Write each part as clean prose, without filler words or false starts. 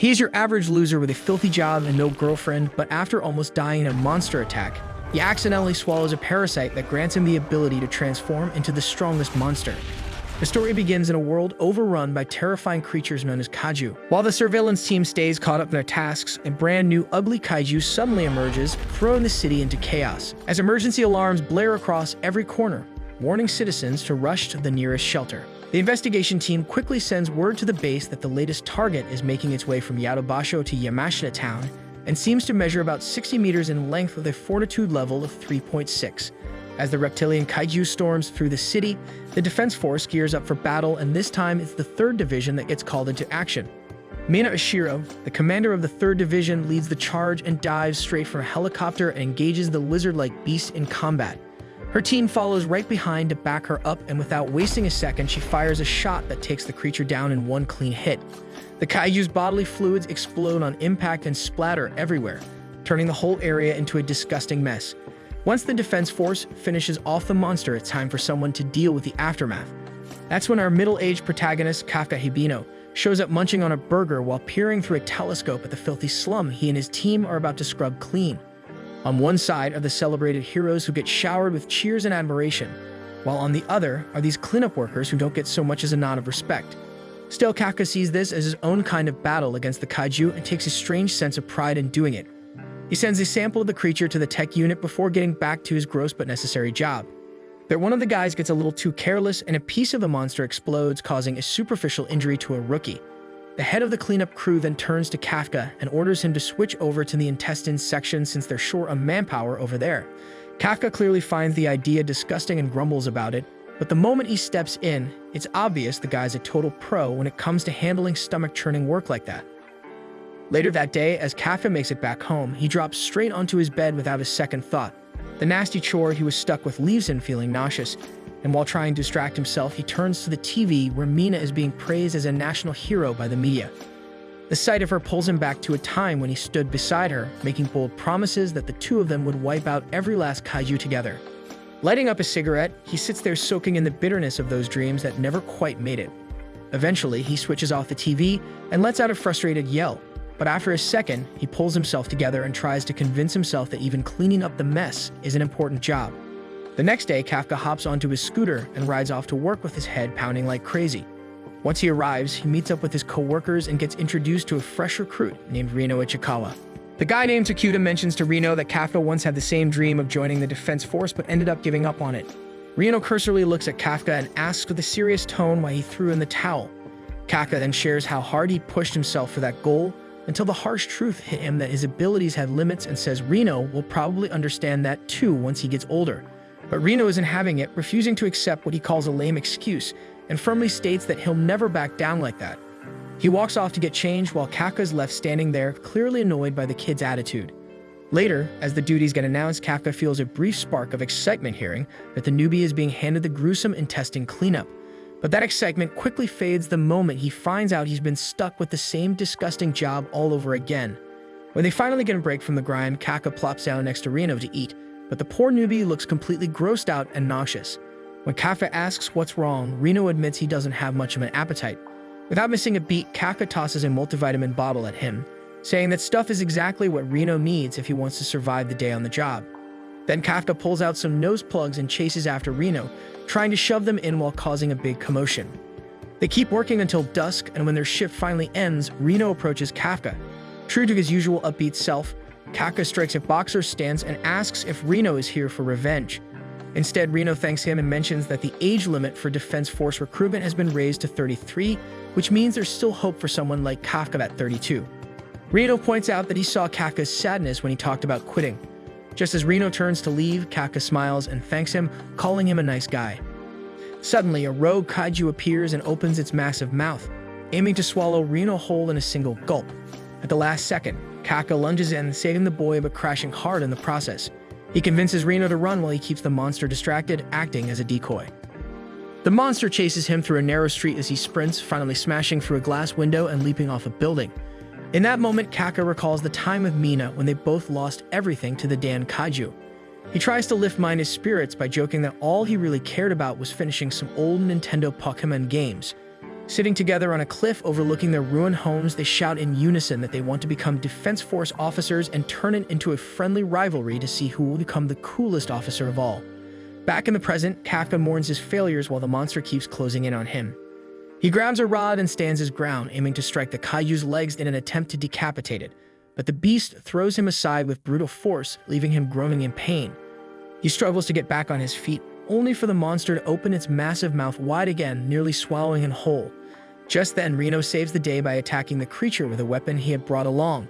He's your average loser with a filthy job and no girlfriend, but after almost dying in a monster attack, he accidentally swallows a parasite that grants him the ability to transform into the strongest monster. The story begins in a world overrun by terrifying creatures known as kaiju. While the surveillance team stays caught up in their tasks, a brand new ugly kaiju suddenly emerges, throwing the city into chaos, as emergency alarms blare across every corner, warning citizens to rush to the nearest shelter. The investigation team quickly sends word to the base that the latest target is making its way from Yadobasho to Yamashita town and seems to measure about 60 meters in length with a fortitude level of 3.6. As the reptilian kaiju storms through the city, the defense force gears up for battle, and this time it's the 3rd Division that gets called into action. Mina Ashiro, the commander of the 3rd Division, leads the charge and dives straight from a helicopter and engages the lizard-like beast in combat. Her team follows right behind to back her up, and without wasting a second, she fires a shot that takes the creature down in one clean hit. The kaiju's bodily fluids explode on impact and splatter everywhere, turning the whole area into a disgusting mess. Once the defense force finishes off the monster, it's time for someone to deal with the aftermath. That's when our middle-aged protagonist, Kafka Hibino, shows up munching on a burger while peering through a telescope at the filthy slum he and his team are about to scrub clean. On one side are the celebrated heroes who get showered with cheers and admiration, while on the other are these cleanup workers who don't get so much as a nod of respect. Still, Kafka sees this as his own kind of battle against the kaiju and takes a strange sense of pride in doing it. He sends a sample of the creature to the tech unit before getting back to his gross but necessary job. But one of the guys gets a little too careless and a piece of the monster explodes, causing a superficial injury to a rookie. The head of the cleanup crew then turns to Kafka and orders him to switch over to the intestines section since they're short on manpower over there. Kafka clearly finds the idea disgusting and grumbles about it, but the moment he steps in, it's obvious the guy's a total pro when it comes to handling stomach-churning work like that. Later that day, as Kafka makes it back home, he drops straight onto his bed without a second thought. The nasty chore he was stuck with leaves him feeling nauseous, and while trying to distract himself, he turns to the TV where Mina is being praised as a national hero by the media. The sight of her pulls him back to a time when he stood beside her, making bold promises that the two of them would wipe out every last kaiju together. Lighting up a cigarette, he sits there soaking in the bitterness of those dreams that never quite made it. Eventually, he switches off the TV and lets out a frustrated yell. But after a second, he pulls himself together and tries to convince himself that even cleaning up the mess is an important job. The next day, Kafka hops onto his scooter and rides off to work with his head pounding like crazy. Once he arrives, he meets up with his co-workers and gets introduced to a fresh recruit named Rino Ichikawa. The guy named Takuta mentions to Rino that Kafka once had the same dream of joining the defense force but ended up giving up on it. Rino cursorily looks at Kafka and asks with a serious tone why he threw in the towel. Kafka then shares how hard he pushed himself for that goal, until the harsh truth hit him that his abilities had limits, and says Rino will probably understand that too once he gets older. But Rino isn't having it, refusing to accept what he calls a lame excuse, and firmly states that he'll never back down like that. He walks off to get changed while Kafka's left standing there, clearly annoyed by the kid's attitude. Later, as the duties get announced, Kafka feels a brief spark of excitement hearing that the newbie is being handed the gruesome intestine cleanup. But that excitement quickly fades the moment he finds out he's been stuck with the same disgusting job all over again. When they finally get a break from the grind, Kafka plops down next to Rino to eat, but the poor newbie looks completely grossed out and nauseous. When Kafka asks what's wrong, Rino admits he doesn't have much of an appetite. Without missing a beat, Kafka tosses a multivitamin bottle at him, saying that stuff is exactly what Rino needs if he wants to survive the day on the job. Then Kafka pulls out some nose plugs and chases after Rino, trying to shove them in while causing a big commotion. They keep working until dusk, and when their shift finally ends, Rino approaches Kafka. True to his usual upbeat self, Kafka strikes a boxer's stance and asks if Rino is here for revenge. Instead, Rino thanks him and mentions that the age limit for Defense Force recruitment has been raised to 33, which means there's still hope for someone like Kafka at 32. Rino points out that he saw Kafka's sadness when he talked about quitting. Just as Rino turns to leave, Kafka smiles and thanks him, calling him a nice guy. Suddenly, a rogue kaiju appears and opens its massive mouth, aiming to swallow Rino whole in a single gulp. At the last second, Kafka lunges in, saving the boy but crashing hard in the process. He convinces Rino to run while he keeps the monster distracted, acting as a decoy. The monster chases him through a narrow street as he sprints, finally smashing through a glass window and leaping off a building. In that moment, Kafka recalls the time with Mina when they both lost everything to the Dan Kaiju. He tries to lift Mina's spirits by joking that all he really cared about was finishing some old Nintendo Pokémon games. Sitting together on a cliff overlooking their ruined homes, they shout in unison that they want to become Defense Force officers and turn it into a friendly rivalry to see who will become the coolest officer of all. Back in the present, Kafka mourns his failures while the monster keeps closing in on him. He grabs a rod and stands his ground, aiming to strike the kaiju's legs in an attempt to decapitate it, but the beast throws him aside with brutal force, leaving him groaning in pain. He struggles to get back on his feet, only for the monster to open its massive mouth wide again, nearly swallowing him whole. Just then, Reno saves the day by attacking the creature with a weapon he had brought along.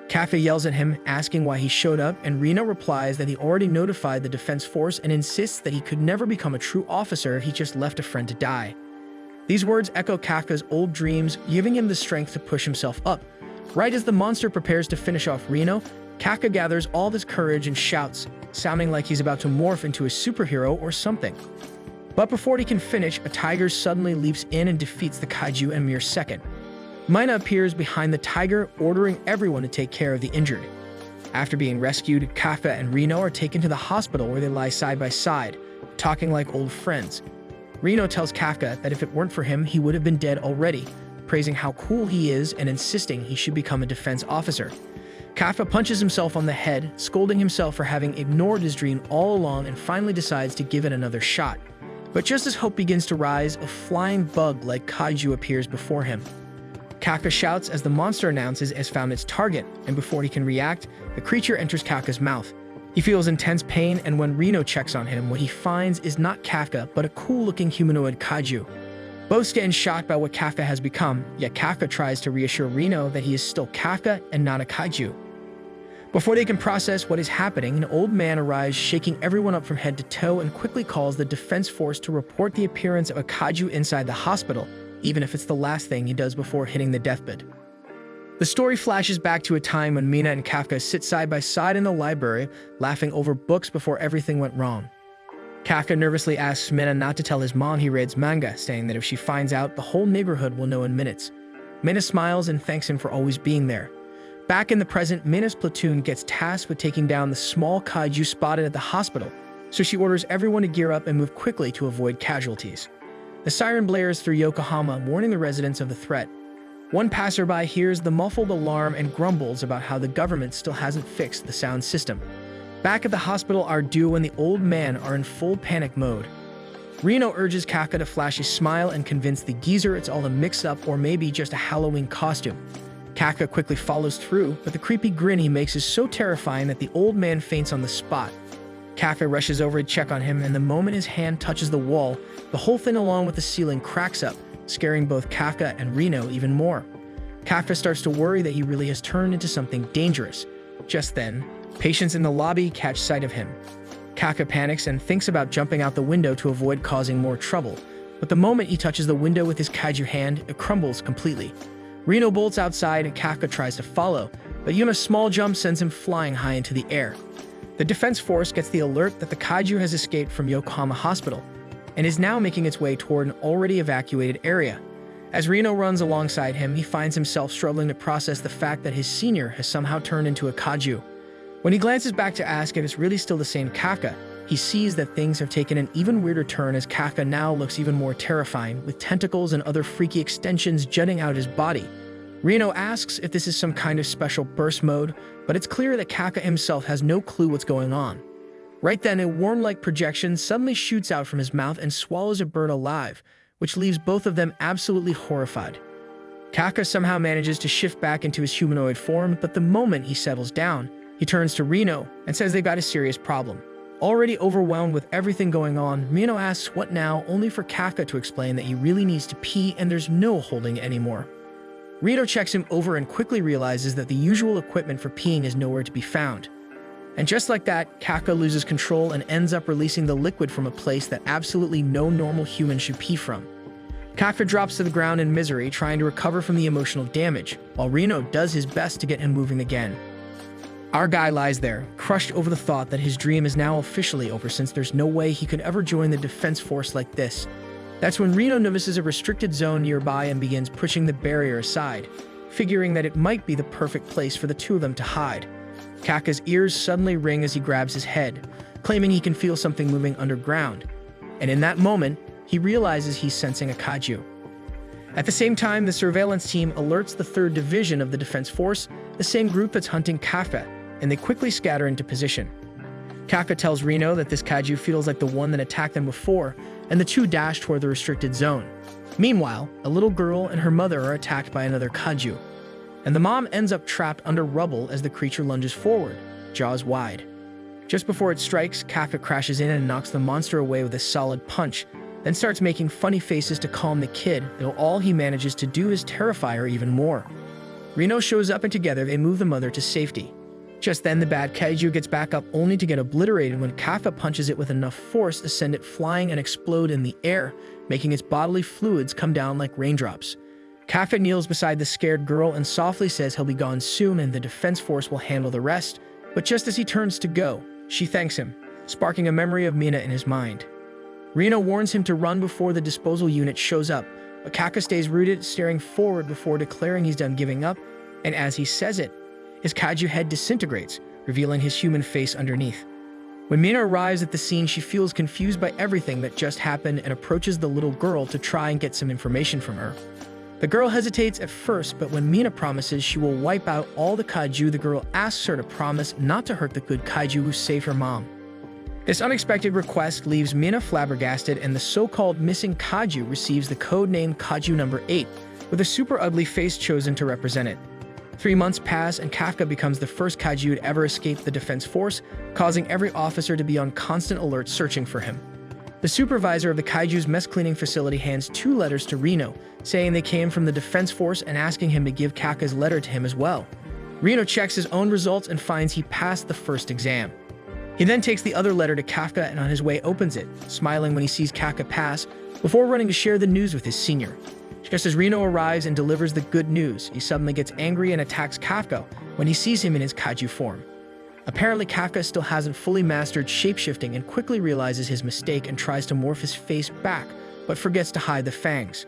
Kafka yells at him, asking why he showed up, and Reno replies that he already notified the Defense Force and insists that he could never become a true officer if he just left a friend to die. These words echo Kafka's old dreams, giving him the strength to push himself up. Right as the monster prepares to finish off Reno, Kafka gathers all his courage and shouts, sounding like he's about to morph into a superhero or something. But before he can finish, a tiger suddenly leaps in and defeats the kaiju in a mere second. Mina appears behind the tiger, ordering everyone to take care of the injured. After being rescued, Kafka and Reno are taken to the hospital where they lie side by side, talking like old friends. Reno tells Kafka that if it weren't for him, he would have been dead already, praising how cool he is and insisting he should become a defense officer. Kafka punches himself on the head, scolding himself for having ignored his dream all along, and finally decides to give it another shot. But just as hope begins to rise, a flying bug-like kaiju appears before him. Kafka shouts as the monster announces it has found its target, and before he can react, the creature enters Kafka's mouth. He feels intense pain, and when Reno checks on him, what he finds is not Kafka, but a cool-looking humanoid kaiju. Both get in shock by what Kafka has become, yet Kafka tries to reassure Reno that he is still Kafka and not a kaiju. Before they can process what is happening, an old man arrives, shaking everyone up from head to toe, and quickly calls the Defense Force to report the appearance of a kaiju inside the hospital, even if it's the last thing he does before hitting the deathbed. The story flashes back to a time when Mina and Kafka sit side by side in the library, laughing over books before everything went wrong. Kafka nervously asks Mina not to tell his mom he reads manga, saying that if she finds out, the whole neighborhood will know in minutes. Mina smiles and thanks him for always being there. Back in the present, Mina's platoon gets tasked with taking down the small kaiju spotted at the hospital, so she orders everyone to gear up and move quickly to avoid casualties. The siren blares through Yokohama, warning the residents of the threat. One passerby hears the muffled alarm and grumbles about how the government still hasn't fixed the sound system. Back at the hospital, our duo and the old man are in full panic mode. Reno urges Kafka to flash a smile and convince the geezer it's all a mix-up or maybe just a Halloween costume. Kafka quickly follows through, but the creepy grin he makes is so terrifying that the old man faints on the spot. Kafka rushes over to check on him, and the moment his hand touches the wall, the whole thing along with the ceiling cracks up, scaring both Kafka and Reno even more. Kafka starts to worry that he really has turned into something dangerous. Just then, patients in the lobby catch sight of him. Kafka panics and thinks about jumping out the window to avoid causing more trouble, but the moment he touches the window with his kaiju hand, it crumbles completely. Reno bolts outside and Kafka tries to follow, but even a small jump sends him flying high into the air. The Defense Force gets the alert that the kaiju has escaped from Yokohama Hospital and is now making its way toward an already evacuated area. As Reno runs alongside him, he finds himself struggling to process the fact that his senior has somehow turned into a kaiju. When he glances back to ask if it's really still the same Kafka, he sees that things have taken an even weirder turn as Kafka now looks even more terrifying, with tentacles and other freaky extensions jutting out his body. Reno asks if this is some kind of special burst mode, but it's clear that Kafka himself has no clue what's going on. Right then, a worm-like projection suddenly shoots out from his mouth and swallows a bird alive, which leaves both of them absolutely horrified. Kafka somehow manages to shift back into his humanoid form, but the moment he settles down, he turns to Reno and says they've got a serious problem. Already overwhelmed with everything going on, Reno asks what now, only for Kafka to explain that he really needs to pee and there's no holding it anymore. Reno checks him over and quickly realizes that the usual equipment for peeing is nowhere to be found. And just like that, Kafka loses control and ends up releasing the liquid from a place that absolutely no normal human should pee from. Kafka drops to the ground in misery, trying to recover from the emotional damage, while Reno does his best to get him moving again. Our guy lies there, crushed over the thought that his dream is now officially over since there's no way he could ever join the Defense Force like this. That's when Reno notices a restricted zone nearby and begins pushing the barrier aside, figuring that it might be the perfect place for the two of them to hide. Kafka's ears suddenly ring as he grabs his head, claiming he can feel something moving underground. And in that moment, he realizes he's sensing a kaiju. At the same time, the surveillance team alerts the 3rd Division of the Defense Force, the same group that's hunting Kafka, and they quickly scatter into position. Kafka tells Reno that this kaiju feels like the one that attacked them before, and the two dash toward the restricted zone. Meanwhile, a little girl and her mother are attacked by another kaiju, and the mom ends up trapped under rubble as the creature lunges forward, jaws wide. Just before it strikes, Kafka crashes in and knocks the monster away with a solid punch, then starts making funny faces to calm the kid, though all he manages to do is terrify her even more. Reno shows up and together they move the mother to safety. Just then, the bad kaiju gets back up only to get obliterated when Kafka punches it with enough force to send it flying and explode in the air, making its bodily fluids come down like raindrops. Kafka kneels beside the scared girl and softly says he'll be gone soon and the defense force will handle the rest, but just as he turns to go, she thanks him, sparking a memory of Mina in his mind. Reno warns him to run before the disposal unit shows up, but Kafka stays rooted, staring forward before declaring he's done giving up, and as he says it, his kaiju head disintegrates, revealing his human face underneath. When Mina arrives at the scene, she feels confused by everything that just happened and approaches the little girl to try and get some information from her. The girl hesitates at first, but when Mina promises she will wipe out all the kaiju, the girl asks her to promise not to hurt the good kaiju who saved her mom. This unexpected request leaves Mina flabbergasted, and the so-called missing kaiju receives the code name Kaiju number 8, with a super ugly face chosen to represent it. 3 months pass, and Kafka becomes the first kaiju to ever escape the defense force, causing every officer to be on constant alert searching for him. The supervisor of the kaiju's mess cleaning facility hands 2 letters to Reno, saying they came from the defense force and asking him to give Kafka's letter to him as well. Reno checks his own results and finds he passed the first exam. He then takes the other letter to Kafka and on his way opens it, smiling when he sees Kafka pass, before running to share the news with his senior. Just as Reno arrives and delivers the good news, he suddenly gets angry and attacks Kafka when he sees him in his kaiju form. Apparently, Kafka still hasn't fully mastered shapeshifting and quickly realizes his mistake and tries to morph his face back, but forgets to hide the fangs.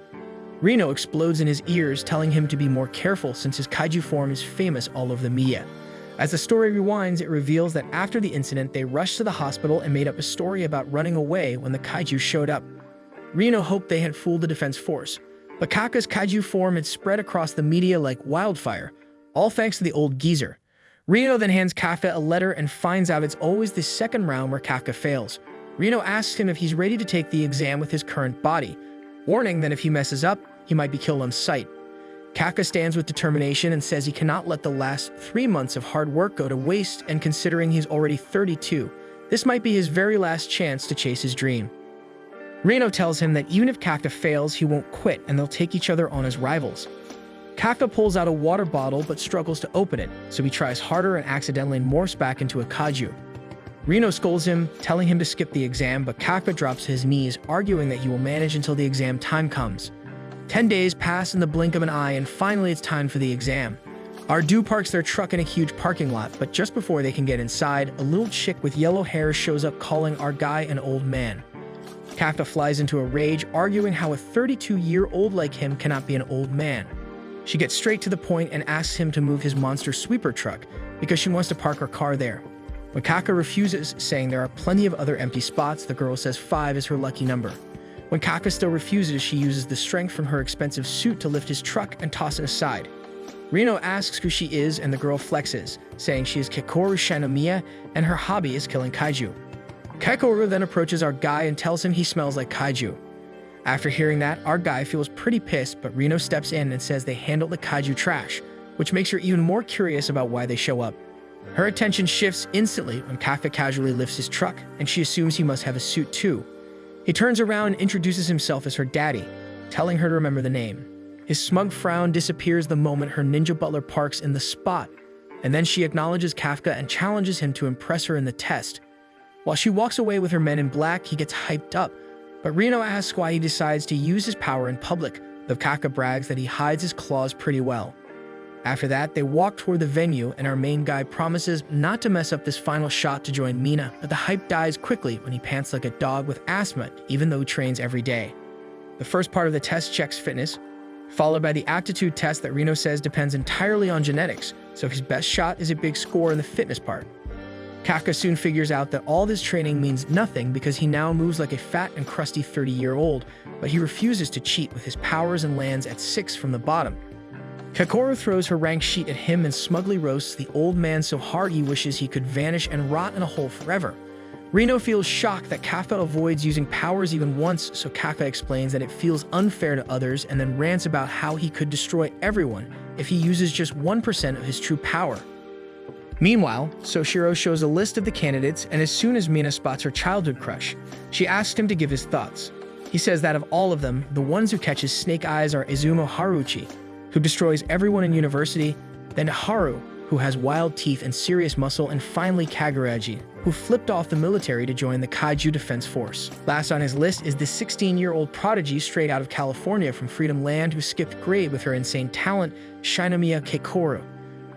Reno explodes in his ears, telling him to be more careful since his kaiju form is famous all over the media. As the story rewinds, it reveals that after the incident, they rushed to the hospital and made up a story about running away when the kaiju showed up. Reno hoped they had fooled the defense force, but Kafka's kaiju form had spread across the media like wildfire, all thanks to the old geezer. Reno then hands Kafka a letter and finds out it's always the second round where Kafka fails. Reno asks him if he's ready to take the exam with his current body, warning that if he messes up, he might be killed on sight. Kafka stands with determination and says he cannot let the last 3 months of hard work go to waste, and considering he's already 32, this might be his very last chance to chase his dream. Reno tells him that even if Kafka fails, he won't quit and they'll take each other on as rivals. Kafka pulls out a water bottle but struggles to open it, so he tries harder and accidentally morphs back into a kaiju. Reno scolds him, telling him to skip the exam, but Kafka drops to his knees, arguing that he will manage until the exam time comes. 10 days pass in the blink of an eye, and finally it's time for the exam. Ardu parks their truck in a huge parking lot, but just before they can get inside, a little chick with yellow hair shows up calling our guy an old man. Kafka flies into a rage, arguing how a 32-year-old like him cannot be an old man. She gets straight to the point and asks him to move his monster sweeper truck because she wants to park her car there. When Kafka refuses, saying there are plenty of other empty spots, the girl says 5 is her lucky number. When Kafka still refuses, she uses the strength from her expensive suit to lift his truck and toss it aside. Reno asks who she is, and the girl flexes, saying she is Kekoru Shanomiya and her hobby is killing kaiju. Kekoru then approaches our guy and tells him he smells like kaiju. After hearing that, our guy feels pretty pissed, but Reno steps in and says they handled the kaiju trash, which makes her even more curious about why they show up. Her attention shifts instantly when Kafka casually lifts his truck, and she assumes he must have a suit too. He turns around and introduces himself as her daddy, telling her to remember the name. His smug frown disappears the moment her ninja butler parks in the spot, and then she acknowledges Kafka and challenges him to impress her in the test. While she walks away with her men in black, he gets hyped up, but Reno asks why he decides to use his power in public, though Kafka brags that he hides his claws pretty well. After that, they walk toward the venue, and our main guy promises not to mess up this final shot to join Mina, but the hype dies quickly when he pants like a dog with asthma, even though he trains every day. The first part of the test checks fitness, followed by the aptitude test that Reno says depends entirely on genetics, so his best shot is a big score in the fitness part. Kafka soon figures out that all this training means nothing because he now moves like a fat and crusty 30-year-old, but he refuses to cheat with his powers and lands at 6 from the bottom. Kekoru throws her rank sheet at him and smugly roasts the old man so hard he wishes he could vanish and rot in a hole forever. Reno feels shocked that Kafka avoids using powers even once, so Kafka explains that it feels unfair to others and then rants about how he could destroy everyone if he uses just 1% of his true power. Meanwhile, Soshiro shows a list of the candidates, and as soon as Mina spots her childhood crush, she asks him to give his thoughts. He says that of all of them, the ones who catches snake eyes are Izumo Haruchi, who destroys everyone in university, then Haru, who has wild teeth and serious muscle, and finally Kaguraji, who flipped off the military to join the Kaiju Defense Force. Last on his list is the 16-year-old prodigy straight out of California from Freedom Land who skipped grade with her insane talent, Shinomiya Keikoru.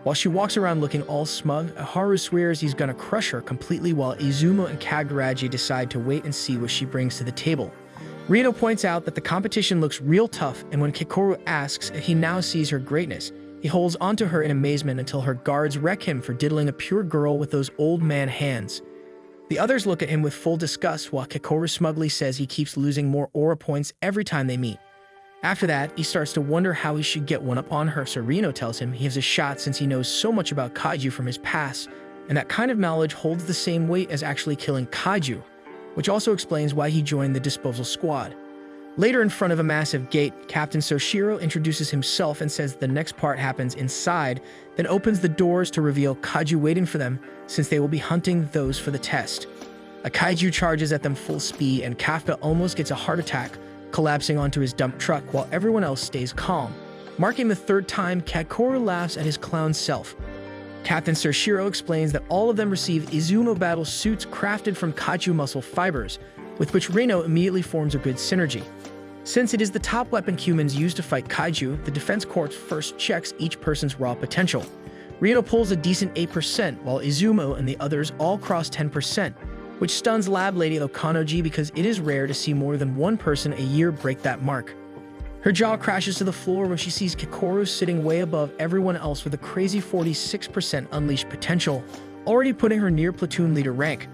While she walks around looking all smug, Haru swears he's gonna crush her completely while Izumo and Kaguraji decide to wait and see what she brings to the table. Reno points out that the competition looks real tough, and when Keikoru asks if he now sees her greatness, he holds onto her in amazement until her guards wreck him for diddling a pure girl with those old man hands. The others look at him with full disgust while Keikoru smugly says he keeps losing more aura points every time they meet. After that, he starts to wonder how he should get one up on her, so Reno tells him he has a shot since he knows so much about kaiju from his past, and that kind of knowledge holds the same weight as actually killing kaiju, which also explains why he joined the disposal squad. Later, in front of a massive gate, Captain Soshiro introduces himself and says the next part happens inside, then opens the doors to reveal kaiju waiting for them since they will be hunting those for the test. A kaiju charges at them full speed, and Kafka almost gets a heart attack, collapsing onto his dump truck while everyone else stays calm. Marking the third time, Keikoru laughs at his clown self. Captain Soshiro explains that all of them receive Izumo battle suits crafted from kaiju muscle fibers, with which Reno immediately forms a good synergy. Since it is the top weapon humans use to fight kaiju, the Defense Corps first checks each person's raw potential. Reno pulls a decent 8%, while Izumo and the others all cross 10%, which stuns Lab Lady Okanoji because it is rare to see more than one person a year break that mark. Her jaw crashes to the floor when she sees Keikoru sitting way above everyone else with a crazy 46% unleashed potential, already putting her near platoon leader rank.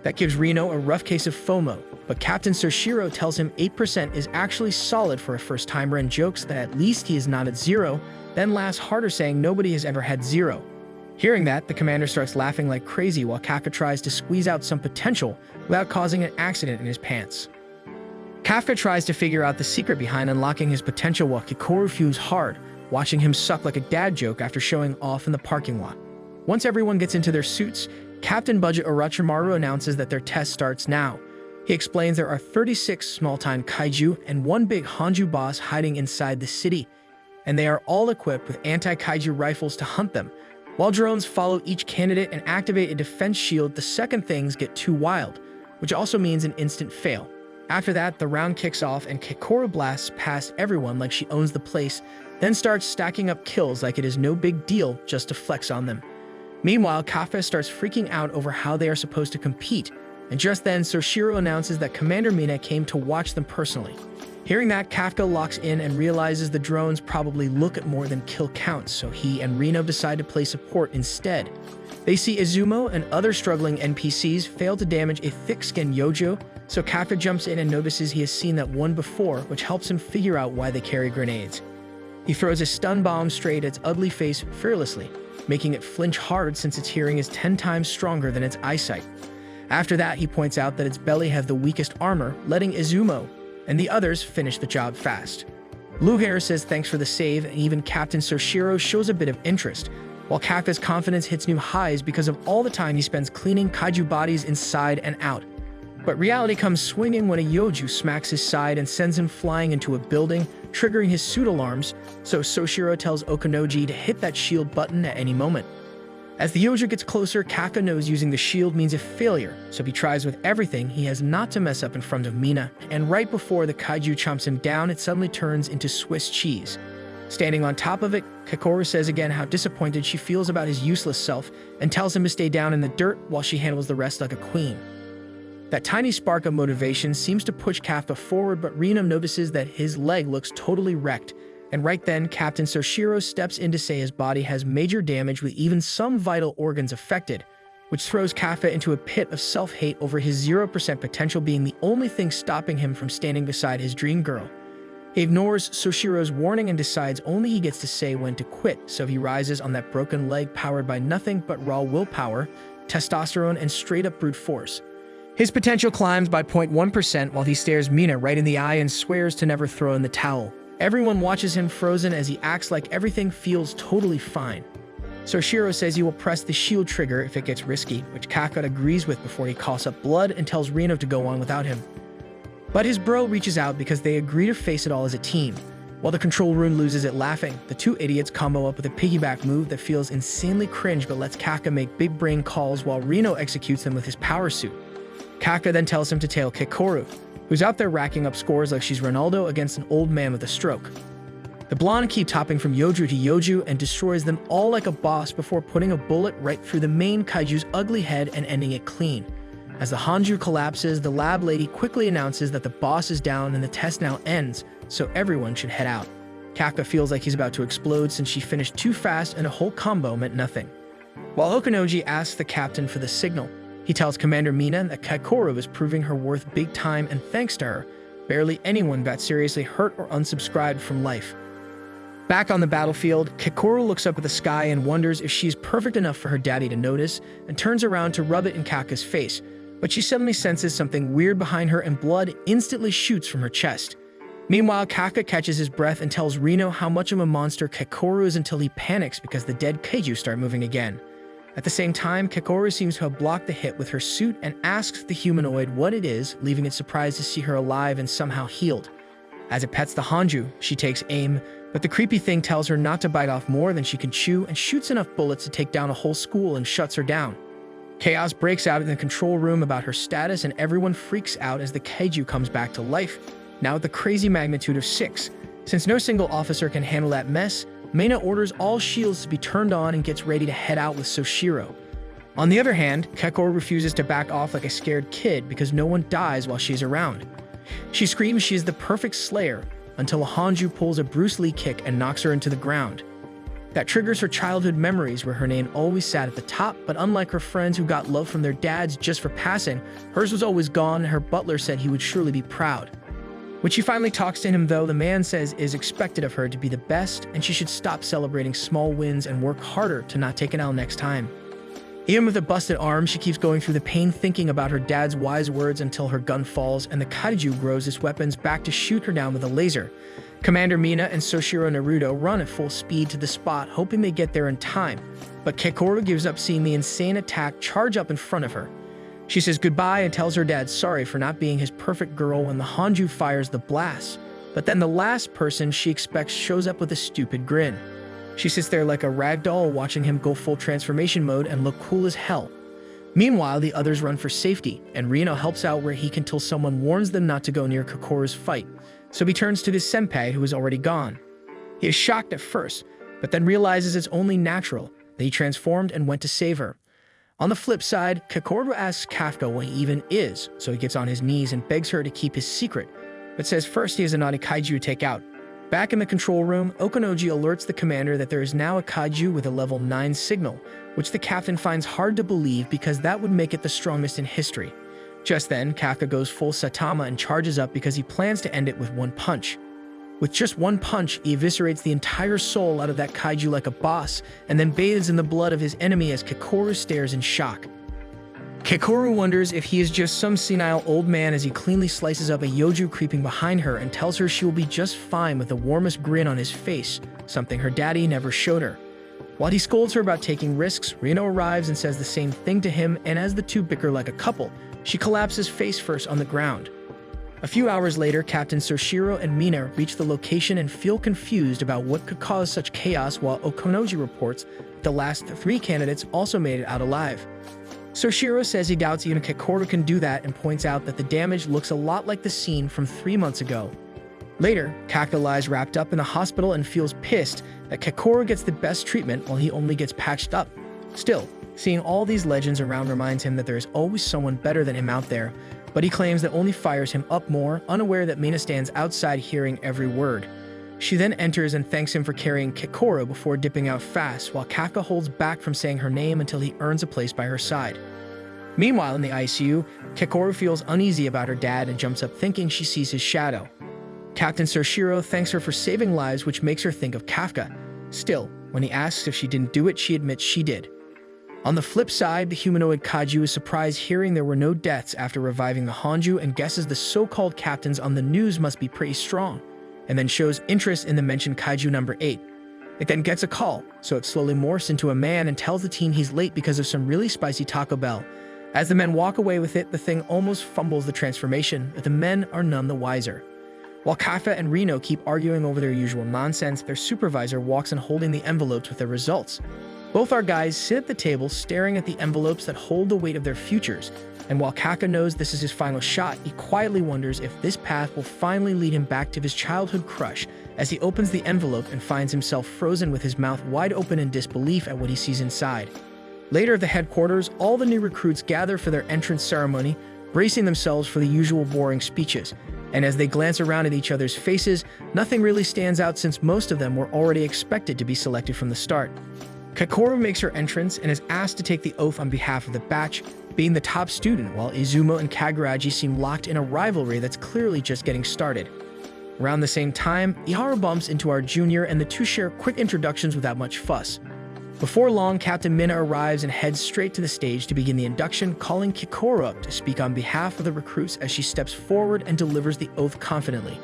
That gives Reno a rough case of FOMO, but Captain Soshiro tells him 8% is actually solid for a first-timer and jokes that at least he is not at 0, then laughs harder saying nobody has ever had 0. Hearing that, the commander starts laughing like crazy while Kafka tries to squeeze out some potential without causing an accident in his pants. Kafka tries to figure out the secret behind unlocking his potential while Keikoru fumes hard, watching him suck like a dad joke after showing off in the parking lot. Once everyone gets into their suits, Captain Budget Orochimaru announces that their test starts now. He explains there are 36 small-time kaiju and one big Hanju boss hiding inside the city, and they are all equipped with anti-kaiju rifles to hunt them. While drones follow each candidate and activate a defense shield, the second things get too wild, which also means an instant fail. After that, the round kicks off and Keikoru blasts past everyone like she owns the place, then starts stacking up kills like it is no big deal just to flex on them. Meanwhile, Kafka starts freaking out over how they are supposed to compete, and just then Soshiro announces that Commander Mina came to watch them personally. Hearing that, Kafka locks in and realizes the drones probably look at more than kill counts, so he and Reno decide to play support instead. They see Izumo and other struggling NPCs fail to damage a thick-skinned Yojo, so Kafka jumps in and notices he has seen that one before, which helps him figure out why they carry grenades. He throws a stun bomb straight at its ugly face fearlessly, making it flinch hard since its hearing is 10 times stronger than its eyesight. After that, he points out that its belly has the weakest armor, letting Izumo and the others finish the job fast. Luhair says thanks for the save, and even Captain Soshiro shows a bit of interest, while Kafka's confidence hits new highs because of all the time he spends cleaning kaiju bodies inside and out. But reality comes swinging when a Yoju smacks his side and sends him flying into a building, triggering his suit alarms, so Soshiro tells Okanoji to hit that shield button at any moment. As the Yoju gets closer, Kafka knows using the shield means a failure, so he tries with everything he has not to mess up in front of Mina, and right before the kaiju chomps him down, it suddenly turns into Swiss cheese. Standing on top of it, Keikoru says again how disappointed she feels about his useless self and tells him to stay down in the dirt while she handles the rest like a queen. That tiny spark of motivation seems to push Kafka forward, but Reno notices that his leg looks totally wrecked, and right then, Captain Soshiro steps in to say his body has major damage with even some vital organs affected, which throws Kafka into a pit of self-hate over his 0% potential being the only thing stopping him from standing beside his dream girl. He ignores Soshiro's warning and decides only he gets to say when to quit, so he rises on that broken leg powered by nothing but raw willpower, testosterone, and straight-up brute force. His potential climbs by 0.1% while he stares Mina right in the eye and swears to never throw in the towel. Everyone watches him frozen as he acts like everything feels totally fine. Soshiro says he will press the shield trigger if it gets risky, which Kafka agrees with before he coughs up blood and tells Reno to go on without him. But his bro reaches out because they agree to face it all as a team. While the control room loses it laughing, the two idiots combo up with a piggyback move that feels insanely cringe but lets Kafka make big brain calls while Reno executes them with his power suit. Kafka then tells him to tail Kikoru, who's out there racking up scores like she's Ronaldo against an old man with a stroke. The blonde keeps hopping from Yoju to Yoju and destroys them all like a boss before putting a bullet right through the main kaiju's ugly head and ending it clean. As the Hanju collapses, the lab lady quickly announces that the boss is down and the test now ends, so everyone should head out. Kafka feels like he's about to explode since she finished too fast and a whole combo meant nothing. While Okunoji asks the captain for the signal, he tells Commander Mina that Kikoru is proving her worth big time, and thanks to her, barely anyone got seriously hurt or unsubscribed from life. Back on the battlefield, Kikoru looks up at the sky and wonders if she's perfect enough for her daddy to notice, and turns around to rub it in Kafka's face, but she suddenly senses something weird behind her and blood instantly shoots from her chest. Meanwhile, Kafka catches his breath and tells Reno how much of a monster Kikoru is until he panics because the dead kaiju start moving again. At the same time, Kikoru seems to have blocked the hit with her suit and asks the humanoid what it is, leaving it surprised to see her alive and somehow healed. As it pets the Hanju, she takes aim, but the creepy thing tells her not to bite off more than she can chew and shoots enough bullets to take down a whole school and shuts her down. Chaos breaks out in the control room about her status, and everyone freaks out as the kaiju comes back to life, now at the crazy magnitude of 6. Since no single officer can handle that mess, Mina orders all shields to be turned on and gets ready to head out with Soshiro. On the other hand, Kikoru refuses to back off like a scared kid because no one dies while she's around. She screams she is the perfect slayer until a Hanju pulls a Bruce Lee kick and knocks her into the ground. That triggers her childhood memories where her name always sat at the top, but unlike her friends who got love from their dads just for passing, hers was always gone and her butler said he would surely be proud. When she finally talks to him though, the man says it is expected of her to be the best and she should stop celebrating small wins and work harder to not take an L next time. Even with a busted arm, she keeps going through the pain thinking about her dad's wise words until her gun falls and the kaiju grows its weapons back to shoot her down with a laser. Commander Mina and Soshiro Naruto run at full speed to the spot, hoping they get there in time, but Kikoru gives up seeing the insane attack charge up in front of her. She says goodbye and tells her dad sorry for not being his perfect girl when the Hanju fires the blast, but then the last person she expects shows up with a stupid grin. She sits there like a rag doll watching him go full transformation mode and look cool as hell. Meanwhile, the others run for safety, and Reno helps out where he can till someone warns them not to go near Kikoru's fight, so he turns to his senpai who is already gone. He is shocked at first, but then realizes it's only natural that he transformed and went to save her. On the flip side, Kikoru asks Kafka what he even is, so he gets on his knees and begs her to keep his secret, but says first he has a naughty kaiju to take out. Back in the control room, Okunoji alerts the commander that there is now a kaiju with a level 9 signal, which the captain finds hard to believe because that would make it the strongest in history. Just then, Kafka goes full Saitama and charges up because he plans to end it with one punch. With just one punch, he eviscerates the entire soul out of that kaiju like a boss, and then bathes in the blood of his enemy as Kikoru stares in shock. Kikoru wonders if he is just some senile old man as he cleanly slices up a Yoju creeping behind her and tells her she will be just fine with the warmest grin on his face, something her daddy never showed her. While he scolds her about taking risks, Reno arrives and says the same thing to him, and as the two bicker like a couple, she collapses face first on the ground. A few hours later, Captain Soshiro and Mina reach the location and feel confused about what could cause such chaos while Okunoji reports that the last 3 candidates also made it out alive. Soshiro says he doubts even Kikoru can do that and points out that the damage looks a lot like the scene from 3 months ago. Later, Kafka lies wrapped up in the hospital and feels pissed that Kikoru gets the best treatment while he only gets patched up. Still, seeing all these legends around reminds him that there is always someone better than him out there, but he claims that only fires him up more, unaware that Mina stands outside hearing every word. She then enters and thanks him for carrying Kikoro before dipping out fast, while Kafka holds back from saying her name until he earns a place by her side. Meanwhile, in the ICU, Kikoro feels uneasy about her dad and jumps up thinking she sees his shadow. Captain Soshiro thanks her for saving lives, which makes her think of Kafka. Still, when he asks if she didn't do it, she admits she did. On the flip side, the humanoid Kaiju is surprised hearing there were no deaths after reviving the Hanju and guesses the so-called captains on the news must be pretty strong, and then shows interest in the mentioned Kaiju number 8. It then gets a call, so it slowly morphs into a man and tells the team he's late because of some really spicy Taco Bell. As the men walk away with it, the thing almost fumbles the transformation, but the men are none the wiser. While Kafka and Reno keep arguing over their usual nonsense, their supervisor walks in holding the envelopes with their results. Both our guys sit at the table staring at the envelopes that hold the weight of their futures, and while Kafka knows this is his final shot, he quietly wonders if this path will finally lead him back to his childhood crush as he opens the envelope and finds himself frozen with his mouth wide open in disbelief at what he sees inside. Later at the headquarters, all the new recruits gather for their entrance ceremony, bracing themselves for the usual boring speeches. And as they glance around at each other's faces, nothing really stands out since most of them were already expected to be selected from the start. Kikoro makes her entrance and is asked to take the oath on behalf of the batch, being the top student, while Izumo and Kaguraji seem locked in a rivalry that's clearly just getting started. Around the same time, Iharu bumps into our junior and the two share quick introductions without much fuss. Before long, Captain Mina arrives and heads straight to the stage to begin the induction, calling Kikoro up to speak on behalf of the recruits as she steps forward and delivers the oath confidently.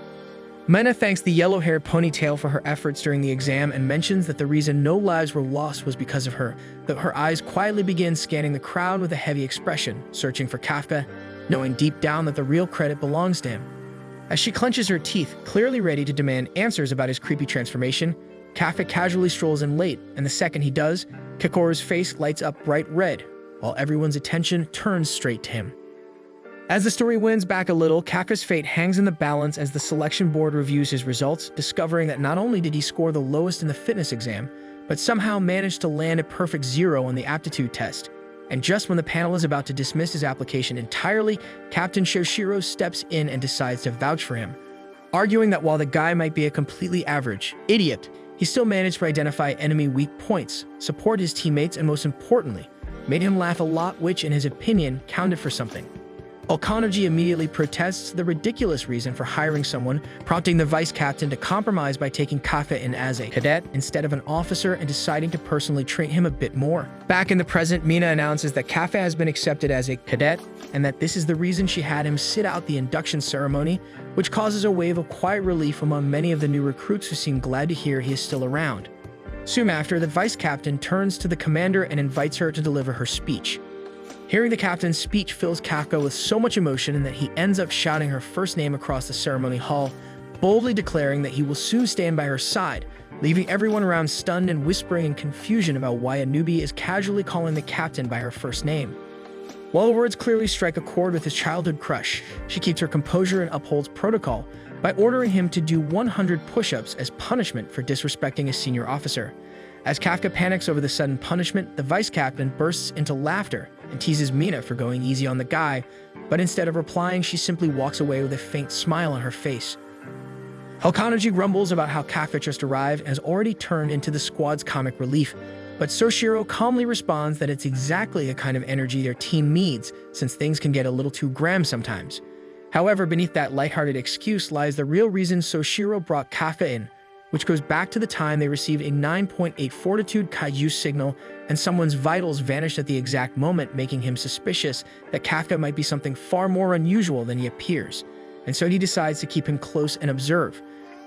Mina thanks the yellow-haired ponytail for her efforts during the exam and mentions that the reason no lives were lost was because of her, though her eyes quietly begin scanning the crowd with a heavy expression, searching for Kafka, knowing deep down that the real credit belongs to him. As she clenches her teeth, clearly ready to demand answers about his creepy transformation, Kafka casually strolls in late, and the second he does, Kikoro's face lights up bright red, while everyone's attention turns straight to him. As the story winds back a little, Kafka's fate hangs in the balance as the selection board reviews his results, discovering that not only did he score the lowest in the fitness exam, but somehow managed to land a perfect 0 on the aptitude test. And just when the panel is about to dismiss his application entirely, Captain Soshiro steps in and decides to vouch for him, arguing that while the guy might be a completely average idiot, he still managed to identify enemy weak points, support his teammates, and most importantly, made him laugh a lot, which, in his opinion, counted for something. Okanoji immediately protests the ridiculous reason for hiring someone, prompting the vice captain to compromise by taking Kafka in as a cadet instead of an officer and deciding to personally train him a bit more. Back in the present, Mina announces that Kafka has been accepted as a cadet and that this is the reason she had him sit out the induction ceremony, which causes a wave of quiet relief among many of the new recruits who seem glad to hear he is still around. Soon after, the vice captain turns to the commander and invites her to deliver her speech. Hearing the captain's speech fills Kafka with so much emotion that he ends up shouting her first name across the ceremony hall, boldly declaring that he will soon stand by her side, leaving everyone around stunned and whispering in confusion about why a newbie is casually calling the captain by her first name. While the words clearly strike a chord with his childhood crush, she keeps her composure and upholds protocol by ordering him to do 100 push-ups as punishment for disrespecting a senior officer. As Kafka panics over the sudden punishment, the vice captain bursts into laughter and teases Mina for going easy on the guy, but instead of replying, she simply walks away with a faint smile on her face. Okanoji grumbles about how Kafka just arrived and has already turned into the squad's comic relief, but Soshiro calmly responds that it's exactly the kind of energy their team needs, since things can get a little too grim sometimes. However, beneath that lighthearted excuse lies the real reason Soshiro brought Kafka in, which goes back to the time they received a 9.8 fortitude kaiju signal and someone's vitals vanished at the exact moment, making him suspicious that Kafka might be something far more unusual than he appears, and so he decides to keep him close and observe.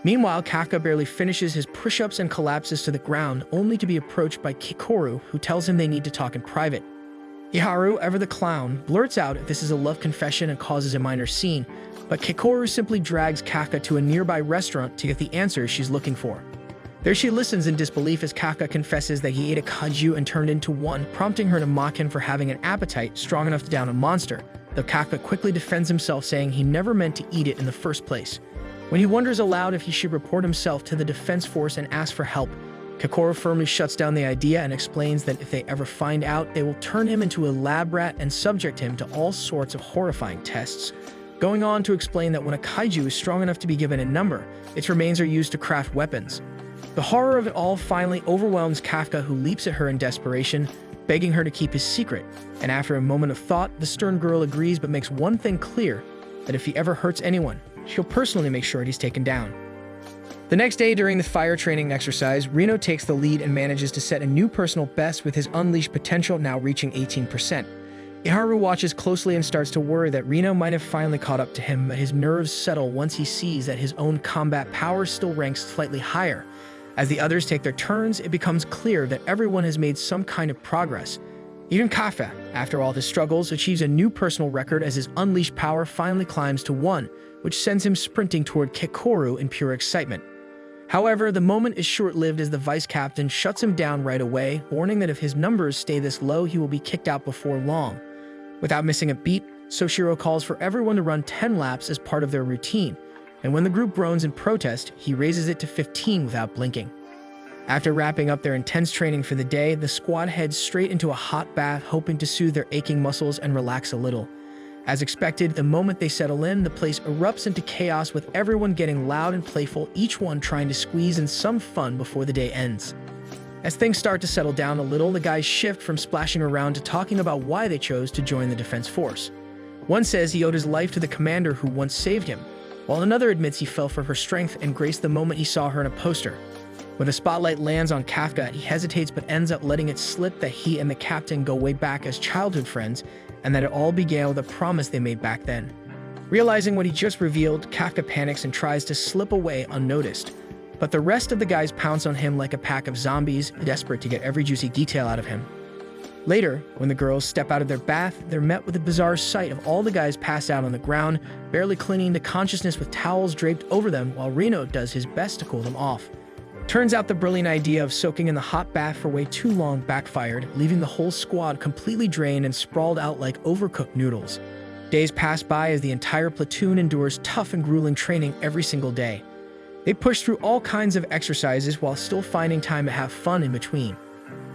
Meanwhile, Kafka barely finishes his push-ups and collapses to the ground, only to be approached by Kikoro, who tells him they need to talk in private. Iharu, ever the clown, blurts out if this is a love confession and causes a minor scene, but Kikoro simply drags Kafka to a nearby restaurant to get the answers she's looking for. There she listens in disbelief as Kafka confesses that he ate a kaiju and turned into one, prompting her to mock him for having an appetite strong enough to down a monster, though Kafka quickly defends himself, saying he never meant to eat it in the first place. When he wonders aloud if he should report himself to the defense force and ask for help, Kikoro firmly shuts down the idea and explains that if they ever find out, they will turn him into a lab rat and subject him to all sorts of horrifying tests. going on to explain that when a kaiju is strong enough to be given a number, its remains are used to craft weapons. The horror of it all finally overwhelms Kafka, who leaps at her in desperation, begging her to keep his secret, and after a moment of thought, the stern girl agrees but makes one thing clear, that if he ever hurts anyone, she'll personally make sure he's taken down. The next day during the fire training exercise, Reno takes the lead and manages to set a new personal best with his unleashed potential now reaching 18%. Iharu watches closely and starts to worry that Reno might have finally caught up to him, but his nerves settle once he sees that his own combat power still ranks slightly higher. As the others take their turns, it becomes clear that everyone has made some kind of progress. Even Kafka, after all his struggles, achieves a new personal record as his unleashed power finally climbs to 1, which sends him sprinting toward Kekoru in pure excitement. However, the moment is short-lived as the vice captain shuts him down right away, warning that if his numbers stay this low, he will be kicked out before long. Without missing a beat, Soshiro calls for everyone to run 10 laps as part of their routine, and when the group groans in protest, he raises it to 15 without blinking. After wrapping up their intense training for the day, the squad heads straight into a hot bath, hoping to soothe their aching muscles and relax a little. As expected, the moment they settle in, the place erupts into chaos with everyone getting loud and playful, each one trying to squeeze in some fun before the day ends. As things start to settle down a little, the guys shift from splashing around to talking about why they chose to join the defense force. One says he owed his life to the commander who once saved him, while another admits he fell for her strength and grace the moment he saw her in a poster. When the spotlight lands on Kafka, he hesitates but ends up letting it slip that he and the captain go way back as childhood friends, and that it all began with a promise they made back then. Realizing what he just revealed, Kafka panics and tries to slip away unnoticed. But the rest of the guys pounce on him like a pack of zombies, desperate to get every juicy detail out of him. Later, when the girls step out of their bath, they're met with a bizarre sight of all the guys passed out on the ground, barely clinging to consciousness with towels draped over them while Reno does his best to cool them off. Turns out the brilliant idea of soaking in the hot bath for way too long backfired, leaving the whole squad completely drained and sprawled out like overcooked noodles. Days pass by as the entire platoon endures tough and grueling training every single day. They push through all kinds of exercises while still finding time to have fun in between.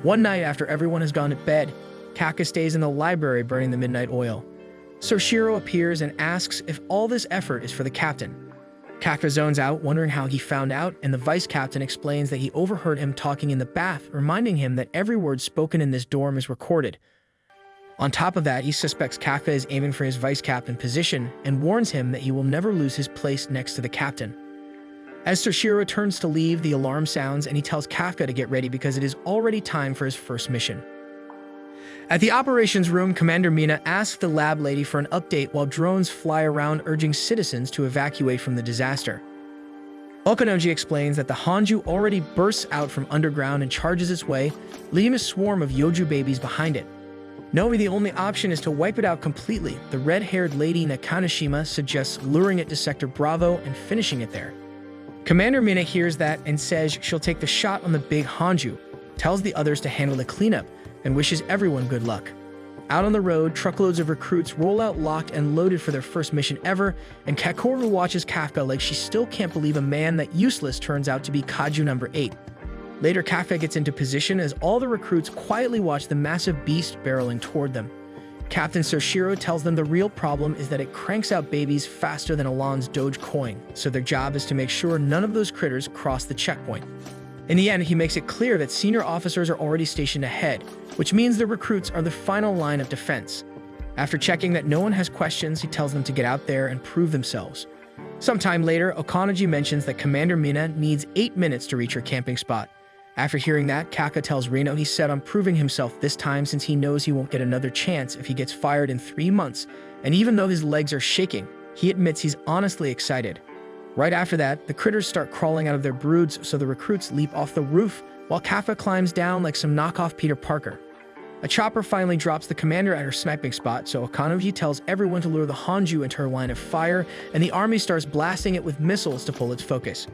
One night after everyone has gone to bed, Kafka stays in the library burning the midnight oil. Soshiro appears and asks if all this effort is for the captain. Kafka zones out, wondering how he found out, and the vice captain explains that he overheard him talking in the bath, reminding him that every word spoken in this dorm is recorded. On top of that, he suspects Kafka is aiming for his vice captain position and warns him that he will never lose his place next to the captain. As Soshiro turns to leave, the alarm sounds and he tells Kafka to get ready because it is already time for his first mission. At the operations room, Commander Mina asks the lab lady for an update while drones fly around urging citizens to evacuate from the disaster. Okanoji explains that the Hanju already bursts out from underground and charges its way, leaving a swarm of Yoju babies behind it. Knowing the only option is to wipe it out completely, the red-haired lady Nakanashima suggests luring it to Sector Bravo and finishing it there. Commander Mina hears that and says she'll take the shot on the big Hanju, tells the others to handle the cleanup, and wishes everyone good luck. Out on the road, truckloads of recruits roll out locked and loaded for their first mission ever, and Kekoru watches Kafka like she still can't believe a man that useless turns out to be Kaiju number 8. Later, Kafka gets into position as all the recruits quietly watch the massive beast barreling toward them. Captain Soshiro tells them the real problem is that it cranks out babies faster than Alon's Dogecoin, so their job is to make sure none of those critters cross the checkpoint. In the end, he makes it clear that senior officers are already stationed ahead, which means the recruits are the final line of defense. After checking that no one has questions, he tells them to get out there and prove themselves. Sometime later, Okanoji mentions that Commander Mina needs 8 minutes to reach her camping spot. After hearing that, Kafka tells Reno he's set on proving himself this time since he knows he won't get another chance if he gets fired in 3 months, and even though his legs are shaking, he admits he's honestly excited. Right after that, the critters start crawling out of their broods, so the recruits leap off the roof, while Kafka climbs down like some knockoff Peter Parker. A chopper finally drops the commander at her sniping spot, so Okanoji tells everyone to lure the Hanju into her line of fire, and the army starts blasting it with missiles to pull its focus.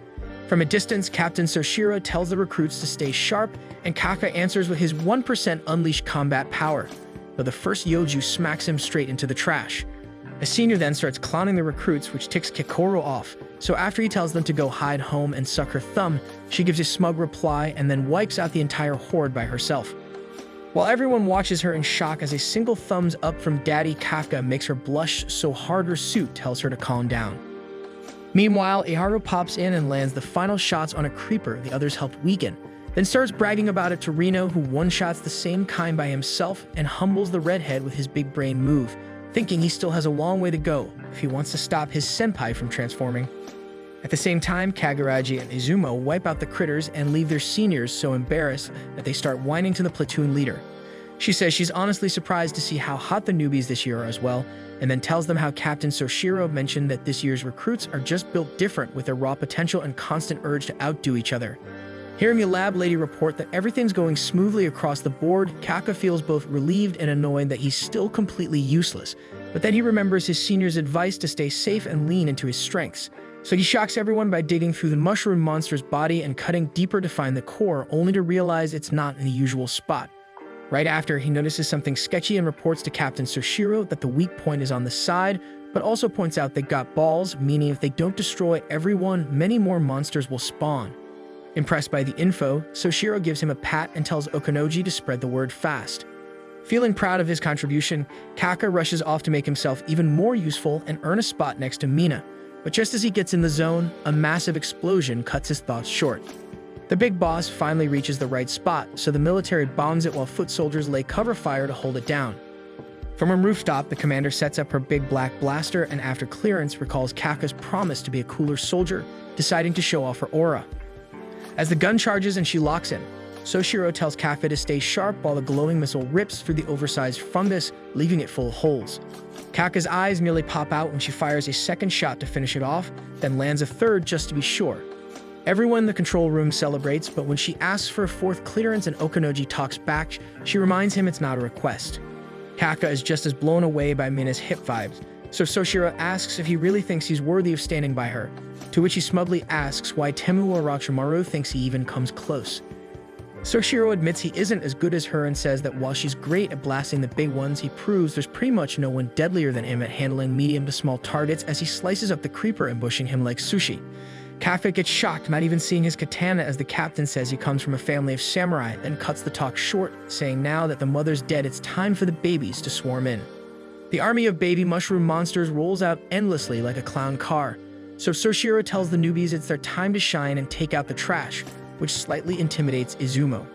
From a distance, Captain Soshiro tells the recruits to stay sharp, and Kafka answers with his 1% unleashed combat power, though the first Yoju smacks him straight into the trash. A senior then starts clowning the recruits, which ticks Kekoru off, so after he tells them to go hide home and suck her thumb, she gives a smug reply and then wipes out the entire horde by herself. while everyone watches her in shock as a single thumbs up from Daddy Kafka makes her blush so hard her suit tells her to calm down. Meanwhile, Iharu pops in and lands the final shots on a creeper the others helped weaken, then starts bragging about it to Reno, who one-shots the same kind by himself and humbles the redhead with his big brain move, thinking he still has a long way to go if he wants to stop his senpai from transforming. At the same time, Kaguraji and Izumo wipe out the critters and leave their seniors so embarrassed that they start whining to the platoon leader. She says she's honestly surprised to see how hot the newbies this year are as well, and then tells them how Captain Soshiro mentioned that this year's recruits are just built different with their raw potential and constant urge to outdo each other. Hearing the lab lady report that everything's going smoothly across the board, Kaka feels both relieved and annoyed that he's still completely useless, but then he remembers his senior's advice to stay safe and lean into his strengths. So he shocks everyone by digging through the mushroom monster's body and cutting deeper to find the core, only to realize it's not in the usual spot. Right after, he notices something sketchy and reports to Captain Soshiro that the weak point is on the side, but also points out they got balls, meaning if they don't destroy everyone, many more monsters will spawn. Impressed by the info, Soshiro gives him a pat and tells Okonoji to spread the word fast. Feeling proud of his contribution, Kaka rushes off to make himself even more useful and earn a spot next to Mina. But just as he gets in the zone, a massive explosion cuts his thoughts short. The big boss finally reaches the right spot, so the military bombs it while foot soldiers lay cover fire to hold it down. From a rooftop, the commander sets up her big black blaster and after clearance recalls Kaka's promise to be a cooler soldier, deciding to show off her aura. As the gun charges and she locks in, Soshiro tells Kaka to stay sharp while the glowing missile rips through the oversized fungus, leaving it full of holes. Kaka's eyes nearly pop out when she fires a second shot to finish it off, then lands a third just to be sure. Everyone in the control room celebrates, but when she asks for a fourth clearance and Okonoji talks back, she reminds him it's not a request. Kaka is just as blown away by Mina's hip vibes, so Soshiro asks if he really thinks he's worthy of standing by her, to which he smugly asks why Temu Orochimaru thinks he even comes close. Soshiro admits he isn't as good as her and says that while she's great at blasting the big ones, he proves there's pretty much no one deadlier than him at handling medium to small targets as he slices up the creeper, ambushing him like sushi. Kafka gets shocked, not even seeing his katana, as the captain says he comes from a family of samurai, then cuts the talk short, saying now that the mother's dead, it's time for the babies to swarm in. The army of baby mushroom monsters rolls out endlessly like a clown car, so Soshiro tells the newbies it's their time to shine and take out the trash, which slightly intimidates Izumo.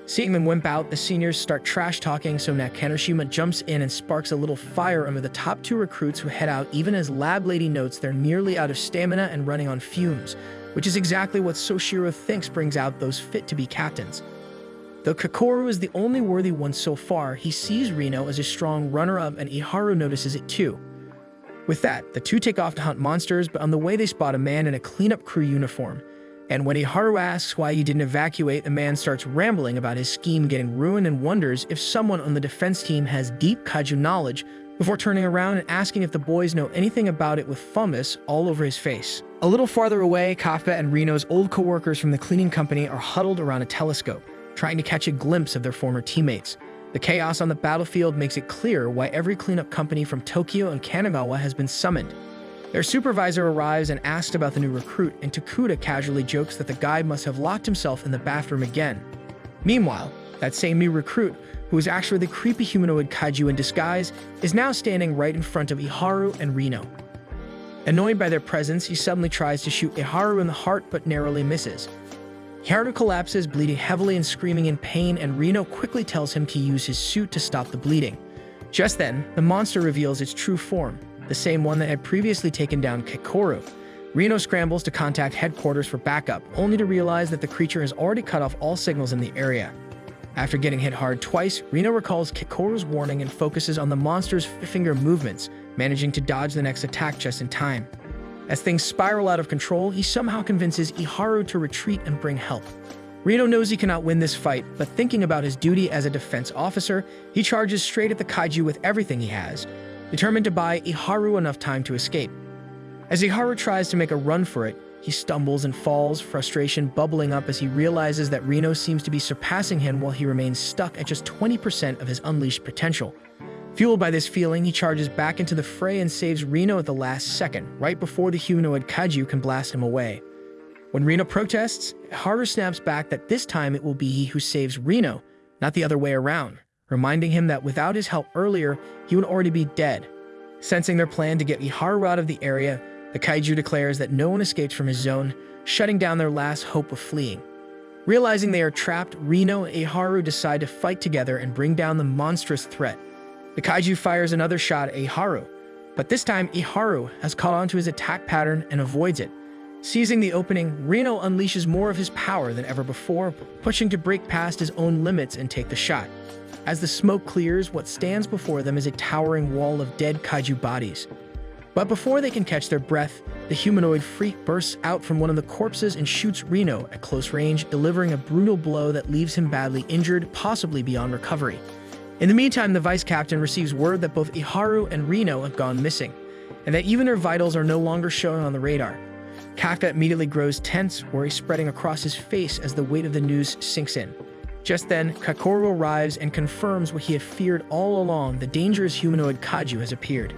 Seeing them wimp out, the seniors start trash-talking, so Nakanoshima jumps in and sparks a little fire under the top two recruits who head out even as Lab Lady notes they're nearly out of stamina and running on fumes, which is exactly what Soshiro thinks brings out those fit to be captains. Though Kakoru is the only worthy one so far, he sees Reno as a strong runner-up and Iharu notices it too. With that, the two take off to hunt monsters, but on the way they spot a man in a cleanup crew uniform. And when Iharu asks why he didn't evacuate, the man starts rambling about his scheme getting ruined and wonders if someone on the defense team has deep kaiju knowledge, before turning around and asking if the boys know anything about it with fungus all over his face. A little farther away, Kafka and Reno's old co-workers from the cleaning company are huddled around a telescope, trying to catch a glimpse of their former teammates. The chaos on the battlefield makes it clear why every cleanup company from Tokyo and Kanagawa has been summoned. Their supervisor arrives and asks about the new recruit, and Takuda casually jokes that the guy must have locked himself in the bathroom again. Meanwhile, that same new recruit, who is actually the creepy humanoid kaiju in disguise, is now standing right in front of Iharu and Reno. Annoyed by their presence, he suddenly tries to shoot Iharu in the heart but narrowly misses. Iharu collapses, bleeding heavily and screaming in pain, and Reno quickly tells him to use his suit to stop the bleeding. Just then, the monster reveals its true form, the same one that had previously taken down Kakoru. Reno scrambles to contact headquarters for backup, only to realize that the creature has already cut off all signals in the area. After getting hit hard twice, Reno recalls Kakoru's warning and focuses on the monster's finger movements, managing to dodge the next attack just in time. As things spiral out of control, he somehow convinces Iharu to retreat and bring help. Reno knows he cannot win this fight, but thinking about his duty as a defense officer, he charges straight at the kaiju with everything he has, determined to buy Iharu enough time to escape. As Iharu tries to make a run for it, he stumbles and falls, frustration bubbling up as he realizes that Reno seems to be surpassing him while he remains stuck at just 20% of his unleashed potential. Fueled by this feeling, he charges back into the fray and saves Reno at the last second, right before the humanoid kaiju can blast him away. When Reno protests, Iharu snaps back that this time it will be he who saves Reno, not the other way around. reminding him that without his help earlier, he would already be dead. Sensing their plan to get Iharu out of the area, the kaiju declares that no one escapes from his zone, shutting down their last hope of fleeing. Realizing they are trapped, Reno and Iharu decide to fight together and bring down the monstrous threat. The kaiju fires another shot at Iharu, but this time Iharu has caught on to his attack pattern and avoids it. Seizing the opening, Reno unleashes more of his power than ever before, pushing to break past his own limits and take the shot. As the smoke clears, what stands before them is a towering wall of dead kaiju bodies. But before they can catch their breath, the humanoid freak bursts out from one of the corpses and shoots Reno at close range, delivering a brutal blow that leaves him badly injured, possibly beyond recovery. In the meantime, the vice captain receives word that both Iharu and Reno have gone missing, and that even their vitals are no longer showing on the radar. Kafka immediately grows tense, worry spreading across his face as the weight of the news sinks in. Just then, Kakoru arrives and confirms what he had feared all along: the dangerous humanoid kaiju has appeared.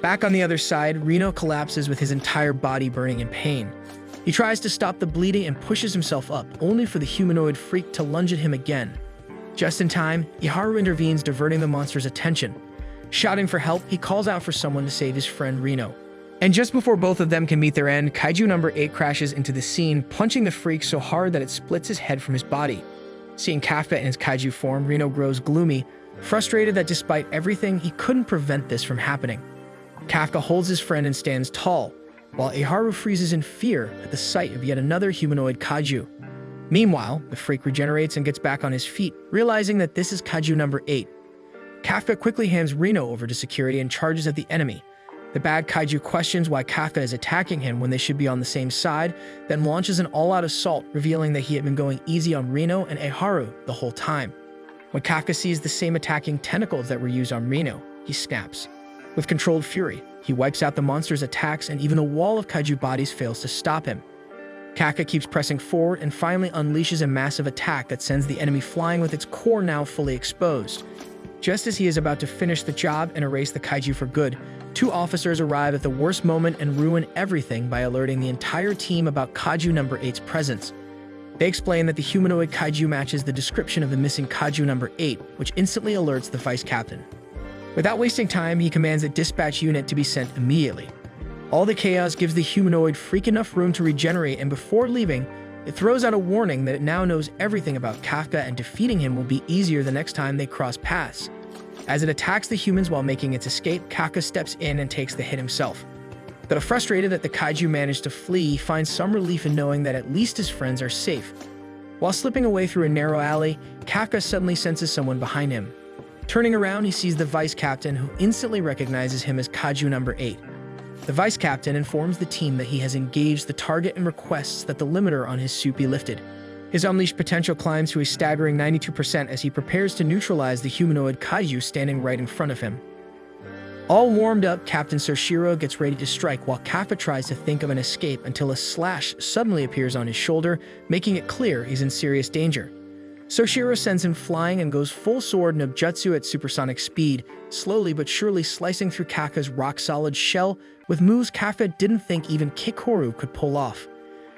Back on the other side, Reno collapses with his entire body burning in pain. He tries to stop the bleeding and pushes himself up, only for the humanoid freak to lunge at him again. Just in time, Iharu intervenes, diverting the monster's attention. Shouting for help, he calls out for someone to save his friend Reno. And just before both of them can meet their end, Kaiju number 8 crashes into the scene, punching the freak so hard that it splits his head from his body. Seeing Kafka in his kaiju form, Reno grows gloomy, frustrated that despite everything, he couldn't prevent this from happening. Kafka holds his friend and stands tall, while Iharu freezes in fear at the sight of yet another humanoid kaiju. Meanwhile, the freak regenerates and gets back on his feet, realizing that this is kaiju number 8. Kafka quickly hands Reno over to security and charges at the enemy. The bad kaiju questions why Kafka is attacking him when they should be on the same side, then launches an all-out assault, revealing that he had been going easy on Reno and Iharu the whole time. When Kafka sees the same attacking tentacles that were used on Reno, he snaps. With controlled fury, he wipes out the monster's attacks, and even a wall of kaiju bodies fails to stop him. Kafka keeps pressing forward and finally unleashes a massive attack that sends the enemy flying with its core now fully exposed. Just as he is about to finish the job and erase the kaiju for good, 2 officers arrive at the worst moment and ruin everything by alerting the entire team about kaiju number 8's presence. They explain that the humanoid kaiju matches the description of the missing kaiju number 8, which instantly alerts the vice captain. Without wasting time, he commands a dispatch unit to be sent immediately. All the chaos gives the humanoid freak enough room to regenerate, and before leaving, it throws out a warning that it now knows everything about Kafka and defeating him will be easier the next time they cross paths. As it attacks the humans while making its escape, Kafka steps in and takes the hit himself. Though frustrated that the kaiju managed to flee, he finds some relief in knowing that at least his friends are safe. While slipping away through a narrow alley, Kafka suddenly senses someone behind him. Turning around, he sees the vice captain, who instantly recognizes him as kaiju number 8. The vice captain informs the team that he has engaged the target and requests that the limiter on his suit be lifted. His unleashed potential climbs to a staggering 92% as he prepares to neutralize the humanoid kaiju standing right in front of him. All warmed up, Captain Soshiro gets ready to strike while Kafka tries to think of an escape until a slash suddenly appears on his shoulder, making it clear he's in serious danger. Soshiro sends him flying and goes full sword nubjutsu at supersonic speed, slowly but surely slicing through Kafka's rock-solid shell with moves Kafka didn't think even Kakoru could pull off.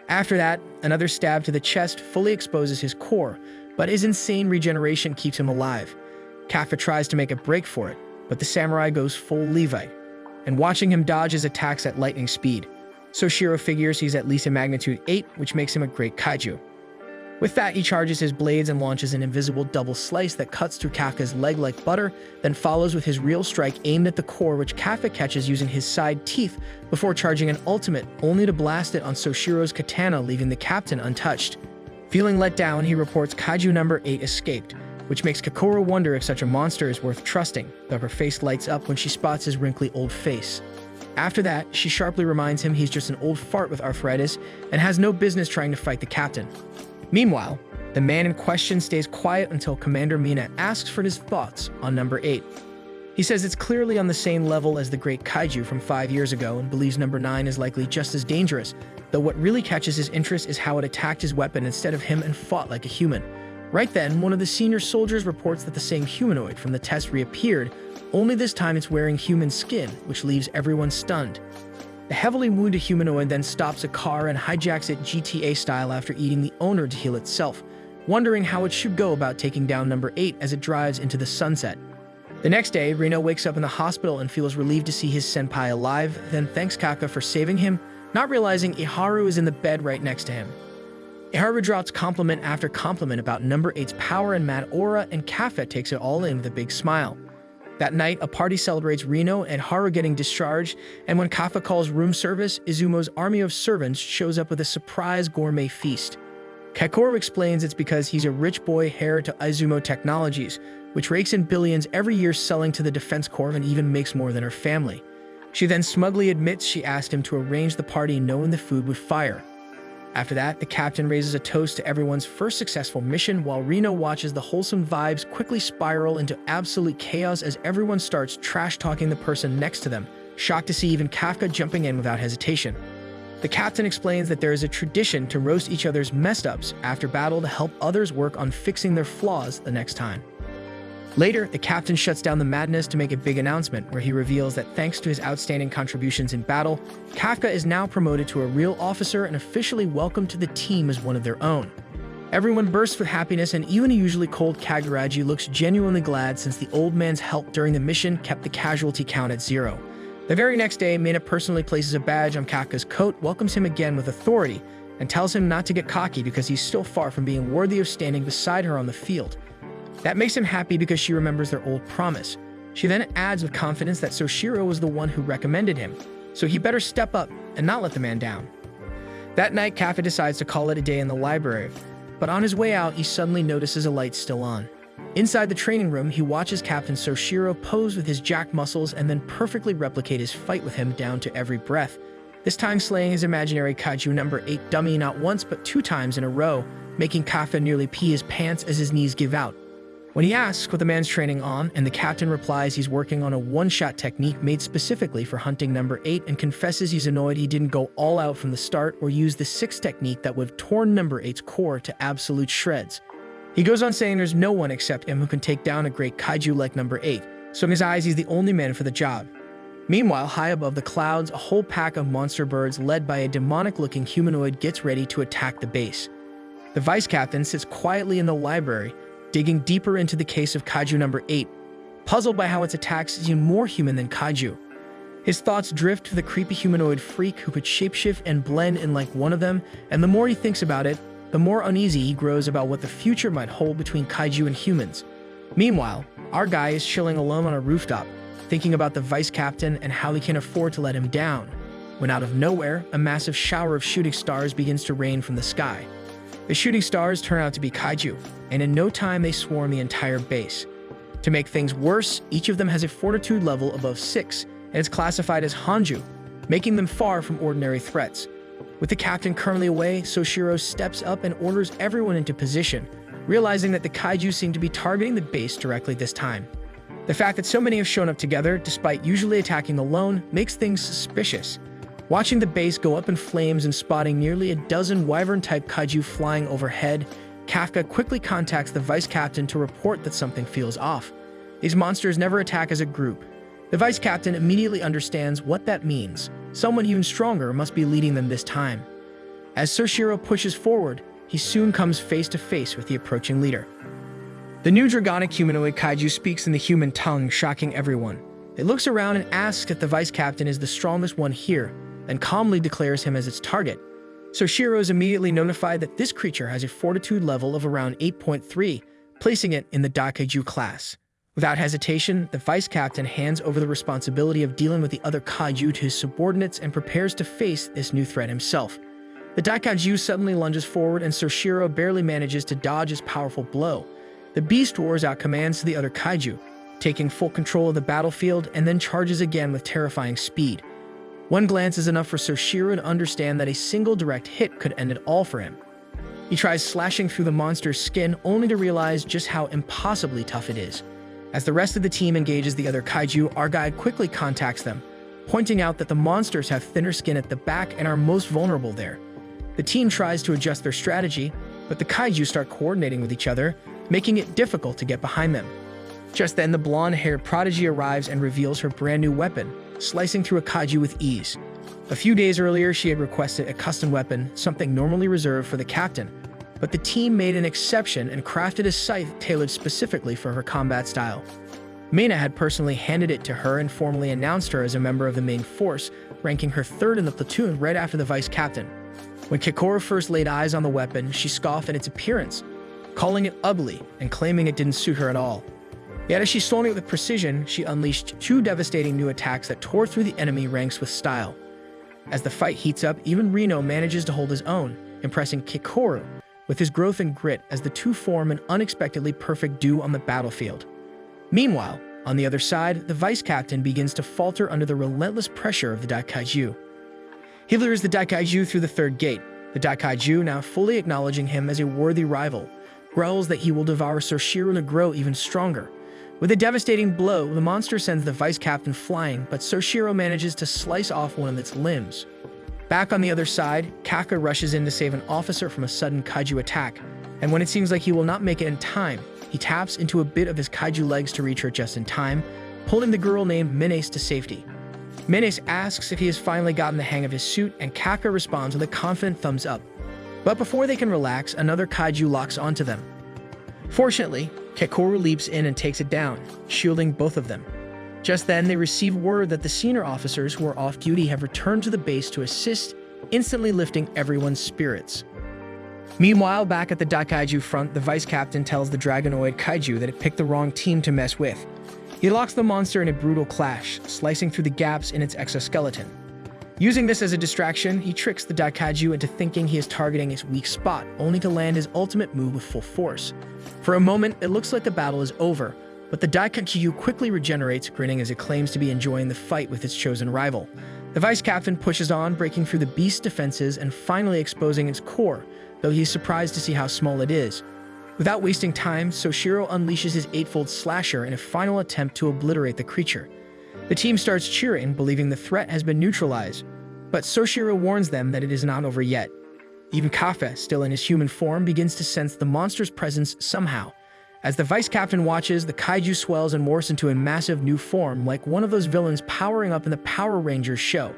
After that, another stab to the chest fully exposes his core, but his insane regeneration keeps him alive. Kafka tries to make a break for it, but the samurai goes full Levite, and watching him dodge his attacks at lightning speed. Soshiro figures he's at least a magnitude 8, which makes him a great kaiju. With that, he charges his blades and launches an invisible double slice that cuts through Kafka's leg like butter, then follows with his real strike aimed at the core, which Kafka catches using his side teeth before charging an ultimate, only to blast it on Soshiro's katana, leaving the captain untouched. Feeling let down, he reports kaiju number 8 escaped, which makes Kakoru wonder if such a monster is worth trusting, though her face lights up when she spots his wrinkly old face. After that, she sharply reminds him he's just an old fart with arthritis and has no business trying to fight the captain. Meanwhile, the man in question stays quiet until Commander Mina asks for his thoughts on number 8. He says it's clearly on the same level as the great kaiju from 5 years ago and believes number 9 is likely just as dangerous, though what really catches his interest is how it attacked his weapon instead of him and fought like a human. Right then, one of the senior soldiers reports that the same humanoid from the test reappeared, only this time it's wearing human skin, which leaves everyone stunned. The heavily wounded humanoid then stops a car and hijacks it GTA style after eating the owner to heal itself, wondering how it should go about taking down number 8 as it drives into the sunset. The next day, Reno wakes up in the hospital and feels relieved to see his senpai alive, then thanks Kafka for saving him, not realizing Iharu is in the bed right next to him. Iharu drops compliment after compliment about number 8's power and mad aura, and Kafka takes it all in with a big smile. That night, a party celebrates Reno and Haru getting discharged, and when Kafka calls room service, Izumo's army of servants shows up with a surprise gourmet feast. Kakoro explains it's because he's a rich boy heir to Izumo Technologies, which rakes in billions every year selling to the Defense Corps and even makes more than her family. She then smugly admits she asked him to arrange the party knowing the food would fire. After that, the captain raises a toast to everyone's first successful mission while Reno watches the wholesome vibes quickly spiral into absolute chaos as everyone starts trash-talking the person next to them, shocked to see even Kafka jumping in without hesitation. The captain explains that there is a tradition to roast each other's messed-ups after battle to help others work on fixing their flaws the next time. Later, the captain shuts down the madness to make a big announcement where he reveals that thanks to his outstanding contributions in battle, Kafka is now promoted to a real officer and officially welcomed to the team as one of their own. Everyone bursts with happiness, and even a usually cold Kaguraji looks genuinely glad since the old man's help during the mission kept the casualty count at 0. The very next day, Mina personally places a badge on Kafka's coat, welcomes him again with authority, and tells him not to get cocky because he's still far from being worthy of standing beside her on the field. That makes him happy because she remembers their old promise. She then adds with confidence that Soshiro was the one who recommended him, so he better step up and not let the man down. That night, Kafka decides to call it a day in the library, but on his way out, he suddenly notices a light still on. Inside the training room, he watches Captain Soshiro pose with his jack muscles and then perfectly replicate his fight with him down to every breath, this time slaying his imaginary kaiju number 8 dummy not once but 2 times in a row, making Kafka nearly pee his pants as his knees give out. When he asks what the man's training on, and the captain replies he's working on a one-shot technique made specifically for hunting number 8 and confesses he's annoyed he didn't go all out from the start or use the 6th technique that would have torn number 8's core to absolute shreds. He goes on saying there's no one except him who can take down a great kaiju like number 8, so in his eyes he's the only man for the job. Meanwhile, high above the clouds, a whole pack of monster birds led by a demonic-looking humanoid gets ready to attack the base. The vice captain sits quietly in the library, digging deeper into the case of kaiju number 8, puzzled by how its attacks is even more human than kaiju. His thoughts drift to the creepy humanoid freak who could shapeshift and blend in like one of them, and the more he thinks about it, the more uneasy he grows about what the future might hold between kaiju and humans. Meanwhile, our guy is chilling alone on a rooftop, thinking about the vice captain and how he can afford to let him down, when out of nowhere, a massive shower of shooting stars begins to rain from the sky. The shooting stars turn out to be kaiju, and in no time they swarm the entire base. To make things worse, each of them has a fortitude level above 6, and is classified as Hanju, making them far from ordinary threats. With the captain currently away, Soshiro steps up and orders everyone into position, realizing that the kaiju seem to be targeting the base directly this time. The fact that so many have shown up together, despite usually attacking alone, makes things suspicious. Watching the base go up in flames and spotting nearly a dozen wyvern-type kaiju flying overhead, Kafka quickly contacts the vice captain to report that something feels off. These monsters never attack as a group. The vice captain immediately understands what that means. Someone even stronger must be leading them this time. As Soshiro pushes forward, he soon comes face to face with the approaching leader. The new dragonic humanoid kaiju speaks in the human tongue, shocking everyone. It looks around and asks if the vice captain is the strongest one here, then calmly declares him as its target. Soshiro is immediately notified that this creature has a fortitude level of around 8.3, placing it in the Daikaiju class. Without hesitation, the vice captain hands over the responsibility of dealing with the other kaiju to his subordinates and prepares to face this new threat himself. The Daikaiju suddenly lunges forward and Soshiro barely manages to dodge his powerful blow. The beast roars out commands to the other kaiju, taking full control of the battlefield and then charges again with terrifying speed. One glance is enough for Soshiro to understand that a single direct hit could end it all for him. He tries slashing through the monster's skin only to realize just how impossibly tough it is. As the rest of the team engages the other kaiju, our guide quickly contacts them, pointing out that the monsters have thinner skin at the back and are most vulnerable there. The team tries to adjust their strategy, but the kaiju start coordinating with each other, making it difficult to get behind them. Just then, the blonde-haired prodigy arrives and reveals her brand new weapon, slicing through a kaiju with ease. A few days earlier, she had requested a custom weapon, something normally reserved for the captain, but the team made an exception and crafted a scythe tailored specifically for her combat style. Mina had personally handed it to her and formally announced her as a member of the main force, ranking her third in the platoon right after the vice captain. When Kikoru first laid eyes on the weapon, she scoffed at its appearance, calling it ugly and claiming it didn't suit her at all. Yet as she swung it with precision, she unleashed two devastating new attacks that tore through the enemy ranks with style. As the fight heats up, even Reno manages to hold his own, impressing Kikoru with his growth and grit as the two form an unexpectedly perfect duo on the battlefield. Meanwhile, on the other side, the vice captain begins to falter under the relentless pressure of the Daikaiju. He lures the Daikaiju through the third gate, the Daikaiju now fully acknowledging him as a worthy rival, growls that he will devour Soshiro to grow even stronger. With a devastating blow, the monster sends the vice captain flying, but Soshiro manages to slice off one of its limbs. Back on the other side, Kaka rushes in to save an officer from a sudden kaiju attack, and when it seems like he will not make it in time, he taps into a bit of his kaiju legs to reach her just in time, pulling the girl named Menes to safety. Menes asks if he has finally gotten the hang of his suit, and Kaka responds with a confident thumbs up. But before they can relax, another kaiju locks onto them. Fortunately, Kikoru leaps in and takes it down, shielding both of them. Just then, they receive word that the senior officers who are off duty have returned to the base to assist, instantly lifting everyone's spirits. Meanwhile, back at the Daikaiju front, the vice captain tells the Dragonoid Kaiju that it picked the wrong team to mess with. He locks the monster in a brutal clash, slicing through the gaps in its exoskeleton. Using this as a distraction, he tricks the Daikaiju into thinking he is targeting its weak spot, only to land his ultimate move with full force. For a moment, it looks like the battle is over, but the Daikaiju quickly regenerates, grinning as it claims to be enjoying the fight with its chosen rival. The vice captain pushes on, breaking through the beast's defenses and finally exposing its core, though he's surprised to see how small it is. Without wasting time, Soshiro unleashes his eightfold slasher in a final attempt to obliterate the creature. The team starts cheering, believing the threat has been neutralized, but Soshiro warns them that it is not over yet. Even Kafe, still in his human form, begins to sense the monster's presence somehow. As the vice captain watches, the kaiju swells and morphs into a massive new form, like one of those villains powering up in the Power Rangers show.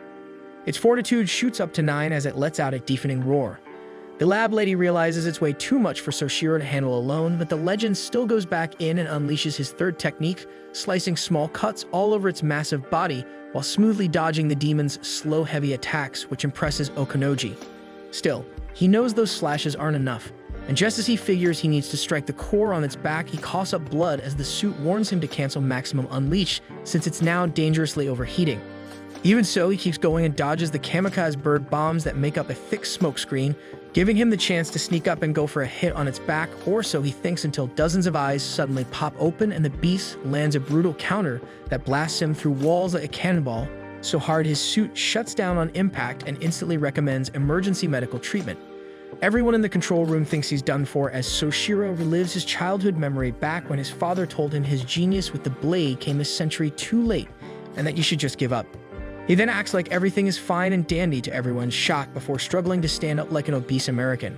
Its fortitude shoots up to 9 as it lets out a deafening roar. The lab lady realizes it's way too much for Soshiro to handle alone, but the legend still goes back in and unleashes his third technique, slicing small cuts all over its massive body while smoothly dodging the demon's slow, heavy attacks, which impresses Okonoji. Still, he knows those slashes aren't enough, and just as he figures he needs to strike the core on its back, he coughs up blood as the suit warns him to cancel Maximum Unleash since it's now dangerously overheating. Even so, he keeps going and dodges the kamikaze bird bombs that make up a thick smokescreen, giving him the chance to sneak up and go for a hit on its back, or so he thinks, until dozens of eyes suddenly pop open and the beast lands a brutal counter that blasts him through walls like a cannonball, so hard his suit shuts down on impact and instantly recommends emergency medical treatment. Everyone in the control room thinks he's done for as Soshiro relives his childhood memory back when his father told him his genius with the blade came a century too late and that you should just give up. He then acts like everything is fine and dandy to everyone's shock before struggling to stand up like an obese American.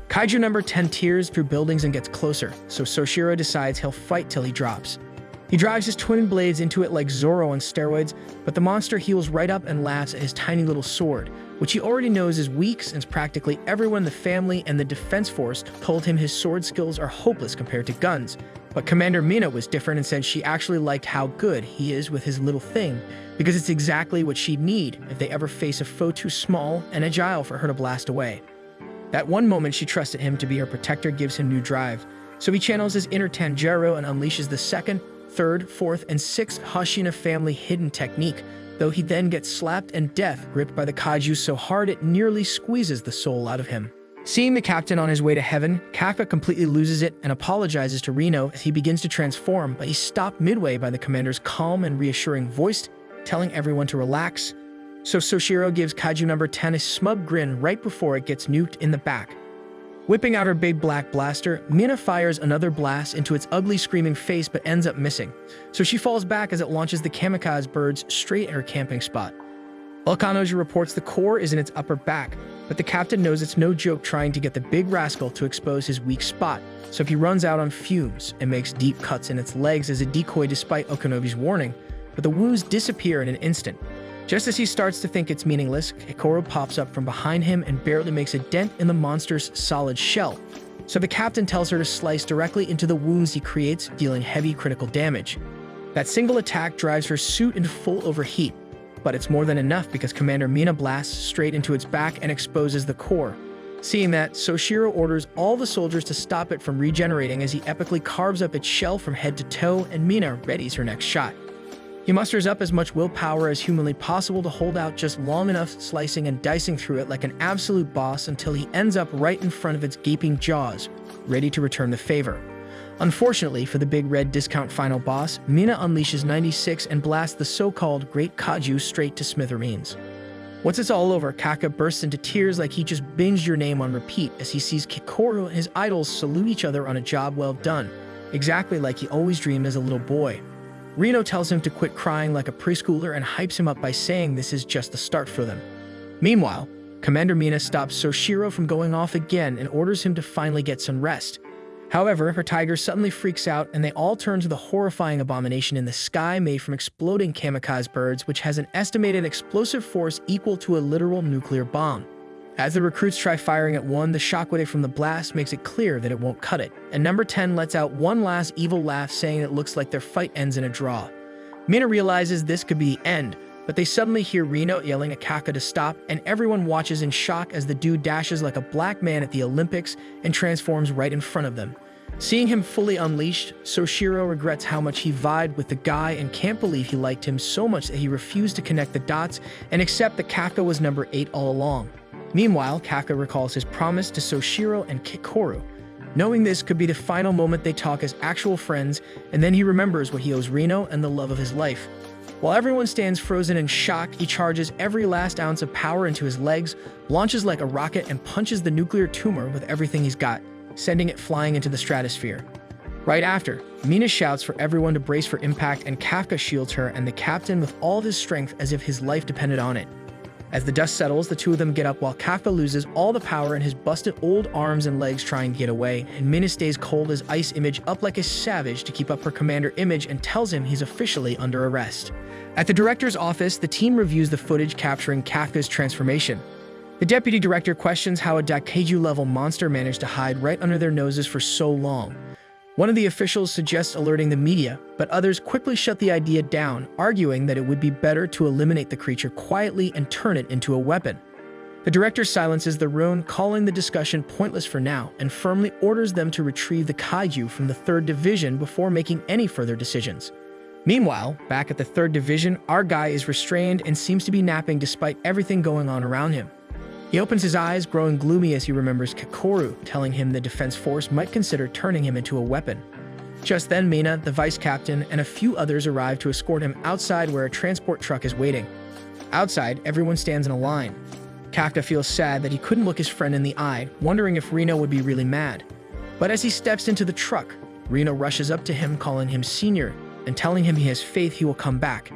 Kaiju number 10 tears through buildings and gets closer, so Soshiro decides he'll fight till he drops. He drives his twin blades into it like Zoro on steroids, but the monster heals right up and laughs at his tiny little sword, which he already knows is weak since practically everyone in the family and the defense force told him his sword skills are hopeless compared to guns. But Commander Mina was different and said she actually liked how good he is with his little thing, because it's exactly what she'd need if they ever face a foe too small and agile for her to blast away. That one moment she trusted him to be her protector gives him new drive, so he channels his inner Tanjiro and unleashes the second, third, fourth, and sixth Hashina family hidden technique, though he then gets slapped and death gripped by the kaiju so hard it nearly squeezes the soul out of him. Seeing the captain on his way to heaven, Kaka completely loses it and apologizes to Reno as he begins to transform, but he's stopped midway by the commander's calm and reassuring voice, telling everyone to relax. So Soshiro gives Kaiju number 10 a smug grin right before it gets nuked in the back. Whipping out her big black blaster, Mina fires another blast into its ugly screaming face but ends up missing, so she falls back as it launches the kamikaze birds straight at her camping spot. Okonoji reports the core is in its upper back, but the captain knows it's no joke trying to get the big rascal to expose his weak spot, so he runs out on fumes and makes deep cuts in its legs as a decoy despite Okonoji's warning, but the wounds disappear in an instant. Just as he starts to think it's meaningless, Kikoru pops up from behind him and barely makes a dent in the monster's solid shell, So the captain tells her to slice directly into the wounds he creates, dealing heavy critical damage. That single attack drives her suit into full overheat, but it's more than enough because Commander Mina blasts straight into its back and exposes the core. Seeing that, Soshiro orders all the soldiers to stop it from regenerating as he epically carves up its shell from head to toe, and Mina readies her next shot. He musters up as much willpower as humanly possible to hold out just long enough, slicing and dicing through it like an absolute boss until he ends up right in front of its gaping jaws, ready to return the favor. Unfortunately for the big red discount final boss, Mina unleashes 96 and blasts the so-called Great Kaiju straight to smithereens. Once it's all over, Kaka bursts into tears like he just binged your name on repeat as he sees Kikoru and his idols salute each other on a job well done, exactly like he always dreamed as a little boy. Reno tells him to quit crying like a preschooler and hypes him up by saying this is just the start for them. Meanwhile, Commander Mina stops Soshiro from going off again and orders him to finally get some rest. However, her tiger suddenly freaks out and they all turn to the horrifying abomination in the sky made from exploding kamikaze birds, which has an estimated explosive force equal to a literal nuclear bomb. As the recruits try firing at one, the shockwave from the blast makes it clear that it won't cut it, and number 10 lets out one last evil laugh, saying it looks like their fight ends in a draw. Mina realizes this could be the end, but they suddenly hear Reno yelling at Kaka to stop, and everyone watches in shock as the dude dashes like a black man at the Olympics and transforms right in front of them. Seeing him fully unleashed, Soshiro regrets how much he vied with the guy and can't believe he liked him so much that he refused to connect the dots and accept that Kaka was number 8 all along. Meanwhile, Kaka recalls his promise to Soshiro and Kikoru. Knowing this could be the final moment they talk as actual friends, and then he remembers what he owes Reno and the love of his life. While everyone stands frozen in shock, he charges every last ounce of power into his legs, launches like a rocket, and punches the nuclear tumor with everything he's got, sending it flying into the stratosphere. Right after, Mina shouts for everyone to brace for impact, and Kafka shields her and the captain with all of his strength as if his life depended on it. As the dust settles, the two of them get up while Kafka loses all the power in his busted old arms and legs trying to get away, and Mina stays cold as ice, image up like a savage to keep up her commander image, and tells him he's officially under arrest. At the director's office, the team reviews the footage capturing Kafka's transformation. The deputy director questions how a Daikaiju-level monster managed to hide right under their noses for so long. One of the officials suggests alerting the media, but others quickly shut the idea down, arguing that it would be better to eliminate the creature quietly and turn it into a weapon. The director silences the room, calling the discussion pointless for now, and firmly orders them to retrieve the kaiju from the 3rd Division before making any further decisions. Meanwhile, back at the 3rd Division, our guy is restrained and seems to be napping despite everything going on around him. He opens his eyes, growing gloomy as he remembers Kikoru telling him the defense force might consider turning him into a weapon. Just then, Mina, the vice captain, and a few others arrive to escort him outside where a transport truck is waiting. Outside, everyone stands in a line. Kafka feels sad that he couldn't look his friend in the eye, wondering if Reno would be really mad. But as he steps into the truck, Reno rushes up to him, calling him senior, and telling him he has faith he will come back.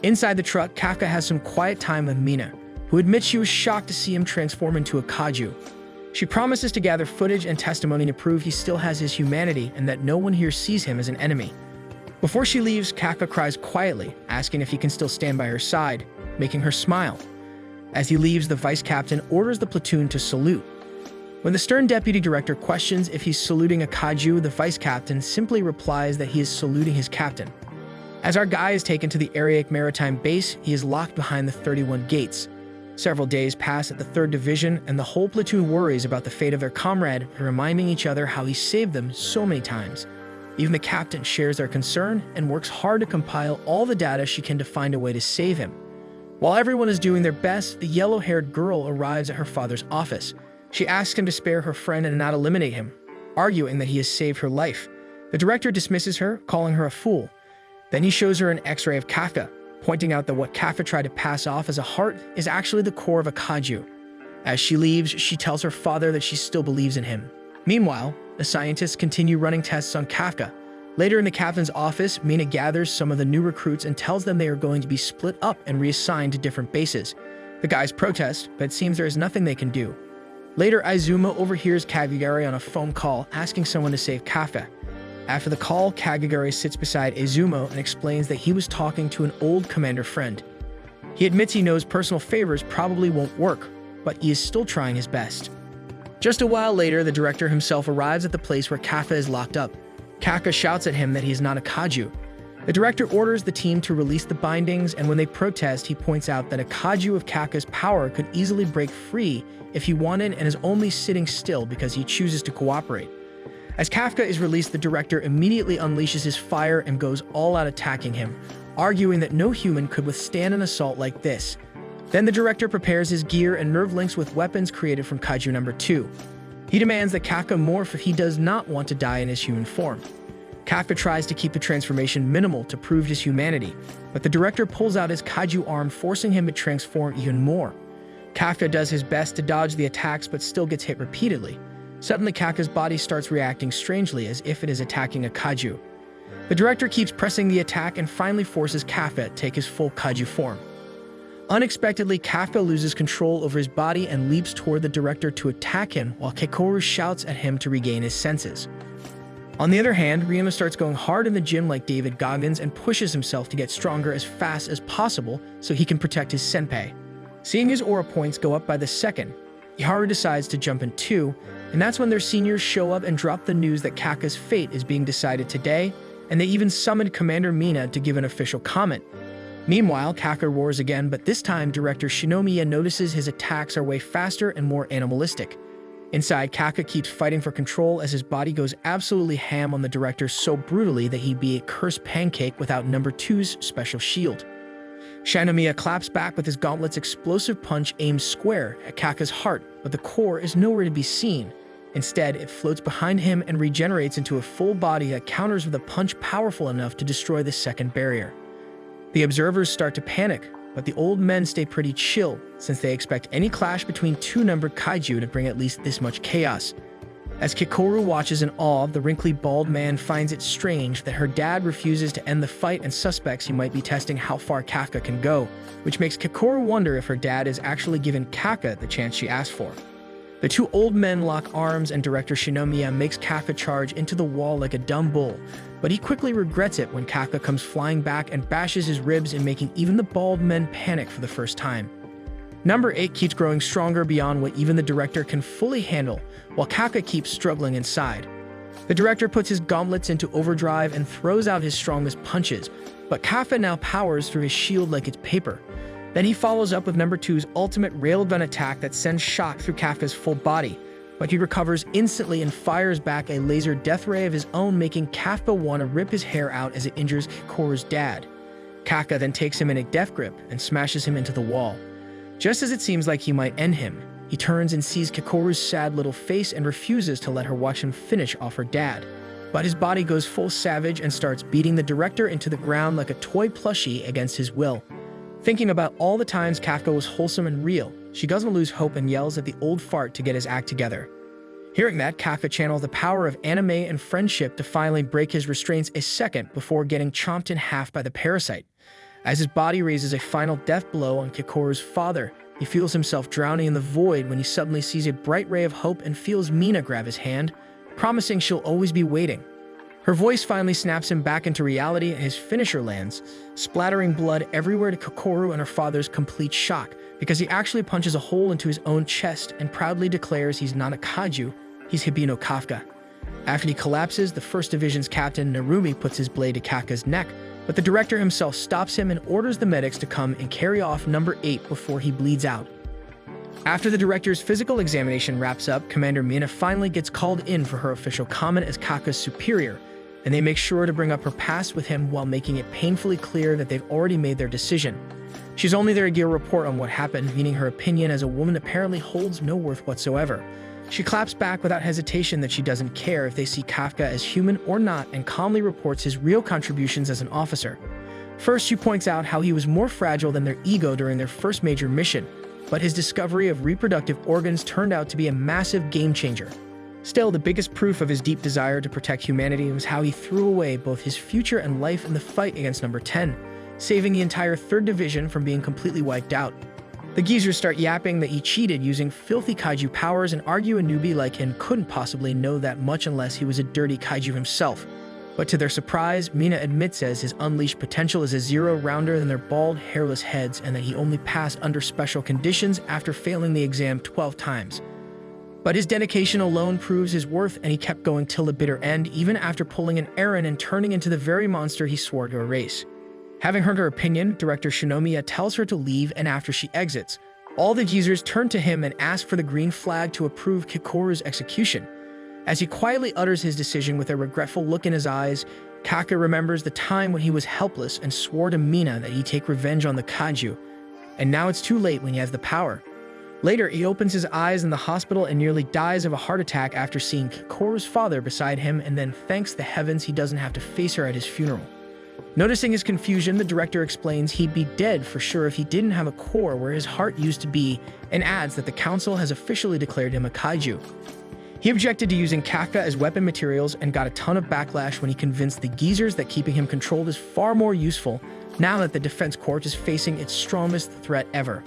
Inside the truck, Kafka has some quiet time with Mina, who admits she was shocked to see him transform into a kaiju. She promises to gather footage and testimony to prove he still has his humanity and that no one here sees him as an enemy. Before she leaves, Kafka cries quietly, asking if he can still stand by her side, making her smile. As he leaves, the vice captain orders the platoon to salute. When the stern deputy director questions if he's saluting a kaiju, the vice captain simply replies that he is saluting his captain. As our guy is taken to the Ariake Maritime Base, he is locked behind the 31 gates. Several days pass at the 3rd Division, and the whole platoon worries about the fate of their comrade, reminding each other how he saved them so many times. Even the captain shares their concern and works hard to compile all the data she can to find a way to save him. While everyone is doing their best, the yellow-haired girl arrives at her father's office. She asks him to spare her friend and not eliminate him, arguing that he has saved her life. The director dismisses her, calling her a fool. Then he shows her an X-ray of Kafka, pointing out that what Kafka tried to pass off as a heart is actually the core of a kaiju. As she leaves, she tells her father that she still believes in him. Meanwhile, the scientists continue running tests on Kafka. Later in the captain's office, Mina gathers some of the new recruits and tells them they are going to be split up and reassigned to different bases. The guys protest, but it seems there is nothing they can do. Later, Izuma overhears Kagagari on a phone call asking someone to save Kafka. After the call, Kagagari sits beside Izumo and explains that he was talking to an old commander friend. He admits he knows personal favors probably won't work, but he is still trying his best. Just a while later, the director himself arrives at the place where Kafka is locked up. Kafka shouts at him that he is not a kaiju. The director orders the team to release the bindings, and when they protest, he points out that a kaiju of Kafka's power could easily break free if he wanted and is only sitting still because he chooses to cooperate. As Kafka is released, the director immediately unleashes his fire and goes all out attacking him, arguing that no human could withstand an assault like this. Then the director prepares his gear and nerve links with weapons created from Kaiju number 2. He demands that Kafka morph if he does not want to die in his human form. Kafka tries to keep the transformation minimal to prove his humanity, but the director pulls out his Kaiju arm, forcing him to transform even more. Kafka does his best to dodge the attacks but still gets hit repeatedly. Suddenly, Kafka's body starts reacting strangely as if it is attacking a Kaiju. The director keeps pressing the attack and finally forces Kafka to take his full Kaiju form. Unexpectedly, Kafka loses control over his body and leaps toward the director to attack him while Kekoru shouts at him to regain his senses. On the other hand, Ryoma starts going hard in the gym like David Goggins and pushes himself to get stronger as fast as possible so he can protect his senpai. Seeing his aura points go up by the second, Iharu decides to jump in too, and that's when their seniors show up and drop the news that Kafka's fate is being decided today, and they even summoned Commander Mina to give an official comment. Meanwhile, Kafka roars again, but this time director Shinomiya notices his attacks are way faster and more animalistic. Inside, Kafka keeps fighting for control as his body goes absolutely ham on the director so brutally that he'd be a cursed pancake without number 2's special shield. Shinomiya claps back with his gauntlet's explosive punch aimed square at Kafka's heart, but the core is nowhere to be seen. Instead, it floats behind him and regenerates into a full body that counters with a punch powerful enough to destroy the second barrier. The observers start to panic, but the old men stay pretty chill, since they expect any clash between two numbered kaiju to bring at least this much chaos. As Kekoru watches in awe, the wrinkly bald man finds it strange that her dad refuses to end the fight and suspects he might be testing how far Kafka can go, which makes Kekoru wonder if her dad is actually giving Kafka the chance she asked for. The two old men lock arms and director Shinomiya makes Kafka charge into the wall like a dumb bull, but he quickly regrets it when Kafka comes flying back and bashes his ribs and making even the bald men panic for the first time. Number 8 keeps growing stronger beyond what even the director can fully handle, while Kafka keeps struggling inside. The director puts his gauntlets into overdrive and throws out his strongest punches, but Kafka now powers through his shield like it's paper. Then he follows up with number 2's ultimate railgun attack that sends shock through Kafka's full body, but he recovers instantly and fires back a laser death ray of his own, making Kafka want to rip his hair out as it injures Kekoru's dad. Kafka then takes him in a death grip and smashes him into the wall. Just as it seems like he might end him, he turns and sees Kekoru's sad little face and refuses to let her watch him finish off her dad. But his body goes full savage and starts beating the director into the ground like a toy plushie against his will. Thinking about all the times Kafka was wholesome and real, she doesn't lose hope and yells at the old fart to get his act together. Hearing that, Kafka channels the power of anime and friendship to finally break his restraints a second before getting chomped in half by the parasite. As his body raises a final death blow on Kekoru's father, he feels himself drowning in the void when he suddenly sees a bright ray of hope and feels Mina grab his hand, promising she'll always be waiting. Her voice finally snaps him back into reality and his finisher lands, splattering blood everywhere to Kekoru and her father's complete shock, because he actually punches a hole into his own chest and proudly declares he's not a kaiju, he's Hibino Kafka. After he collapses, the 1st Division's captain Narumi puts his blade to Kafka's neck, but the director himself stops him and orders the medics to come and carry off number 8 before he bleeds out. After the director's physical examination wraps up, Commander Mina finally gets called in for her official comment as Kafka's superior, and they make sure to bring up her past with him while making it painfully clear that they've already made their decision. She's only there to give a report on what happened, meaning her opinion as a woman apparently holds no worth whatsoever. She claps back without hesitation that she doesn't care if they see Kafka as human or not and calmly reports his real contributions as an officer. First, she points out how he was more fragile than their ego during their first major mission, but his discovery of reproductive organs turned out to be a massive game changer. Still, the biggest proof of his deep desire to protect humanity was how he threw away both his future and life in the fight against number 10, saving the entire 3rd Division from being completely wiped out. The geezers start yapping that he cheated using filthy kaiju powers and argue a newbie like him couldn't possibly know that much unless he was a dirty kaiju himself. But to their surprise, Mina admits as his unleashed potential is a zero-rounder than their bald, hairless heads and that he only passed under special conditions after failing the exam 12 times. But his dedication alone proves his worth, and he kept going till the bitter end, even after pulling an errand and turning into the very monster he swore to erase. Having heard her opinion, Director Shinomiya tells her to leave, and after she exits, all the geezers turn to him and ask for the green flag to approve Kikoru's execution. As he quietly utters his decision with a regretful look in his eyes, Kaka remembers the time when he was helpless and swore to Mina that he'd take revenge on the kaiju. And now it's too late when he has the power. Later, he opens his eyes in the hospital and nearly dies of a heart attack after seeing Kikoru's father beside him, and then thanks the heavens he doesn't have to face her at his funeral. Noticing his confusion, the director explains he'd be dead for sure if he didn't have a core where his heart used to be, and adds that the council has officially declared him a kaiju. He objected to using Kafka as weapon materials and got a ton of backlash when he convinced the geezers that keeping him controlled is far more useful now that the Defense Corps is facing its strongest threat ever.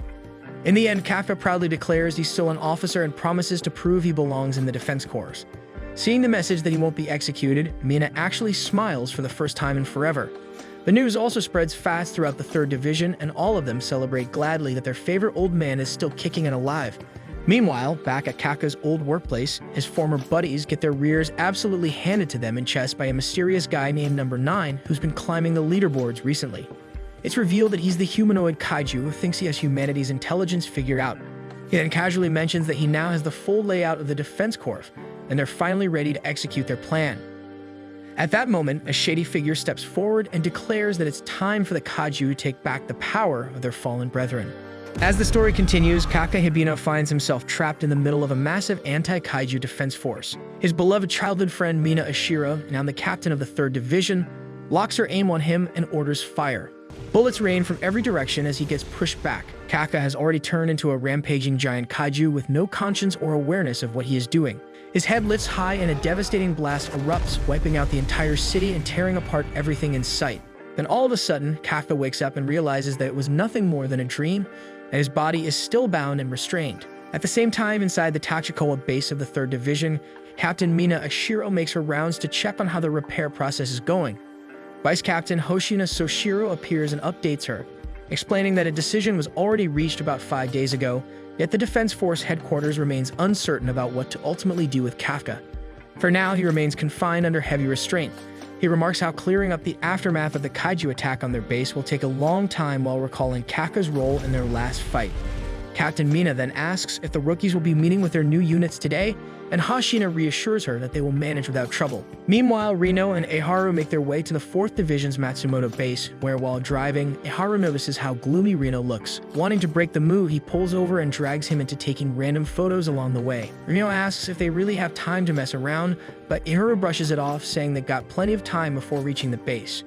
In the end, Kafka proudly declares he's still an officer and promises to prove he belongs in the Defense Corps. Seeing the message that he won't be executed, Mina actually smiles for the first time in forever. The news also spreads fast throughout the 3rd Division, and all of them celebrate gladly that their favorite old man is still kicking and alive. Meanwhile, back at Kaka's old workplace, his former buddies get their rears absolutely handed to them in chess by a mysterious guy named Number 9 who's been climbing the leaderboards recently. It's revealed that he's the humanoid kaiju who thinks he has humanity's intelligence figured out. He then casually mentions that he now has the full layout of the Defense Corps, and they're finally ready to execute their plan. At that moment, a shady figure steps forward and declares that it's time for the kaiju to take back the power of their fallen brethren. As the story continues, Kaka Hibino finds himself trapped in the middle of a massive anti-kaiju defense force. His beloved childhood friend Mina Ashiro, now the captain of the 3rd Division, locks her aim on him and orders fire. Bullets rain from every direction as he gets pushed back. Kaka has already turned into a rampaging giant kaiju with no conscience or awareness of what he is doing. His head lifts high and a devastating blast erupts, wiping out the entire city and tearing apart everything in sight. Then all of a sudden, Kaka wakes up and realizes that it was nothing more than a dream, and his body is still bound and restrained. At the same time, inside the Tachikowa base of the 3rd Division, Captain Mina Ashiro makes her rounds to check on how the repair process is going. Vice Captain Hoshina Soshiro appears and updates her, explaining that a decision was already reached about 5 days ago, yet the Defense Force headquarters remains uncertain about what to ultimately do with Kafka. For now, he remains confined under heavy restraint. He remarks how clearing up the aftermath of the kaiju attack on their base will take a long time while recalling Kafka's role in their last fight. Captain Mina then asks if the rookies will be meeting with their new units today, and Hoshina reassures her that they will manage without trouble. Meanwhile, Rino and Eharu make their way to the 4th Division's Matsumoto base, where while driving, Eharu notices how gloomy Rino looks. Wanting to break the mood, he pulls over and drags him into taking random photos along the way. Rino asks if they really have time to mess around, but Eharu brushes it off, saying they've got plenty of time before reaching the base.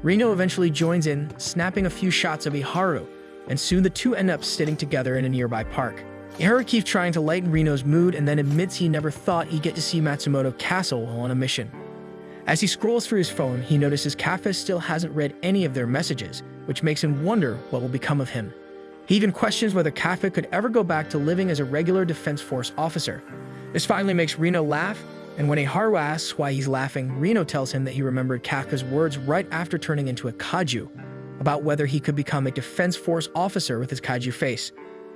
Rino eventually joins in, snapping a few shots of Eharu, and soon the two end up sitting together in a nearby park. Eharu keeps trying to lighten Rino's mood and then admits he never thought he'd get to see Matsumoto Castle while on a mission. As he scrolls through his phone, he notices Kafka still hasn't read any of their messages, which makes him wonder what will become of him. He even questions whether Kafka could ever go back to living as a regular Defense Force officer. This finally makes Rino laugh, and when Eharu asks why he's laughing, Rino tells him that he remembered Kafka's words right after turning into a kaiju, about whether he could become a Defense Force officer with his kaiju face.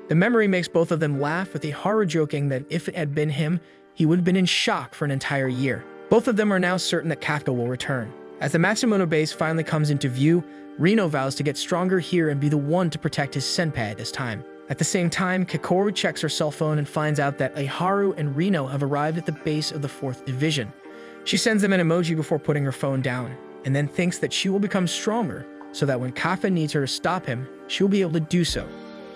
The memory makes both of them laugh, with Eharu joking that if it had been him, he would have been in shock for an entire year. Both of them are now certain that Kafka will return. As the Matsumoto base finally comes into view, Rino vows to get stronger here and be the one to protect his senpai this time. At the same time, Kikoru checks her cell phone and finds out that Eharu and Rino have arrived at the base of the 4th Division. She sends them an emoji before putting her phone down, and then thinks that she will become stronger, so that when Kafka needs her to stop him, she will be able to do so.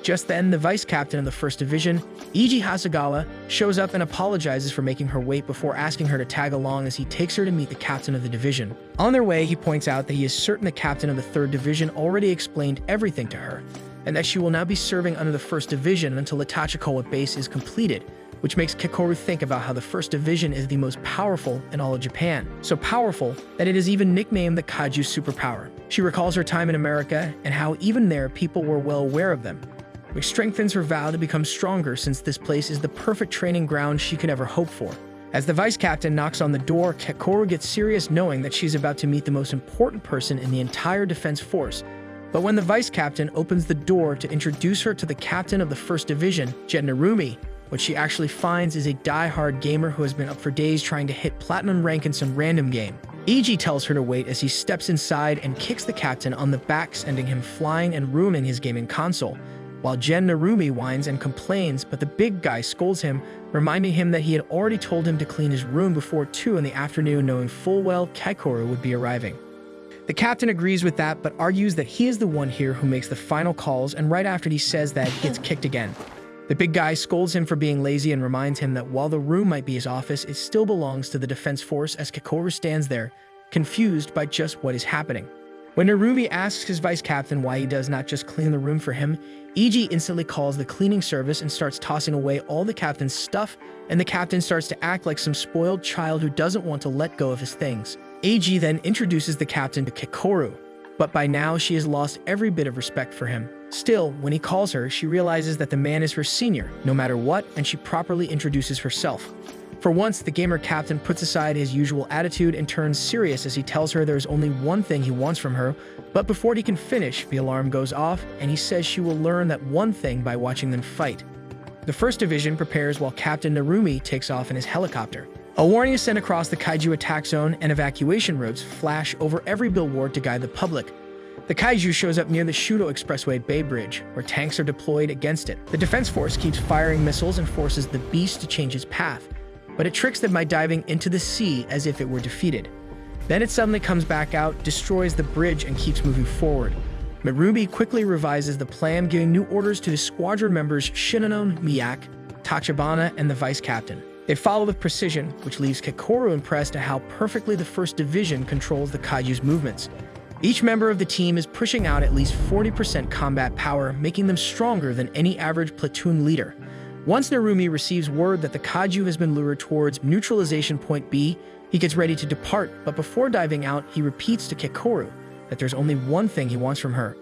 Just then, the vice captain of the 1st Division, Iji Hasegawa, shows up and apologizes for making her wait before asking her to tag along as he takes her to meet the captain of the division. On their way, he points out that he is certain the captain of the 3rd Division already explained everything to her, and that she will now be serving under the 1st Division until the Tachikowa base is completed, which makes Kikoru think about how the 1st Division is the most powerful in all of Japan. So powerful that it is even nicknamed the Kaiju Superpower. She recalls her time in America and how even there people were well aware of them, which strengthens her vow to become stronger since this place is the perfect training ground she could ever hope for. As the vice captain knocks on the door, Kikoru gets serious knowing that she's about to meet the most important person in the entire defense force. But when the vice captain opens the door to introduce her to the captain of the 1st Division, Jet Narumi, What she actually finds is a die-hard gamer who has been up for days trying to hit platinum rank in some random game. Eiji tells her to wait as he steps inside and kicks the captain on the back, sending him flying and ruining his gaming console, while Gen Narumi whines and complains, but the big guy scolds him, reminding him that he had already told him to clean his room before 2 in the afternoon, knowing full well Kaikoru would be arriving. The captain agrees with that, but argues that he is the one here who makes the final calls, and right after he says that, he gets kicked again. The big guy scolds him for being lazy and reminds him that while the room might be his office, it still belongs to the defense force, as Kaikoru stands there, confused by just what is happening. When Narumi asks his vice captain why he does not just clean the room for him, Eiji instantly calls the cleaning service and starts tossing away all the captain's stuff, and the captain starts to act like some spoiled child who doesn't want to let go of his things. Eiji then introduces the captain to Kaikoru, but by now she has lost every bit of respect for him. Still, when he calls her, she realizes that the man is her senior, no matter what, and she properly introduces herself. For once, the gamer captain puts aside his usual attitude and turns serious as he tells her there is only one thing he wants from her, but before he can finish, the alarm goes off, and he says she will learn that one thing by watching them fight. The First Division prepares while Captain Narumi takes off in his helicopter. A warning is sent across the kaiju attack zone, and evacuation routes flash over every billboard to guide the public. The kaiju shows up near the Shudo Expressway Bay Bridge, where tanks are deployed against it. The defense force keeps firing missiles and forces the beast to change its path, but it tricks them by diving into the sea as if it were defeated. Then it suddenly comes back out, destroys the bridge, and keeps moving forward. Narumi quickly revises the plan, giving new orders to his squadron members Shinano, Miyak, Tachibana, and the vice captain. They follow with precision, which leaves Kaikoru impressed at how perfectly the First Division controls the kaiju's movements. Each member of the team is pushing out at least 40% combat power, making them stronger than any average platoon leader. Once Narumi receives word that the kaiju has been lured towards neutralization point B, he gets ready to depart, but before diving out, he repeats to Kaikoru that there's only one thing he wants from her.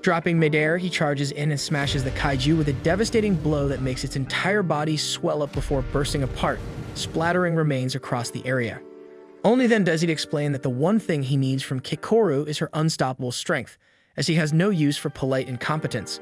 Dropping midair, he charges in and smashes the kaiju with a devastating blow that makes its entire body swell up before bursting apart, splattering remains across the area. Only then does he explain that the one thing he needs from Kaikoru is her unstoppable strength, as he has no use for polite incompetence.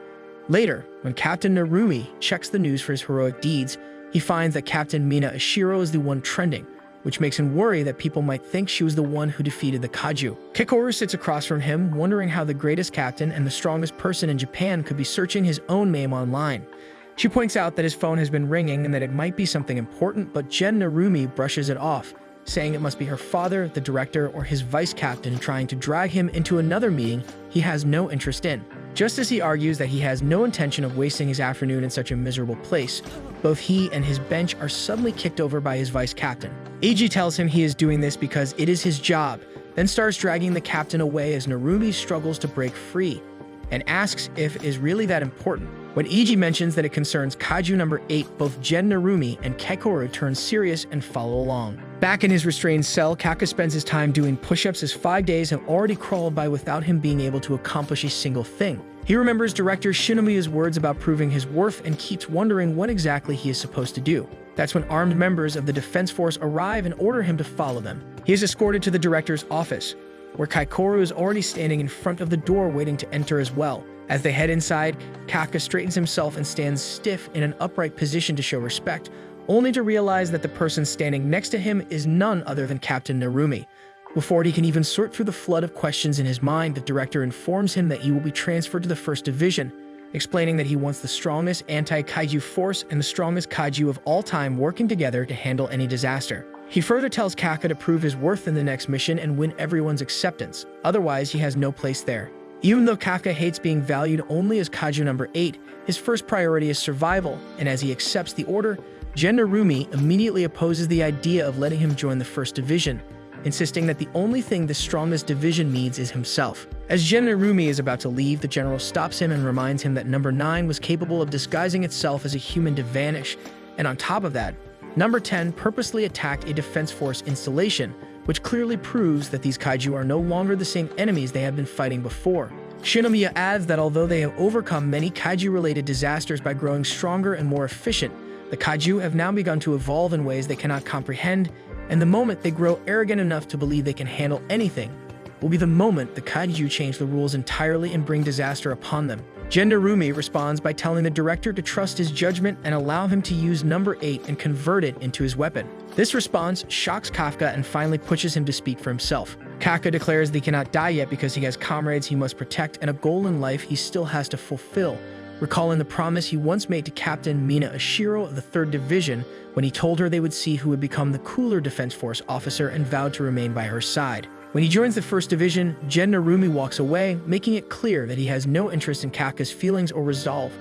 Later, when Captain Narumi checks the news for his heroic deeds, he finds that Captain Mina Ashiro is the one trending, which makes him worry that people might think she was the one who defeated the kaiju. Kaikoru sits across from him, wondering how the greatest captain and the strongest person in Japan could be searching his own name online. She points out that his phone has been ringing and that it might be something important, but Gen Narumi brushes it off, saying it must be her father, the director, or his vice captain trying to drag him into another meeting he has no interest in. Just as he argues that he has no intention of wasting his afternoon in such a miserable place, both he and his bench are suddenly kicked over by his vice captain. Eiji tells him he is doing this because it is his job, then starts dragging the captain away as Narumi struggles to break free, and asks if it is really that important. When Eiji mentions that it concerns Kaiju number 8, both Gen Narumi and Kaikoru turn serious and follow along. Back in his restrained cell, Kaka spends his time doing push-ups as 5 days have already crawled by without him being able to accomplish a single thing. He remembers director Shinomiya's words about proving his worth and keeps wondering what exactly he is supposed to do. That's when armed members of the defense force arrive and order him to follow them. He is escorted to the director's office, where Kaikoru is already standing in front of the door waiting to enter as well. As they head inside, Kaka straightens himself and stands stiff in an upright position to show respect, only to realize that the person standing next to him is none other than Captain Narumi. Before he can even sort through the flood of questions in his mind, the director informs him that he will be transferred to the First Division, explaining that he wants the strongest anti-kaiju force and the strongest kaiju of all time working together to handle any disaster. He further tells Kaka to prove his worth in the next mission and win everyone's acceptance, otherwise he has no place there. Even though Kafka hates being valued only as Kaiju number 8, his first priority is survival, and as he accepts the order, Gen Narumi immediately opposes the idea of letting him join the First Division, insisting that the only thing the strongest division needs is himself. As Gen Narumi is about to leave, the general stops him and reminds him that number 9 was capable of disguising itself as a human to vanish, and on top of that, number 10 purposely attacked a defense force installation, which clearly proves that these kaiju are no longer the same enemies they have been fighting before. Shinomiya adds that although they have overcome many kaiju-related disasters by growing stronger and more efficient, the kaiju have now begun to evolve in ways they cannot comprehend, and the moment they grow arrogant enough to believe they can handle anything, will be the moment the kaiju change the rules entirely and bring disaster upon them. Narumi responds by telling the director to trust his judgment and allow him to use number 8 and convert it into his weapon. This response shocks Kafka and finally pushes him to speak for himself. Kafka declares that he cannot die yet because he has comrades he must protect and a goal in life he still has to fulfill, recalling the promise he once made to Captain Mina Ashiro of the 3rd Division when he told her they would see who would become the cooler Defense Force officer and vowed to remain by her side. When he joins the 1st Division, Narumi walks away, making it clear that he has no interest in Kafka's feelings or resolve,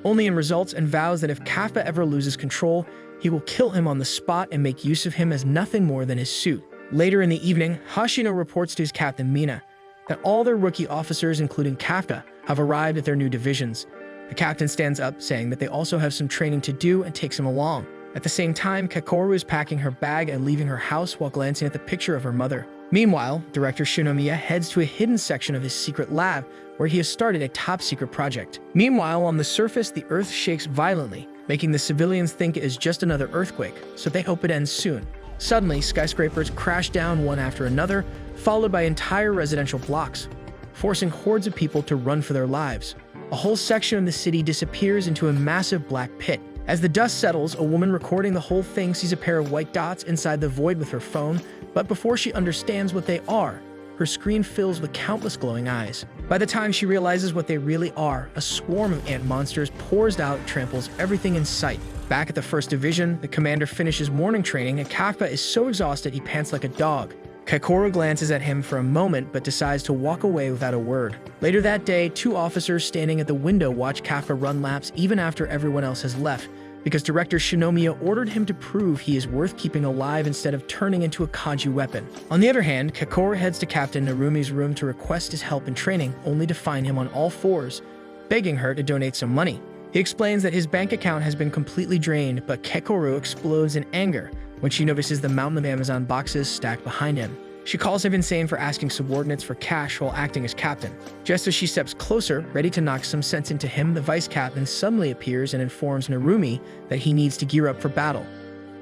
only in results, and vows that if Kafka ever loses control, he will kill him on the spot and make use of him as nothing more than his suit. Later in the evening, Hashino reports to his Captain Mina that all their rookie officers, including Kafka, have arrived at their new divisions. The captain stands up, saying that they also have some training to do and takes him along. At the same time, Kakoru is packing her bag and leaving her house while glancing at the picture of her mother. Meanwhile, Director Shinomiya heads to a hidden section of his secret lab where he has started a top-secret project. Meanwhile, on the surface, the earth shakes violently, making the civilians think it is just another earthquake, so they hope it ends soon. Suddenly, skyscrapers crash down one after another, followed by entire residential blocks, forcing hordes of people to run for their lives. A whole section of the city disappears into a massive black pit. As the dust settles, a woman recording the whole thing sees a pair of white dots inside the void with her phone, but before she understands what they are, her screen fills with countless glowing eyes. By the time she realizes what they really are, a swarm of ant monsters pours out and tramples everything in sight. Back at the 1st Division, the commander finishes morning training and Kafka is so exhausted he pants like a dog. Kakoru glances at him for a moment but decides to walk away without a word. Later that day, 2 officers standing at the window watch Kafka run laps even after everyone else has left, because Director Shinomiya ordered him to prove he is worth keeping alive instead of turning into a kaiju weapon. On the other hand, Kakoru heads to Captain Narumi's room to request his help in training, only to find him on all fours, begging her to donate some money. He explains that his bank account has been completely drained, but Kakoru explodes in anger when she notices the mountain of Amazon boxes stacked behind him. She calls him insane for asking subordinates for cash while acting as captain. Just as she steps closer, ready to knock some sense into him, the vice captain suddenly appears and informs Narumi that he needs to gear up for battle.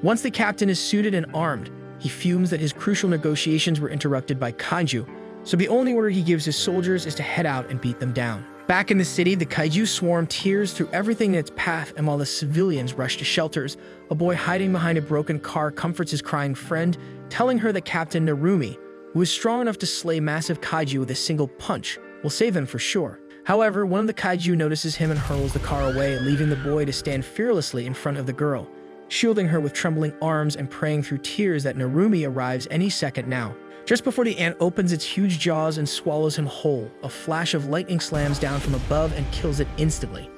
Once the captain is suited and armed, he fumes that his crucial negotiations were interrupted by kaiju, so the only order he gives his soldiers is to head out and beat them down. Back in the city, the kaiju swarm tears through everything in its path, and while the civilians rush to shelters, a boy hiding behind a broken car comforts his crying friend, telling her that Captain Narumi, who is strong enough to slay massive kaiju with a single punch, will save them for sure. However, one of the kaiju notices him and hurls the car away, leaving the boy to stand fearlessly in front of the girl, shielding her with trembling arms and praying through tears that Narumi arrives any second now. Just before the ant opens its huge jaws and swallows him whole, a flash of lightning slams down from above and kills it instantly.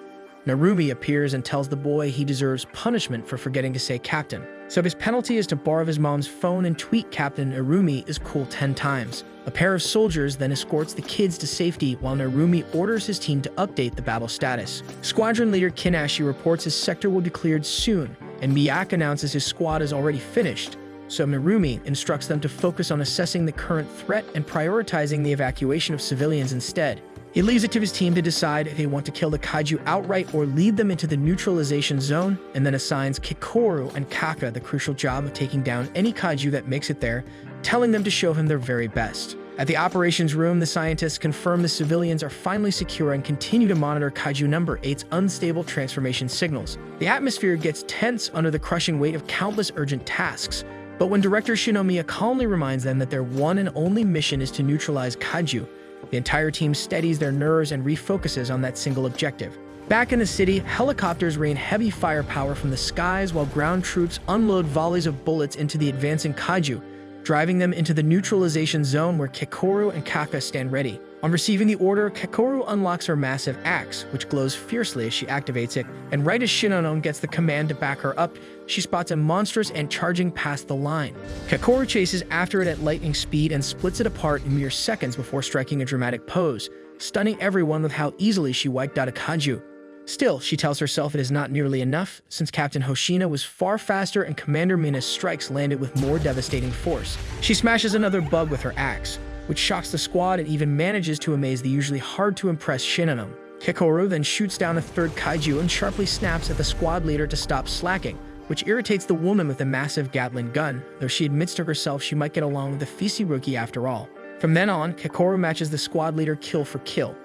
Narumi appears and tells the boy he deserves punishment for forgetting to say captain, so his penalty is to borrow his mom's phone and tweet Captain Narumi is cool 10 times. A pair of soldiers then escorts the kids to safety while Narumi orders his team to update the battle status. Squadron leader Kinashi reports his sector will be cleared soon, and Miyak announces his squad is already finished, so Narumi instructs them to focus on assessing the current threat and prioritizing the evacuation of civilians instead. He leaves it to his team to decide if they want to kill the kaiju outright or lead them into the neutralization zone, and then assigns Kakoru and Kaka the crucial job of taking down any kaiju that makes it there, telling them to show him their very best. At the operations room, the scientists confirm the civilians are finally secure and continue to monitor kaiju number 8's unstable transformation signals. The atmosphere gets tense under the crushing weight of countless urgent tasks, but when Director Shinomiya calmly reminds them that their one and only mission is to neutralize kaiju, the entire team steadies their nerves and refocuses on that single objective. Back in the city, helicopters rain heavy firepower from the skies while ground troops unload volleys of bullets into the advancing kaiju, driving them into the neutralization zone where Kakoru and Kaka stand ready. On receiving the order, Kakoru unlocks her massive axe, which glows fiercely as she activates it, and right as Shinano gets the command to back her up, she spots a monstrous ant charging past the line. Kakoru chases after it at lightning speed and splits it apart in mere seconds before striking a dramatic pose, stunning everyone with how easily she wiped out a kaiju. Still, she tells herself it is not nearly enough, since Captain Hoshina was far faster and Commander Mina's strikes landed with more devastating force. She smashes another bug with her axe, which shocks the squad and even manages to amaze the usually hard-to-impress Shinano. Kakoru then shoots down a third kaiju and sharply snaps at the squad leader to stop slacking, which irritates the woman with the massive Gatling gun, though she admits to herself she might get along with the Fisi rookie after all. From then on, Kikoru matches the squad leader kill for kill,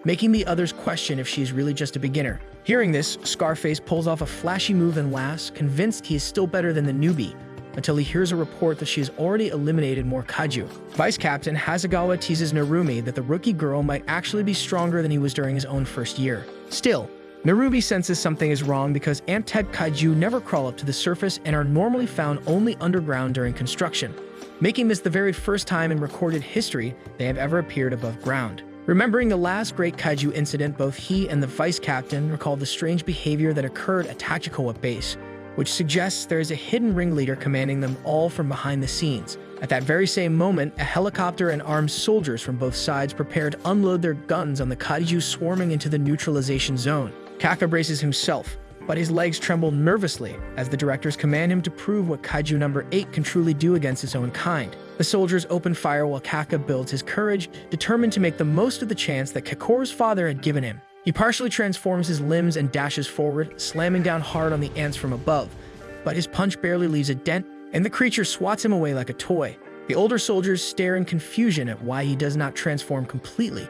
making the others question if she is really just a beginner. Hearing this, Scarface pulls off a flashy move and laughs, convinced he is still better than the newbie, until he hears a report that she has already eliminated more kaiju. Vice Captain Hasegawa teases Narumi that the rookie girl might actually be stronger than he was during his own first year. Still, Narumi senses something is wrong because ant-type kaiju never crawl up to the surface and are normally found only underground during construction, making this the very first time in recorded history they have ever appeared above ground. Remembering the last great kaiju incident, both he and the Vice Captain recall the strange behavior that occurred at Tachikowa Base, which suggests there is a hidden ringleader commanding them all from behind the scenes. At that very same moment, a helicopter and armed soldiers from both sides prepare to unload their guns on the kaiju swarming into the neutralization zone. Kafka braces himself, but his legs tremble nervously as the directors command him to prove what Kaiju number 8 can truly do against his own kind. The soldiers open fire while Kafka builds his courage, determined to make the most of the chance that Kikoru's father had given him. He partially transforms his limbs and dashes forward, slamming down hard on the ants from above, but his punch barely leaves a dent, and the creature swats him away like a toy. The older soldiers stare in confusion at why he does not transform completely,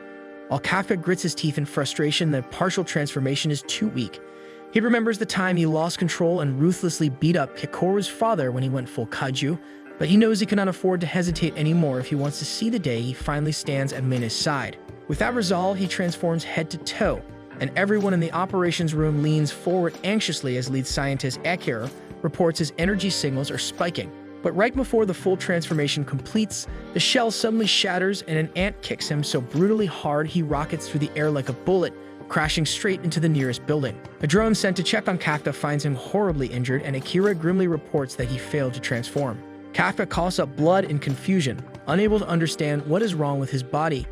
while Kafka grits his teeth in frustration that partial transformation is too weak. He remembers the time he lost control and ruthlessly beat up Kikoru's father when he went full kaiju, but he knows he cannot afford to hesitate anymore if he wants to see the day he finally stands at Mina's side. With that resolve, he transforms head to toe, and everyone in the operations room leans forward anxiously as lead scientist Akira reports his energy signals are spiking. But right before the full transformation completes, the shell suddenly shatters and an ant kicks him so brutally hard he rockets through the air like a bullet, crashing straight into the nearest building. A drone sent to check on Kafka finds him horribly injured, and Akira grimly reports that he failed to transform. Kafka coughs up blood in confusion, unable to understand what is wrong with his body,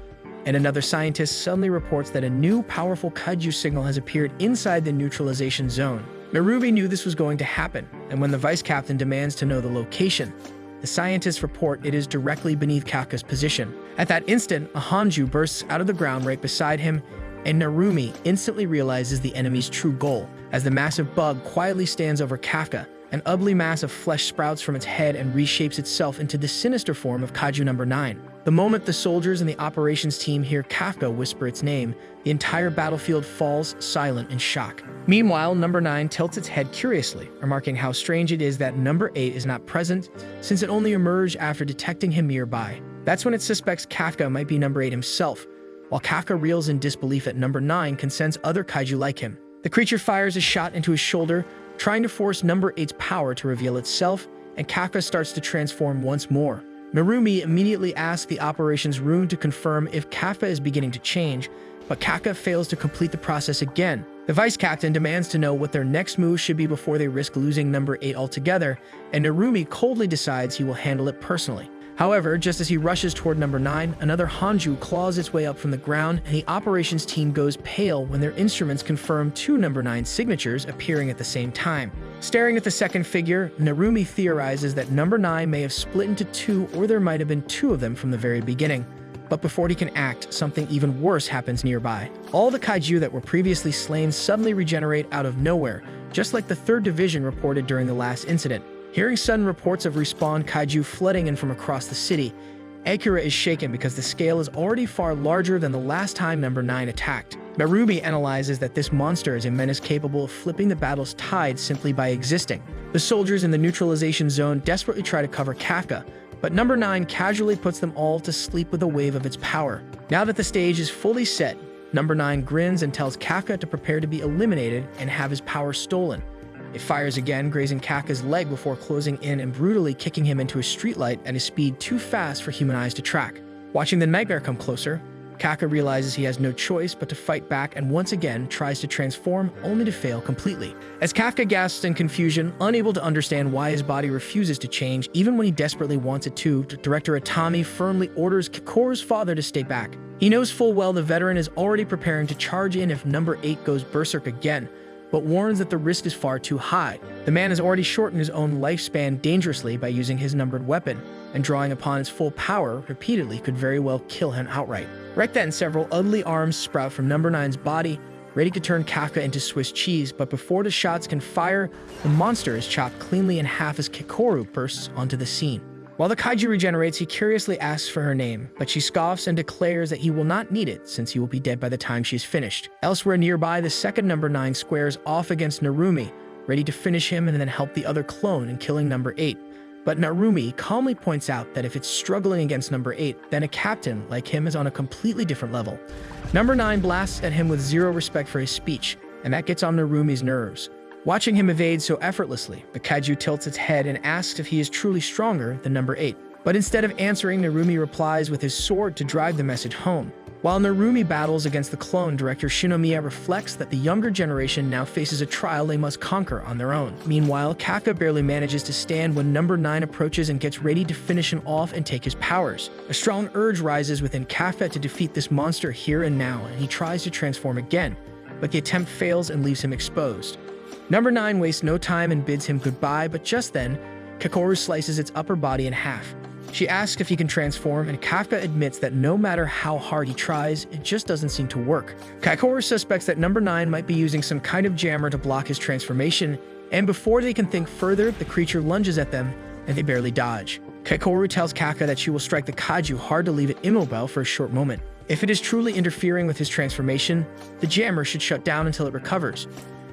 and another scientist suddenly reports that a new, powerful kaiju signal has appeared inside the neutralization zone. Narumi knew this was going to happen, and when the Vice Captain demands to know the location, the scientists report it is directly beneath Kafka's position. At that instant, a Hanju bursts out of the ground right beside him, and Narumi instantly realizes the enemy's true goal. As the massive bug quietly stands over Kafka, an ugly mass of flesh sprouts from its head and reshapes itself into the sinister form of Kaiju number 9. The moment the soldiers and the operations team hear Kafka whisper its name, the entire battlefield falls silent in shock. Meanwhile, number 9 tilts its head curiously, remarking how strange it is that number 8 is not present, since it only emerged after detecting him nearby. That's when it suspects Kafka might be number 8 himself, while Kafka reels in disbelief that number 9 can sense other kaiju like him. The creature fires a shot into his shoulder, trying to force number 8's power to reveal itself, and Kafka starts to transform once more. Narumi immediately asks the operations room to confirm if Kafka is beginning to change, but Kafka fails to complete the process again. The Vice Captain demands to know what their next move should be before they risk losing number 8 altogether, and Narumi coldly decides he will handle it personally. However, just as he rushes toward number 9, another Hanju claws its way up from the ground, and the operations team goes pale when their instruments confirm 2 number 9 signatures appearing at the same time. Staring at the second figure, Narumi theorizes that number 9 may have split into 2, or there might have been 2 of them from the very beginning. But before he can act, something even worse happens nearby. All the kaiju that were previously slain suddenly regenerate out of nowhere, just like the 3rd Division reported during the last incident. Hearing sudden reports of respawned kaiju flooding in from across the city, Akira is shaken because the scale is already far larger than the last time number 9 attacked. Narumi analyzes that this monster is a menace capable of flipping the battle's tide simply by existing. The soldiers in the neutralization zone desperately try to cover Kafka, but number 9 casually puts them all to sleep with a wave of its power. Now that the stage is fully set, number 9 grins and tells Kafka to prepare to be eliminated and have his power stolen. It fires again, grazing Kafka's leg before closing in and brutally kicking him into a streetlight at a speed too fast for human eyes to track. Watching the nightmare come closer, Kafka realizes he has no choice but to fight back and once again tries to transform, only to fail completely. As Kafka gasps in confusion, unable to understand why his body refuses to change even when he desperately wants it to, Director Itami firmly orders Kikoru's father to stay back. He knows full well the veteran is already preparing to charge in if number 8 goes berserk again, but warns that the risk is far too high. The man has already shortened his own lifespan dangerously by using his numbered weapon, and drawing upon its full power repeatedly could very well kill him outright. Right then, several ugly arms sprout from number 9's body, ready to turn Kafka into Swiss cheese, but before the shots can fire, the monster is chopped cleanly in half as Kikoru bursts onto the scene. While the kaiju regenerates, he curiously asks for her name, but she scoffs and declares that he will not need it since he will be dead by the time she is finished. Elsewhere nearby, the second number 9 squares off against Narumi, ready to finish him and then help the other clone in killing number 8. But Narumi calmly points out that if it's struggling against number 8, then a captain like him is on a completely different level. Number 9 blasts at him with zero respect for his speech, and that gets on Narumi's nerves. Watching him evade so effortlessly, the kaiju tilts its head and asks if he is truly stronger than number 8. But instead of answering, Narumi replies with his sword to drive the message home. While Narumi battles against the clone, director Shinomiya reflects that the younger generation now faces a trial they must conquer on their own. Meanwhile, Kafka barely manages to stand when number 9 approaches and gets ready to finish him off and take his powers. A strong urge rises within Kafka to defeat this monster here and now, and he tries to transform again, but the attempt fails and leaves him exposed. Number 9 wastes no time and bids him goodbye, but just then, Kakoru slices its upper body in half. She asks if he can transform, and Kafka admits that no matter how hard he tries, it just doesn't seem to work. Kakoru suspects that number 9 might be using some kind of jammer to block his transformation, and before they can think further, the creature lunges at them, and they barely dodge. Kakoru tells Kafka that she will strike the kaiju hard to leave it immobile for a short moment. If it is truly interfering with his transformation, the jammer should shut down until it recovers.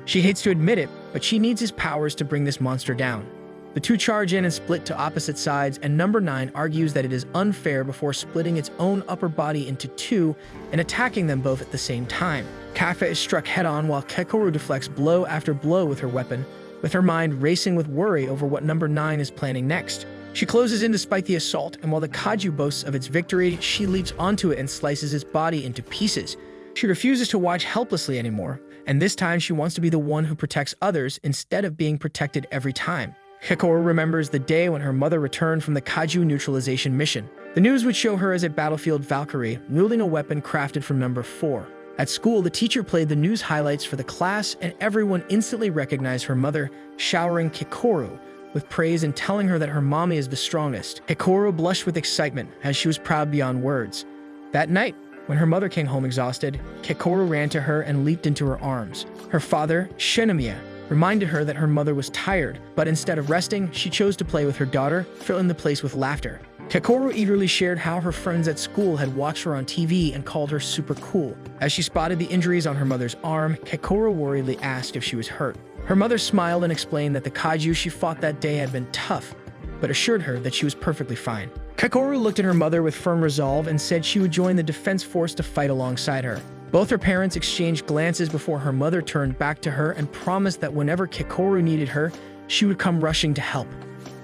She hates to admit it, but she needs his powers to bring this monster down. The two charge in and split to opposite sides, and number 9 argues that it is unfair before splitting its own upper body into two and attacking them both at the same time. Kafka is struck head-on while Kakoru deflects blow after blow with her weapon, with her mind racing with worry over what number 9 is planning next. She closes in despite the assault, and while the kaiju boasts of its victory, she leaps onto it and slices its body into pieces. She refuses to watch helplessly anymore, and this time she wants to be the one who protects others instead of being protected every time. Kakoru remembers the day when her mother returned from the kaiju neutralization mission. The news would show her as a battlefield Valkyrie, wielding a weapon crafted from number 4. At school, the teacher played the news highlights for the class, and everyone instantly recognized her mother, showering Kakoru with praise and telling her that her mommy is the strongest. Kakoru blushed with excitement, as she was proud beyond words. That night, when her mother came home exhausted, Kakoru ran to her and leaped into her arms. Her father, Shinomiya, reminded her that her mother was tired, but instead of resting, she chose to play with her daughter, filling the place with laughter. Kakoru eagerly shared how her friends at school had watched her on TV and called her super cool. As she spotted the injuries on her mother's arm, Kakoru worriedly asked if she was hurt. Her mother smiled and explained that the kaiju she fought that day had been tough, but assured her that she was perfectly fine. Kakoru looked at her mother with firm resolve and said she would join the defense force to fight alongside her. Both her parents exchanged glances before her mother turned back to her and promised that whenever Kakoru needed her, she would come rushing to help.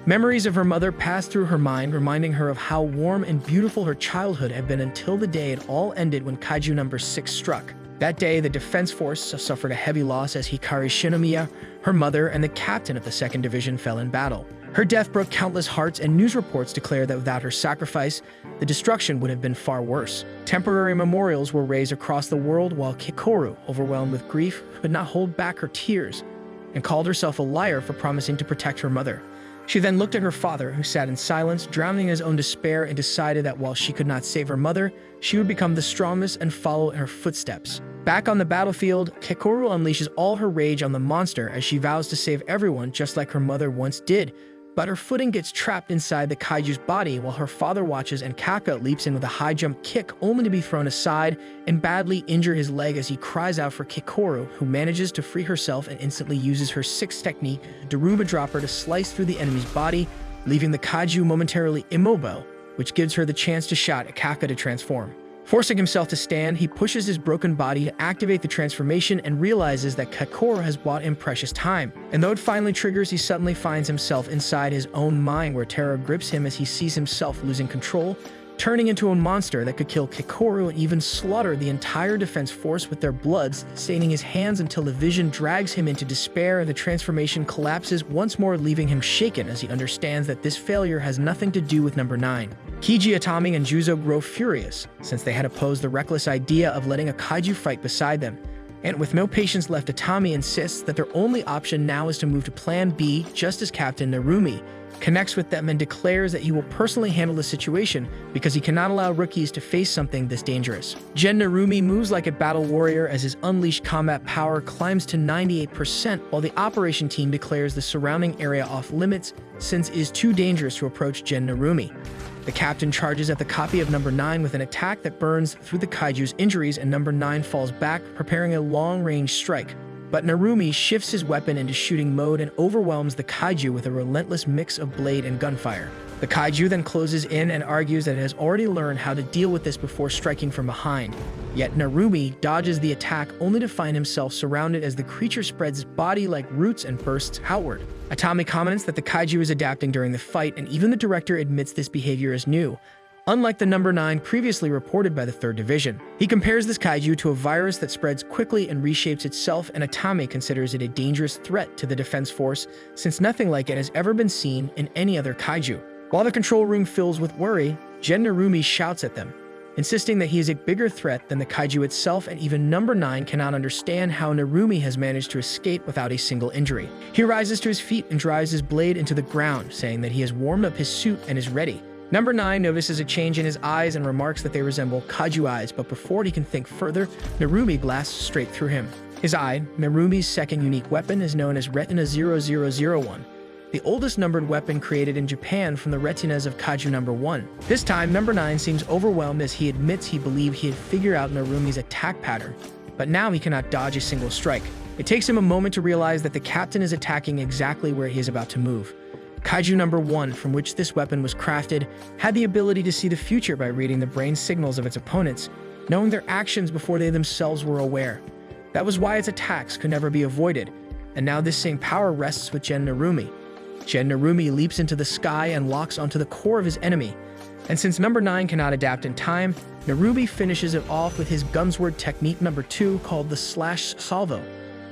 Memories of her mother passed through her mind, reminding her of how warm and beautiful her childhood had been until the day it all ended when kaiju number 6 struck. That day, the defense force suffered a heavy loss as Hikari Shinomiya, her mother, and the captain of the 2nd Division fell in battle. Her death broke countless hearts, and news reports declared that without her sacrifice, the destruction would have been far worse. Temporary memorials were raised across the world while Kakoru, overwhelmed with grief, could not hold back her tears and called herself a liar for promising to protect her mother. She then looked at her father, who sat in silence, drowning in his own despair, and decided that while she could not save her mother, she would become the strongest and follow in her footsteps. Back on the battlefield, Kakoru unleashes all her rage on the monster as she vows to save everyone just like her mother once did. But her footing gets trapped inside the kaiju's body while her father watches, and Kafka leaps in with a high jump kick only to be thrown aside and badly injure his leg as he cries out for Kakoru, who manages to free herself and instantly uses her 6th technique, Daruma Dropper, to slice through the enemy's body, leaving the kaiju momentarily immobile, which gives her the chance to shout at Kafka to transform. Forcing himself to stand, he pushes his broken body to activate the transformation and realizes that Kakoru has bought him precious time. And though it finally triggers, he suddenly finds himself inside his own mind where terror grips him as he sees himself losing control, turning into a monster that could kill Kakoru and even slaughter the entire defense force with their bloods, staining his hands until the vision drags him into despair and the transformation collapses once more, leaving him shaken as he understands that this failure has nothing to do with number 9. Kiji, Atami, and Juzo grow furious since they had opposed the reckless idea of letting a kaiju fight beside them. And with no patience left, Atami insists that their only option now is to move to Plan B, just as Captain Narumi connects with them and declares that he will personally handle the situation because he cannot allow rookies to face something this dangerous. Gen Narumi moves like a battle warrior as his unleashed combat power climbs to 98%, while the operation team declares the surrounding area off limits since it is too dangerous to approach Gen Narumi. The captain charges at the copy of number 9 with an attack that burns through the kaiju's injuries, and number 9 falls back, preparing a long-range strike. But Narumi shifts his weapon into shooting mode and overwhelms the kaiju with a relentless mix of blade and gunfire. The kaiju then closes in and argues that it has already learned how to deal with this before striking from behind. Yet Narumi dodges the attack only to find himself surrounded as the creature spreads its body like roots and bursts outward. Atami comments that the kaiju is adapting during the fight, and even the director admits this behavior is new, unlike the number 9 previously reported by the 3rd Division. He compares this kaiju to a virus that spreads quickly and reshapes itself, and Atami considers it a dangerous threat to the defense force since nothing like it has ever been seen in any other kaiju. While the control room fills with worry, Gen Narumi shouts at them, insisting that he is a bigger threat than the kaiju itself, and even number 9 cannot understand how Narumi has managed to escape without a single injury. He rises to his feet and drives his blade into the ground, saying that he has warmed up his suit and is ready. Number 9 notices a change in his eyes and remarks that they resemble kaiju eyes, but before he can think further, Narumi blasts straight through him. His eye, Narumi's second unique weapon, is known as Retina 0001, the oldest numbered weapon created in Japan from the retinas of kaiju number 1. This time, number 9 seems overwhelmed as he admits he believed he had figured out Narumi's attack pattern, but now he cannot dodge a single strike. It takes him a moment to realize that the captain is attacking exactly where he is about to move. Kaiju number 1, from which this weapon was crafted, had the ability to see the future by reading the brain signals of its opponents, knowing their actions before they themselves were aware. That was why its attacks could never be avoided, and now this same power rests with Gen Narumi. Gen Narumi leaps into the sky and locks onto the core of his enemy, and since number 9 cannot adapt in time, Narumi finishes it off with his Gunsword technique number 2 called the Slash Salvo.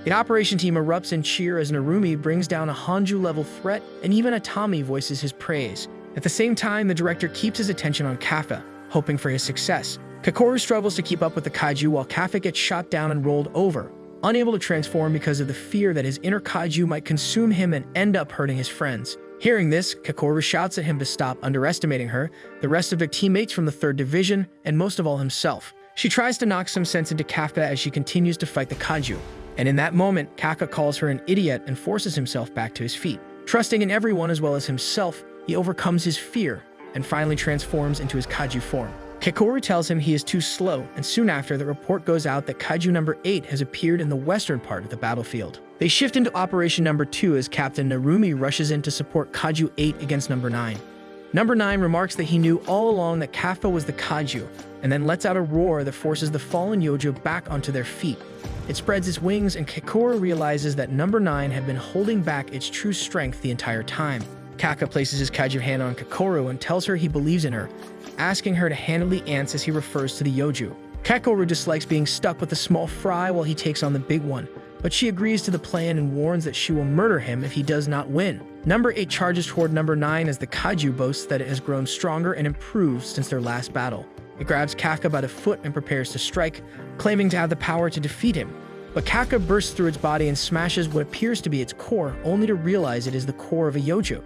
The operation team erupts in cheer as Narumi brings down a Hanju-level threat, and even Atami voices his praise. At the same time, the director keeps his attention on Kafka, hoping for his success. Kakoru struggles to keep up with the kaiju while Kafka gets shot down and rolled over, unable to transform because of the fear that his inner kaiju might consume him and end up hurting his friends. Hearing this, Kakoru shouts at him to stop underestimating her, the rest of their teammates from the 3rd Division, and most of all himself. She tries to knock some sense into Kafka as she continues to fight the kaiju. And in that moment, Kafka calls her an idiot and forces himself back to his feet. Trusting in everyone as well as himself, he overcomes his fear and finally transforms into his kaiju form. Kakoru tells him he is too slow, and soon after, the report goes out that kaiju number 8 has appeared in the western part of the battlefield. They shift into operation number 2 as Captain Narumi rushes in to support kaiju 8 against number 9. Number 9 remarks that he knew all along that Kafka was the kaiju, and then lets out a roar that forces the fallen Yojo back onto their feet. It spreads its wings, and Kakoru realizes that number 9 had been holding back its true strength the entire time. Kafka places his kaiju hand on Kakoru and tells her he believes in her, asking her to handle the ants as he refers to the Yoju. Kakoru dislikes being stuck with the small fry while he takes on the big one, but she agrees to the plan and warns that she will murder him if he does not win. Number 8 charges toward number 9 as the kaiju boasts that it has grown stronger and improved since their last battle. It grabs Kafka by the foot and prepares to strike, claiming to have the power to defeat him. But Kafka bursts through its body and smashes what appears to be its core, only to realize it is the core of a Yojo.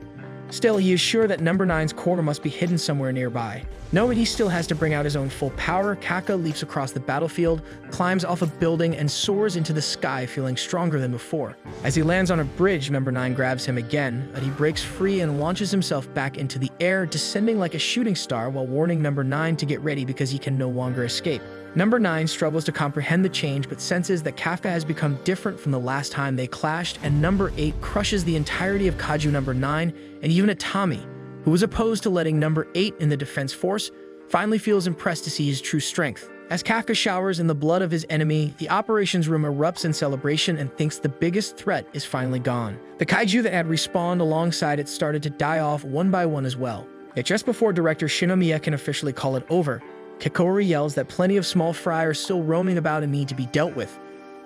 Still, he is sure that number 9's core must be hidden somewhere nearby. Knowing he still has to bring out his own full power, Kafka leaps across the battlefield, climbs off a building, and soars into the sky, feeling stronger than before. As he lands on a bridge, number 9 grabs him again, but he breaks free and launches himself back into the air, descending like a shooting star while warning number 9 to get ready because he can no longer escape. Number 9 struggles to comprehend the change but senses that Kafka has become different from the last time they clashed, and number 8 crushes the entirety of kaiju number 9, and even Atami, who was opposed to letting number 8 in the defense force, finally feels impressed to see his true strength. As Kafka showers in the blood of his enemy, the operations room erupts in celebration and thinks the biggest threat is finally gone. The kaiju that had respawned alongside it started to die off one by one as well. Yet just before director Shinomiya can officially call it over, Kakoru yells that plenty of small fry are still roaming about and need to be dealt with.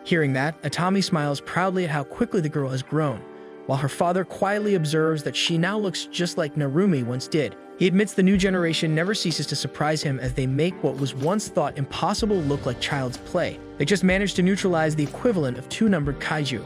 Hearing that, Atami smiles proudly at how quickly the girl has grown, while her father quietly observes that she now looks just like Narumi once did. He admits the new generation never ceases to surprise him as they make what was once thought impossible look like child's play. They just managed to neutralize the equivalent of 2 numbered kaiju,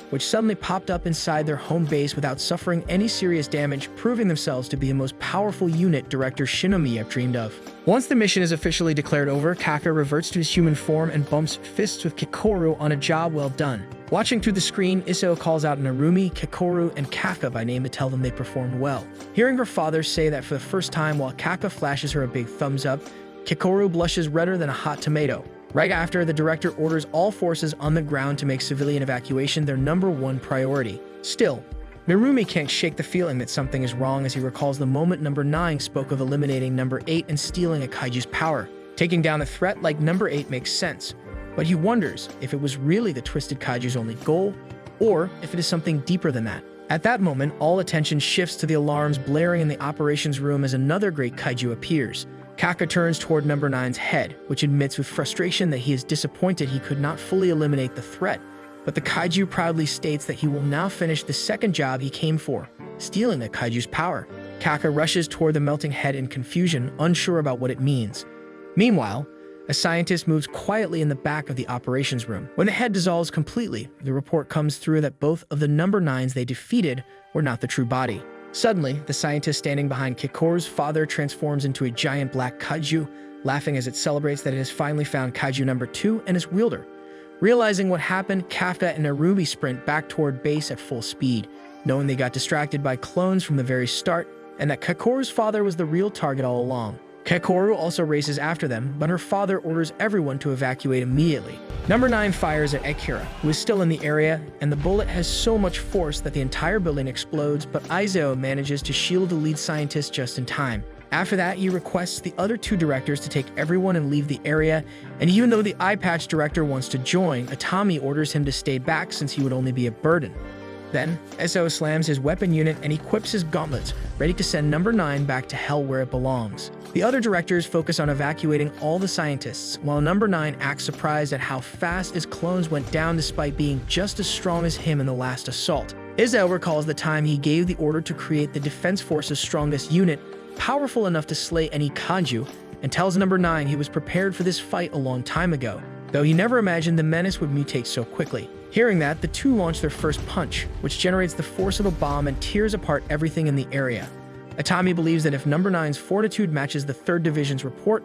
which suddenly popped up inside their home base without suffering any serious damage, proving themselves to be the most powerful unit director Shinomiya dreamed of. Once the mission is officially declared over, Kaka reverts to his human form and bumps fists with Kikoru on a job well done. Watching through the screen, Isao calls out Narumi, Kikoru, and Kaka by name to tell them they performed well. Hearing her father say that for the first time while Kaka flashes her a big thumbs up, Kikoru blushes redder than a hot tomato. Right after, the director orders all forces on the ground to make civilian evacuation their #1 priority. Still, Narumi can't shake the feeling that something is wrong as he recalls the moment number 9 spoke of eliminating number 8 and stealing a kaiju's power. Taking down a threat like number 8 makes sense, but he wonders if it was really the twisted kaiju's only goal, or if it is something deeper than that. At that moment, all attention shifts to the alarms blaring in the operations room as another great kaiju appears. Kaka turns toward number 9's head, which admits with frustration that he is disappointed he could not fully eliminate the threat, but the kaiju proudly states that he will now finish the second job he came for, stealing the kaiju's power. Kaka rushes toward the melting head in confusion, unsure about what it means. Meanwhile, a scientist moves quietly in the back of the operations room. When the head dissolves completely, the report comes through that both of the number 9s they defeated were not the true body. Suddenly, the scientist standing behind Kikoru's father transforms into a giant black kaiju, laughing as it celebrates that it has finally found kaiju number 2 and its wielder. Realizing what happened, Kafka and Narumi sprint back toward base at full speed, knowing they got distracted by clones from the very start, and that Kikoru's father was the real target all along. Kikoru also races after them, but her father orders everyone to evacuate immediately. Number 9 fires at Akira, who is still in the area, and the bullet has so much force that the entire building explodes, but Isao manages to shield the lead scientist just in time. After that, he requests the other 2 directors to take everyone and leave the area, and even though the eye patch director wants to join, Atami orders him to stay back since he would only be a burden. Then, Isao slams his weapon unit and equips his gauntlets, ready to send number 9 back to hell where it belongs. The other directors focus on evacuating all the scientists, while number 9 acts surprised at how fast his clones went down despite being just as strong as him in the last assault. Isao recalls the time he gave the order to create the Defense Force's strongest unit, powerful enough to slay any kaiju, and tells number 9 he was prepared for this fight a long time ago, though he never imagined the menace would mutate so quickly. Hearing that, the 2 launch their first punch, which generates the force of a bomb and tears apart everything in the area. Atami believes that if number 9's fortitude matches the 3rd Division's report,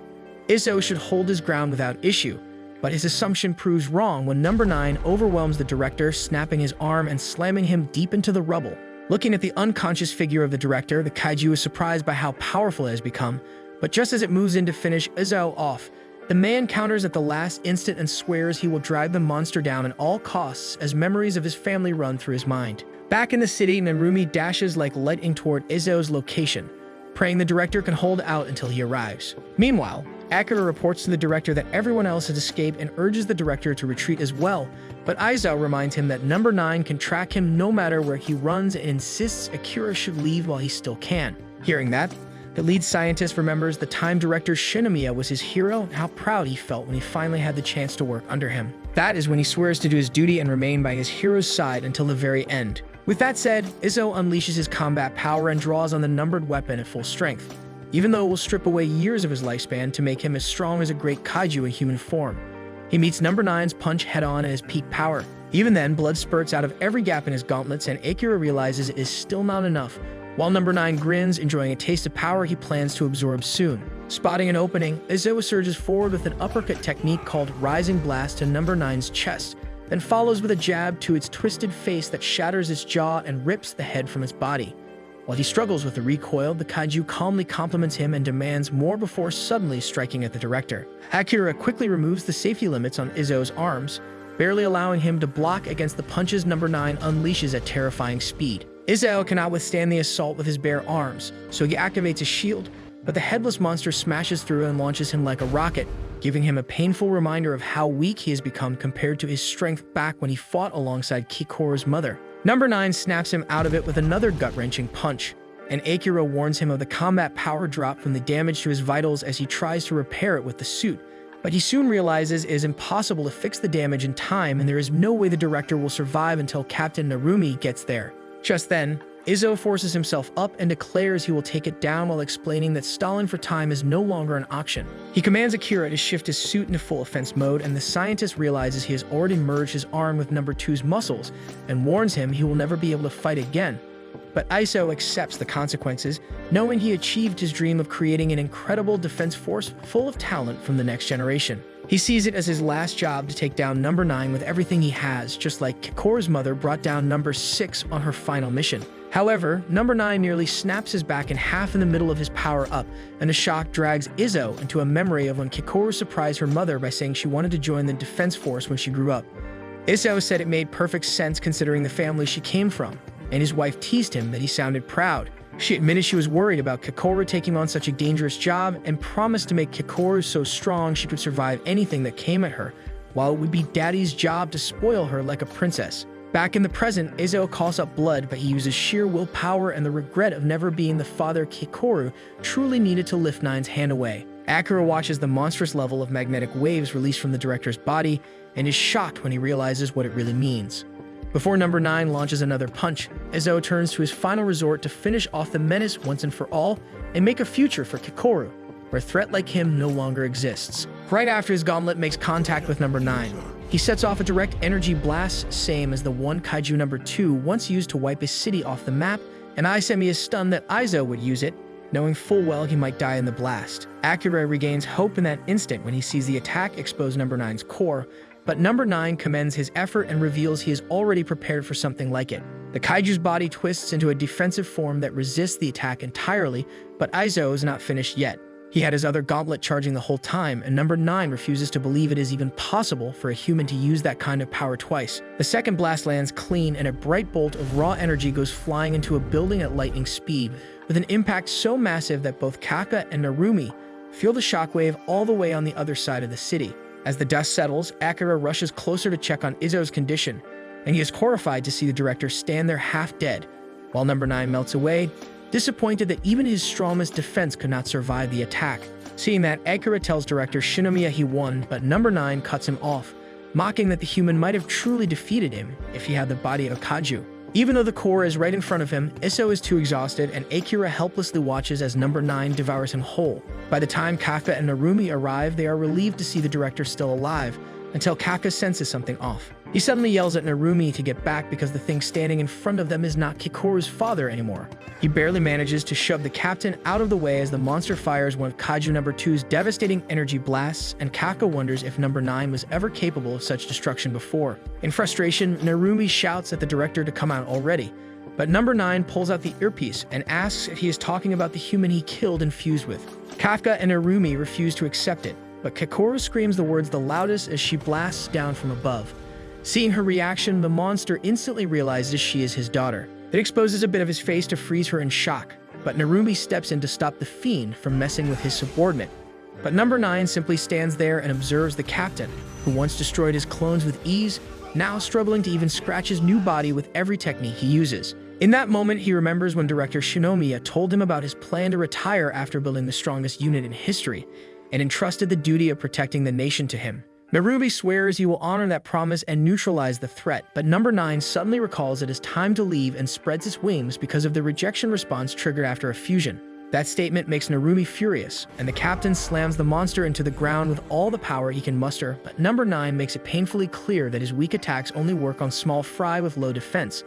Isao should hold his ground without issue, but his assumption proves wrong when number 9 overwhelms the director, snapping his arm and slamming him deep into the rubble. Looking at the unconscious figure of the director, the kaiju is surprised by how powerful it has become, but just as it moves in to finish Isao off, the man counters at the last instant and swears he will drive the monster down at all costs as memories of his family run through his mind. Back in the city, Narumi dashes like lightning toward Izao's location, praying the director can hold out until he arrives. Meanwhile, Akira reports to the director that everyone else has escaped and urges the director to retreat as well, but Isao reminds him that number 9 can track him no matter where he runs and insists Akira should leave while he still can. Hearing that, the lead scientist remembers the time director Shinomiya was his hero and how proud he felt when he finally had the chance to work under him. That is when he swears to do his duty and remain by his hero's side until the very end. With that said, Isao unleashes his combat power and draws on the numbered weapon at full strength, even though it will strip away years of his lifespan to make him as strong as a great kaiju in human form. He meets number 9's punch head-on at his peak power. Even then, blood spurts out of every gap in his gauntlets and Akira realizes it is still not enough. While number 9 grins, enjoying a taste of power he plans to absorb soon. Spotting an opening, Isao surges forward with an uppercut technique called Rising Blast to number 9's chest, then follows with a jab to its twisted face that shatters its jaw and rips the head from its body. While he struggles with the recoil, the kaiju calmly compliments him and demands more before suddenly striking at the director. Akira quickly removes the safety limits on Izao's arms, barely allowing him to block against the punches number 9 unleashes at terrifying speed. Isao cannot withstand the assault with his bare arms, so he activates a shield, but the headless monster smashes through and launches him like a rocket, giving him a painful reminder of how weak he has become compared to his strength back when he fought alongside Kikoru's mother. Number 9 snaps him out of it with another gut-wrenching punch, and Akira warns him of the combat power drop from the damage to his vitals as he tries to repair it with the suit. But he soon realizes it is impossible to fix the damage in time and there is no way the director will survive until Captain Narumi gets there. Just then, Izzo forces himself up and declares he will take it down while explaining that stalling for time is no longer an option. He commands Akira to shift his suit into full offense mode, and the scientist realizes he has already merged his arm with number 2's muscles and warns him he will never be able to fight again. But Izzo accepts the consequences, knowing he achieved his dream of creating an incredible defense force full of talent from the next generation. He sees it as his last job to take down number 9 with everything he has, just like Kikoru's mother brought down number 6 on her final mission. However, number 9 nearly snaps his back in half in the middle of his power-up, and the shock drags Izzo into a memory of when Kikoru surprised her mother by saying she wanted to join the defense force when she grew up. Izzo said it made perfect sense considering the family she came from, and his wife teased him that he sounded proud. She admitted she was worried about Kikoru taking on such a dangerous job and promised to make Kikoru so strong she could survive anything that came at her, while it would be Daddy's job to spoil her like a princess. Back in the present, Izzo calls up blood, but he uses sheer willpower and the regret of never being the father Kikoru truly needed to lift 9's hand away. Akira watches the monstrous level of magnetic waves released from the director's body and is shocked when he realizes what it really means. Before number 9 launches another punch, Izzo turns to his final resort to finish off the menace once and for all and make a future for Kikoru, where a threat like him no longer exists. Right after his gauntlet makes contact with number 9, he sets off a direct energy blast, same as the one kaiju number 2 once used to wipe his city off the map, and Aisemi is stunned that Izzo would use it, knowing full well he might die in the blast. Akira regains hope in that instant when he sees the attack expose number 9's core, but number 9 commends his effort and reveals he is already prepared for something like it. The kaiju's body twists into a defensive form that resists the attack entirely, but Izzo is not finished yet. He had his other gauntlet charging the whole time, and number 9 refuses to believe it is even possible for a human to use that kind of power twice. The second blast lands clean, and a bright bolt of raw energy goes flying into a building at lightning speed, with an impact so massive that both Kaka and Narumi feel the shockwave all the way on the other side of the city. As the dust settles, Akira rushes closer to check on Izzo's condition, and he is horrified to see the director stand there half dead, while number 9 melts away, disappointed that even his strongest defense could not survive the attack. Seeing that, Akira tells director Shinomiya he won, but number 9 cuts him off, mocking that the human might have truly defeated him if he had the body of a kaiju. Even though the core is right in front of him, Izzo is too exhausted, and Akira helplessly watches as number 9 devours him whole. By the time Kaka and Narumi arrive, they are relieved to see the director still alive, until Kaka senses something off. He suddenly yells at Narumi to get back because the thing standing in front of them is not Kikoru's father anymore. He barely manages to shove the captain out of the way as the monster fires one of Kaiju number 2's devastating energy blasts, and Kaka wonders if number 9 was ever capable of such destruction before. In frustration, Narumi shouts at the director to come out already, but number 9 pulls out the earpiece and asks if he is talking about the human he killed and fused with. Kafka and Narumi refuse to accept it, but Kikoru screams the words the loudest as she blasts down from above. Seeing her reaction, the monster instantly realizes she is his daughter. It exposes a bit of his face to freeze her in shock, but Narumi steps in to stop the fiend from messing with his subordinate. But number 9 simply stands there and observes the captain, who once destroyed his clones with ease, now struggling to even scratch his new body with every technique he uses. In that moment, he remembers when director Shinomiya told him about his plan to retire after building the strongest unit in history, and entrusted the duty of protecting the nation to him. Narumi swears he will honor that promise and neutralize the threat, but number 9 suddenly recalls it is time to leave and spreads its wings because of the rejection response triggered after a fusion. That statement makes Narumi furious, and the captain slams the monster into the ground with all the power he can muster, but number 9 makes it painfully clear that his weak attacks only work on small fry with low defense.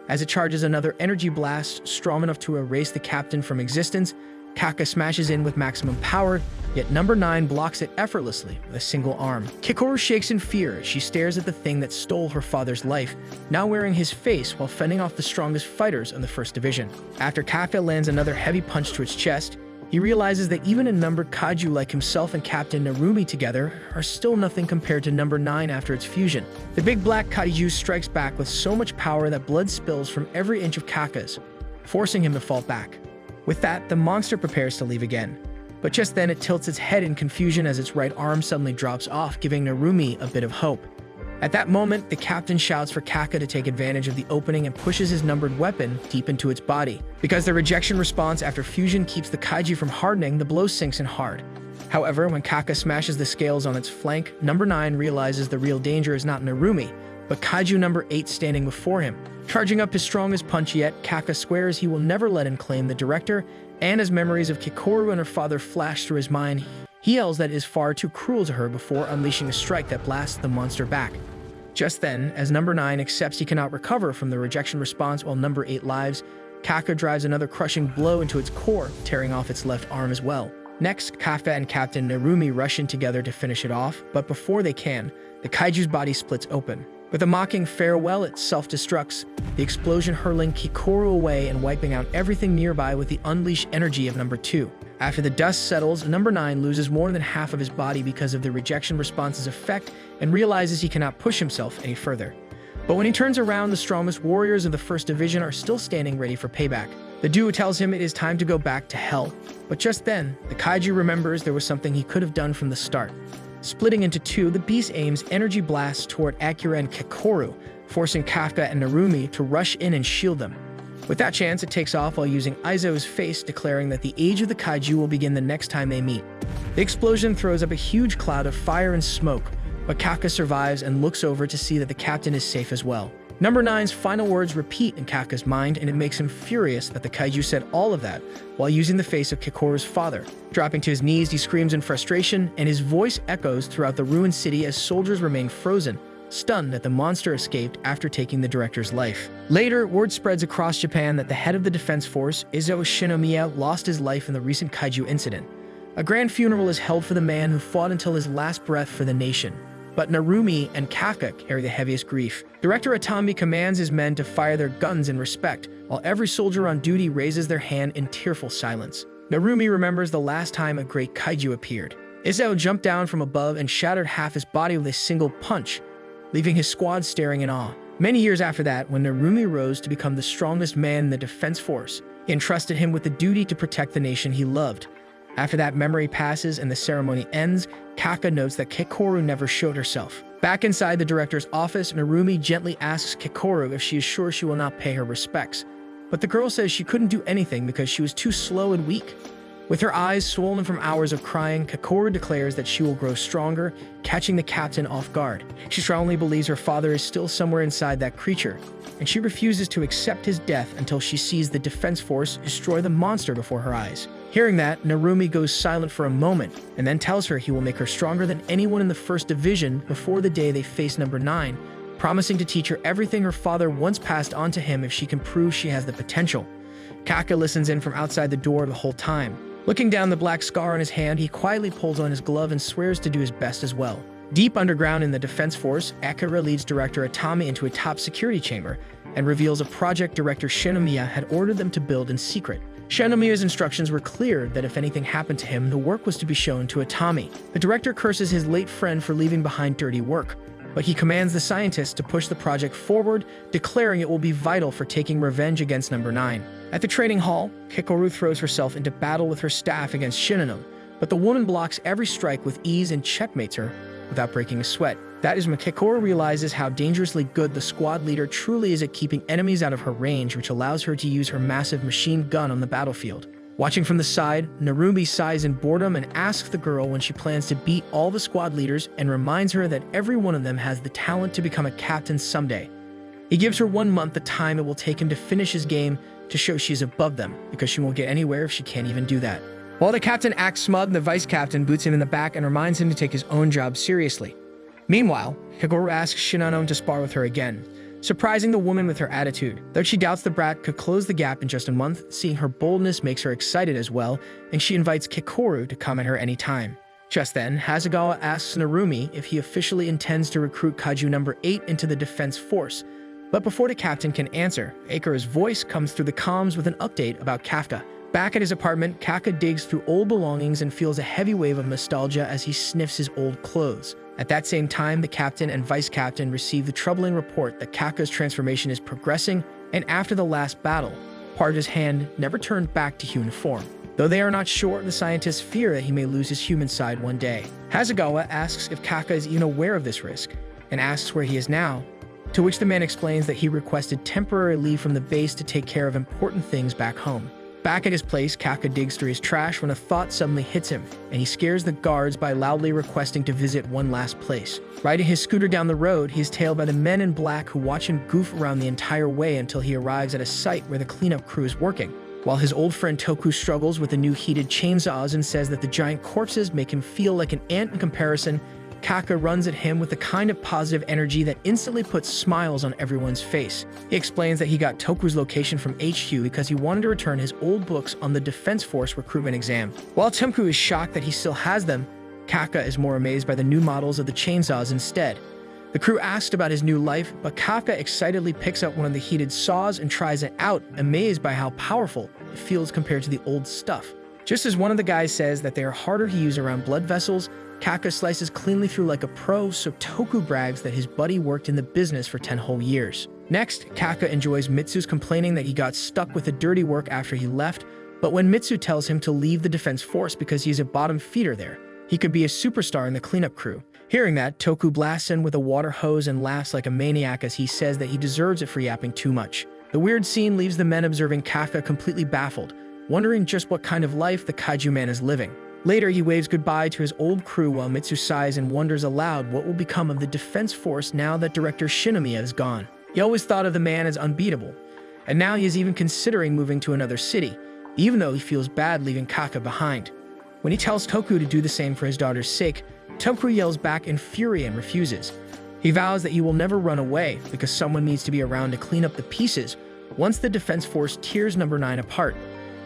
As it charges another energy blast strong enough to erase the captain from existence, Kaka smashes in with maximum power, yet number 9 blocks it effortlessly with a single arm. Kikoru shakes in fear as she stares at the thing that stole her father's life, now wearing his face while fending off the strongest fighters of the First Division. After Kaka lands another heavy punch to its chest, he realizes that even a numbered kaiju like himself and Captain Narumi together are still nothing compared to number 9 after its fusion. The big black kaiju strikes back with so much power that blood spills from every inch of Kaka's, forcing him to fall back. With that, the monster prepares to leave again. But just then it tilts its head in confusion as its right arm suddenly drops off, giving Narumi a bit of hope. At that moment, the captain shouts for Kaka to take advantage of the opening and pushes his numbered weapon deep into its body. Because the rejection response after fusion keeps the kaiju from hardening, the blow sinks in hard. However, when Kaka smashes the scales on its flank, number 9 realizes the real danger is not Narumi, but Kaiju number 8 standing before him. Charging up his strongest punch yet, Kaka swears he will never let him claim the director, and as memories of Kikoru and her father flash through his mind, he yells that it is far too cruel to her before unleashing a strike that blasts the monster back. Just then, as number 9 accepts he cannot recover from the rejection response while number 8 lives, Kaka drives another crushing blow into its core, tearing off its left arm as well. Next, Kafka and Captain Narumi rush in together to finish it off, but before they can, the Kaiju's body splits open. With a mocking farewell, it self-destructs, the explosion hurling Kikoru away and wiping out everything nearby with the unleashed energy of number 2. After the dust settles, number 9 loses more than half of his body because of the rejection response's effect and realizes he cannot push himself any further. But when he turns around, the strongest warriors of the First Division are still standing ready for payback. The duo tells him it is time to go back to hell. But just then, the Kaiju remembers there was something he could have done from the start. Splitting into two, the beast aims energy blasts toward Akira and Kikoru, forcing Kafka and Narumi to rush in and shield them. With that chance, it takes off while using Aizo's face, declaring that the age of the Kaiju will begin the next time they meet. The explosion throws up a huge cloud of fire and smoke, but Kafka survives and looks over to see that the captain is safe as well. Number 9's final words repeat in Kafka's mind, and it makes him furious that the Kaiju said all of that while using the face of Kikoru's father. Dropping to his knees, he screams in frustration, and his voice echoes throughout the ruined city as soldiers remain frozen, stunned that the monster escaped after taking the director's life. Later, word spreads across Japan that the head of the defense force, Izo Shinomiya, lost his life in the recent Kaiju incident. A grand funeral is held for the man who fought until his last breath for the nation. But Narumi and Kafka carry the heaviest grief. Director Atami commands his men to fire their guns in respect, while every soldier on duty raises their hand in tearful silence. Narumi remembers the last time a great Kaiju appeared. Izo jumped down from above and shattered half his body with a single punch, leaving his squad staring in awe. Many years after that, when Narumi rose to become the strongest man in the defense force, he entrusted him with the duty to protect the nation he loved. After that memory passes and the ceremony ends, Kaka notes that Kikoru never showed herself. Back inside the director's office, Narumi gently asks Kikoru if she is sure she will not pay her respects. But the girl says she couldn't do anything because she was too slow and weak. With her eyes swollen from hours of crying, Kikoru declares that she will grow stronger, catching the captain off guard. She strongly believes her father is still somewhere inside that creature, and she refuses to accept his death until she sees the defense force destroy the monster before her eyes. Hearing that, Narumi goes silent for a moment, and then tells her he will make her stronger than anyone in the First Division before the day they face number 9, promising to teach her everything her father once passed on to him if she can prove she has the potential. Kaka listens in from outside the door the whole time. Looking down the black scar on his hand, he quietly pulls on his glove and swears to do his best as well. Deep underground in the defense force, Akira leads Director Atami into a top security chamber and reveals a project Director Shinomiya had ordered them to build in secret. Shinomiya's instructions were clear that if anything happened to him, the work was to be shown to Atami. The director curses his late friend for leaving behind dirty work, but he commands the scientists to push the project forward, declaring it will be vital for taking revenge against number 9. At the training hall, Kikoru throws herself into battle with her staff against Shinano, but the woman blocks every strike with ease and checkmates her without breaking a sweat. That is when Kikoru realizes how dangerously good the squad leader truly is at keeping enemies out of her range, which allows her to use her massive machine gun on the battlefield. Watching from the side, Narumi sighs in boredom and asks the girl when she plans to beat all the squad leaders and reminds her that every one of them has the talent to become a captain someday. He gives her 1 month the time it will take him to finish his game to show she's above them, because she won't get anywhere if she can't even do that. While the captain acts smug, the vice captain boots him in the back and reminds him to take his own job seriously. Meanwhile, Kikoru asks Shinano to spar with her again, surprising the woman with her attitude. Though she doubts the brat could close the gap in just a month, seeing her boldness makes her excited as well, and she invites Kikoru to come at her anytime. Just then, Hasegawa asks Narumi if he officially intends to recruit Kaiju number 8 into the defense force. But before the captain can answer, Akira's voice comes through the comms with an update about Kafka. Back at his apartment, Kafka digs through old belongings and feels a heavy wave of nostalgia as he sniffs his old clothes. At that same time, the captain and vice captain receive the troubling report that Kafka's transformation is progressing, and after the last battle, part of his hand never turned back to human form. Though they are not sure, the scientists fear that he may lose his human side one day. Hasegawa asks if Kafka is even aware of this risk, and asks where he is now, to which the man explains that he requested temporary leave from the base to take care of important things back home. Back at his place, Kafka digs through his trash when a thought suddenly hits him, and he scares the guards by loudly requesting to visit one last place. Riding his scooter down the road, he is tailed by the men in black who watch him goof around the entire way until he arrives at a site where the cleanup crew is working. While his old friend Toku struggles with the new heated chainsaws and says that the giant corpses make him feel like an ant in comparison, Kafka runs at him with the kind of positive energy that instantly puts smiles on everyone's face. He explains that he got Toku's location from HQ because he wanted to return his old books on the Defense Force recruitment exam. While Toku is shocked that he still has them, Kafka is more amazed by the new models of the chainsaws instead. The crew asked about his new life, but Kafka excitedly picks up one of the heated saws and tries it out, amazed by how powerful it feels compared to the old stuff. Just as one of the guys says that they are harder to use around blood vessels, Kafka slices cleanly through like a pro, so Toku brags that his buddy worked in the business for 10 whole years. Next, Kafka enjoys Mitsu's complaining that he got stuck with the dirty work after he left, but when Mitsu tells him to leave the Defense Force because he's a bottom feeder there, he could be a superstar in the cleanup crew. Hearing that, Toku blasts in with a water hose and laughs like a maniac as he says that he deserves it for yapping too much. The weird scene leaves the men observing Kafka completely baffled, wondering just what kind of life the kaiju man is living. Later, he waves goodbye to his old crew while Mitsu sighs and wonders aloud what will become of the Defense Force now that Director Shinomiya is gone. He always thought of the man as unbeatable, and now he is even considering moving to another city, even though he feels bad leaving Kafka behind. When he tells Toku to do the same for his daughter's sake, Toku yells back in fury and refuses. He vows that he will never run away because someone needs to be around to clean up the pieces once the Defense Force tears Number 9 apart.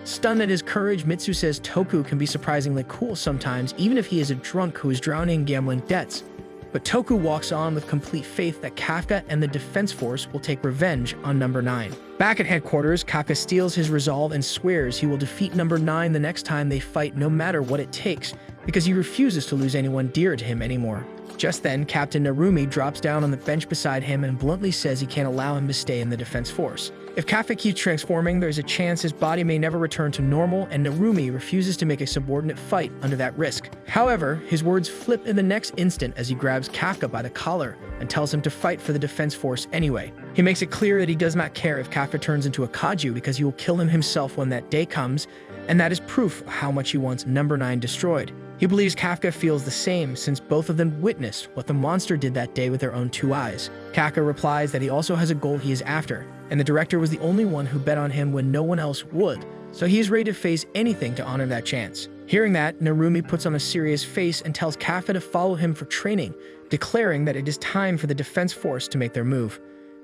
Stunned at his courage, Mitsu says Toku can be surprisingly cool sometimes, even if he is a drunk who is drowning in gambling debts. But Toku walks on with complete faith that Kafka and the Defense Force will take revenge on Number 9. Back at headquarters, Kafka steals his resolve and swears he will defeat Number 9 the next time they fight no matter what it takes, because he refuses to lose anyone dear to him anymore. Just then, Captain Narumi drops down on the bench beside him and bluntly says he can't allow him to stay in the Defense Force. If Kafka keeps transforming, there's a chance his body may never return to normal, and Narumi refuses to make a subordinate fight under that risk. However, his words flip in the next instant as he grabs Kafka by the collar and tells him to fight for the Defense Force anyway. He makes it clear that he does not care if Kafka turns into a kaiju because he will kill him himself when that day comes, and that is proof of how much he wants Number 9 destroyed. He believes Kafka feels the same since both of them witnessed what the monster did that day with their own 2 eyes. Kafka replies that he also has a goal he is after, and the director was the only one who bet on him when no one else would, so he is ready to face anything to honor that chance. Hearing that, Narumi puts on a serious face and tells Kafka to follow him for training, declaring that it is time for the Defense Force to make their move.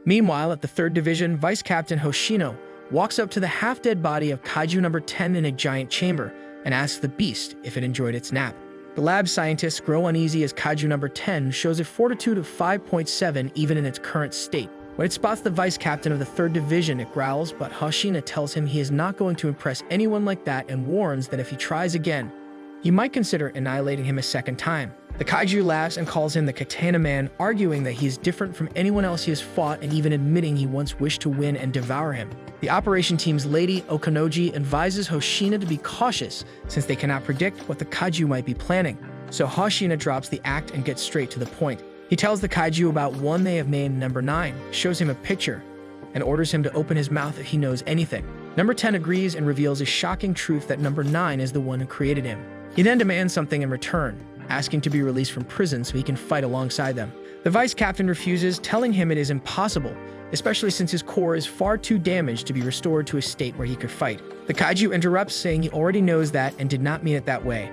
Meanwhile, at the 3rd Division, Vice Captain Hoshino walks up to the half-dead body of Kaiju Number 10 in a giant chamber and asks the beast if it enjoyed its nap. The lab scientists grow uneasy as Kaiju Number 10 shows a fortitude of 5.7 even in its current state. When it spots the vice captain of the 3rd Division, it growls, but Hoshino tells him he is not going to impress anyone like that and warns that if he tries again, he might consider annihilating him a second time. The kaiju laughs and calls him the Katana Man, arguing that he is different from anyone else he has fought and even admitting he once wished to win and devour him. The operation team's lady, Okanoji, advises Hoshino to be cautious since they cannot predict what the kaiju might be planning. So Hoshino drops the act and gets straight to the point. He tells the kaiju about one they have named Number 9, shows him a picture, and orders him to open his mouth if he knows anything. Number 10 agrees and reveals a shocking truth that Number 9 is the one who created him. He then demands something in return, asking to be released from prison so he can fight alongside them. The vice captain refuses, telling him it is impossible, especially since his core is far too damaged to be restored to a state where he could fight. The kaiju interrupts, saying he already knows that and did not mean it that way.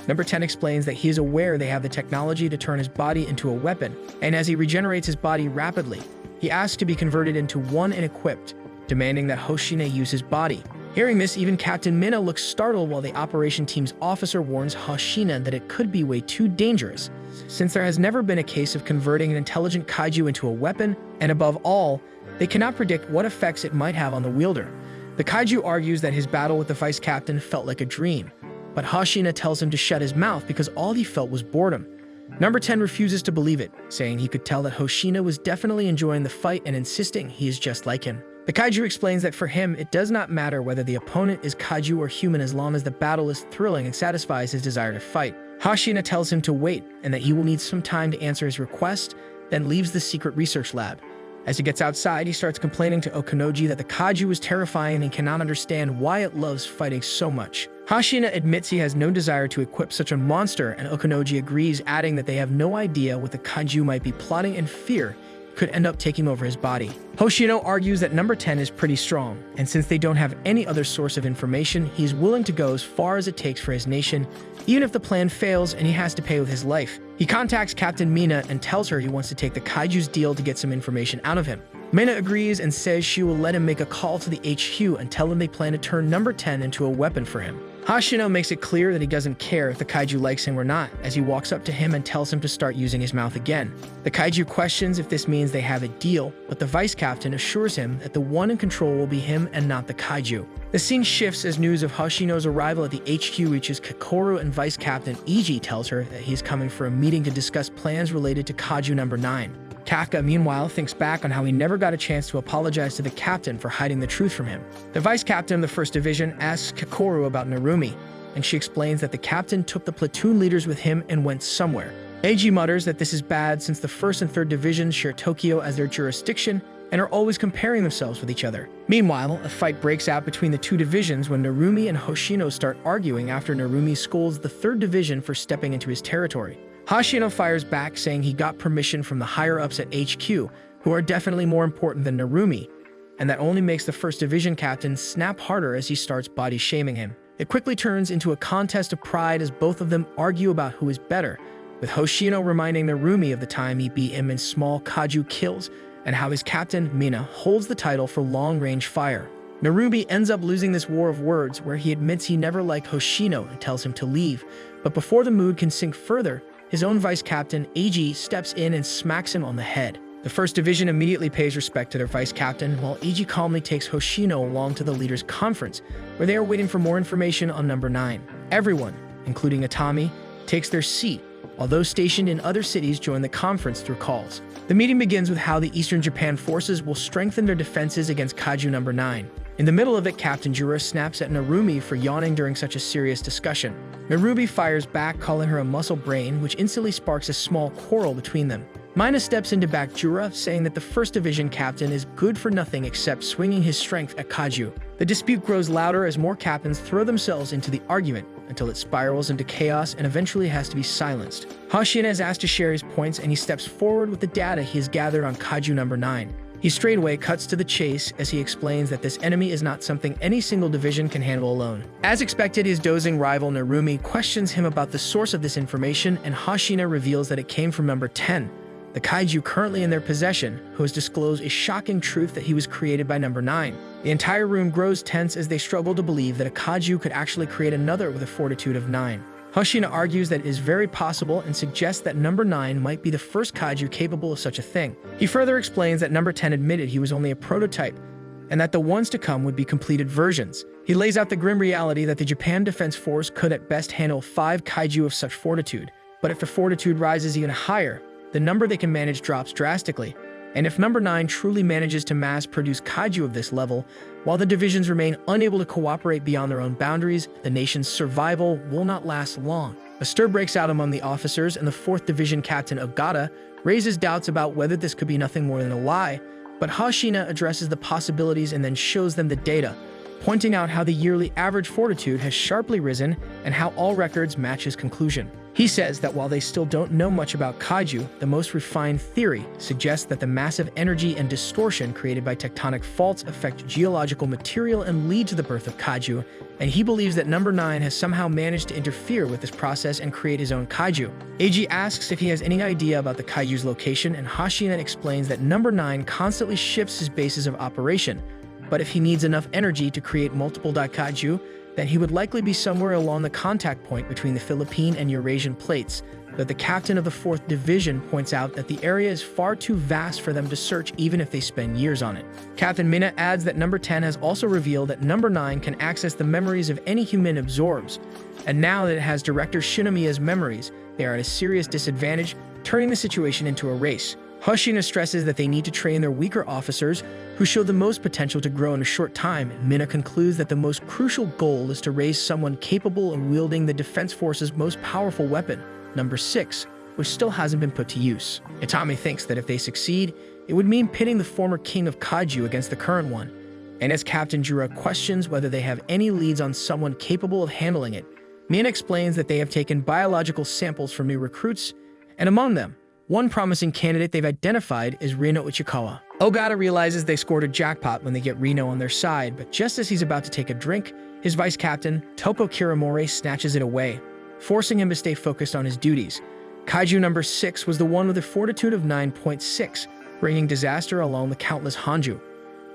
Number 10 explains that he is aware they have the technology to turn his body into a weapon, and as he regenerates his body rapidly, he asks to be converted into one and equipped, demanding that Hoshino use his body. Hearing this, even Captain Minna looks startled while the operation team's officer warns Hoshino that it could be way too dangerous, since there has never been a case of converting an intelligent kaiju into a weapon, and above all, they cannot predict what effects it might have on the wielder. The kaiju argues that his battle with the vice captain felt like a dream, but Hoshino tells him to shut his mouth because all he felt was boredom. Number 10 refuses to believe it, saying he could tell that Hoshino was definitely enjoying the fight and insisting he is just like him. The kaiju explains that for him, it does not matter whether the opponent is kaiju or human as long as the battle is thrilling and satisfies his desire to fight. Hoshino tells him to wait and that he will need some time to answer his request, then leaves the secret research lab. As he gets outside, he starts complaining to Okanoji that the kaiju is terrifying and cannot understand why it loves fighting so much. Hashina admits he has no desire to equip such a monster, and Okanoji agrees, adding that they have no idea what the kaiju might be plotting and fear could end up taking over his body. Hoshino argues that number 10 is pretty strong, and since they don't have any other source of information, he's willing to go as far as it takes for his nation, even if the plan fails and he has to pay with his life. He contacts Captain Mina and tells her he wants to take the kaiju's deal to get some information out of him. Mina agrees and says she will let him make a call to the HQ and tell him they plan to turn number 10 into a weapon for him. Hashino makes it clear that he doesn't care if the kaiju likes him or not, as he walks up to him and tells him to start using his mouth again. The kaiju questions if this means they have a deal, but the vice captain assures him that the one in control will be him and not the kaiju. The scene shifts as news of Hashino's arrival at the HQ reaches Kakoru, and Vice Captain Iji tells her that he is coming for a meeting to discuss plans related to kaiju number 9. Kafka, meanwhile, thinks back on how he never got a chance to apologize to the captain for hiding the truth from him. The vice captain of the 1st Division asks Kakoru about Narumi, and she explains that the captain took the platoon leaders with him and went somewhere. Eiji mutters that this is bad since the 1st and 3rd Divisions share Tokyo as their jurisdiction and are always comparing themselves with each other. Meanwhile, a fight breaks out between the two divisions when Narumi and Hoshino start arguing after Narumi scolds the 3rd Division for stepping into his territory. Hashino fires back, saying he got permission from the higher-ups at HQ, who are definitely more important than Narumi, and that only makes the 1st Division captain snap harder as he starts body-shaming him. It quickly turns into a contest of pride as both of them argue about who is better, with Hoshino reminding Narumi of the time he beat him in small kaiju kills and how his captain, Mina, holds the title for long-range fire. Narumi ends up losing this war of words where he admits he never liked Hoshino and tells him to leave, but before the mood can sink further, his own vice captain, Eiji, steps in and smacks him on the head. The 1st Division immediately pays respect to their vice captain, while Eiji calmly takes Hoshino along to the leaders' conference, where they are waiting for more information on number 9. Everyone, including Atami, takes their seat, while those stationed in other cities join the conference through calls. The meeting begins with how the Eastern Japan forces will strengthen their defenses against kaiju number 9. In the middle of it, Captain Jura snaps at Narumi for yawning during such a serious discussion. Narumi fires back, calling her a muscle brain, which instantly sparks a small quarrel between them. Mina steps in to back Jura, saying that the 1st Division captain is good for nothing except swinging his strength at kaiju. The dispute grows louder as more captains throw themselves into the argument, until it spirals into chaos and eventually has to be silenced. Hashina is asked to share his points, and he steps forward with the data he has gathered on kaiju number 9. He straightaway cuts to the chase as he explains that this enemy is not something any single division can handle alone. As expected, his dozing rival Narumi questions him about the source of this information, and Hashina reveals that it came from number 10, the kaiju currently in their possession, who has disclosed a shocking truth that he was created by number 9. The entire room grows tense as they struggle to believe that a kaiju could actually create another with a fortitude of 9. Hoshino argues that it is very possible and suggests that number 9 might be the first kaiju capable of such a thing. He further explains that number 10 admitted he was only a prototype, and that the ones to come would be completed versions. He lays out the grim reality that the Japan Defense Force could at best handle 5 kaiju of such fortitude, but if the fortitude rises even higher, the number they can manage drops drastically. And if number 9 truly manages to mass-produce kaiju of this level, while the divisions remain unable to cooperate beyond their own boundaries, the nation's survival will not last long. A stir breaks out among the officers, and the 4th Division Captain Ogata raises doubts about whether this could be nothing more than a lie, but Hashina addresses the possibilities and then shows them the data, pointing out how the yearly average fortitude has sharply risen and how all records match his conclusion. He says that while they still don't know much about kaiju, the most refined theory suggests that the massive energy and distortion created by tectonic faults affect geological material and lead to the birth of kaiju, and he believes that number 9 has somehow managed to interfere with this process and create his own kaiju. Eiji asks if he has any idea about the kaiju's location, and Hashina explains that number 9 constantly shifts his bases of operation, but if he needs enough energy to create multiple daikaiju, then he would likely be somewhere along the contact point between the Philippine and Eurasian plates, but the captain of the 4th Division points out that the area is far too vast for them to search even if they spend years on it. Captain Mina adds that number 10 has also revealed that number 9 can access the memories of any human absorbs, and now that it has Director Shinomiya's memories, they are at a serious disadvantage, turning the situation into a race. Hoshina stresses that they need to train their weaker officers, who show the most potential to grow in a short time. Mina concludes that the most crucial goal is to raise someone capable of wielding the Defense Force's most powerful weapon, number 6, which still hasn't been put to use. Itami thinks that if they succeed, It would mean pitting the former king of kaiju against the current one. And as Captain Jura questions whether they have any leads on someone capable of handling it, Mina explains that they have taken biological samples from new recruits, and among them, one promising candidate they've identified is Reno Ichikawa. Ogata realizes they scored a jackpot when they get Reno on their side, but just as he's about to take a drink, his vice captain, Toko Kiramori, snatches it away, forcing him to stay focused on his duties. Kaiju number 6 was the one with a fortitude of 9.6, bringing disaster along the countless Hanju.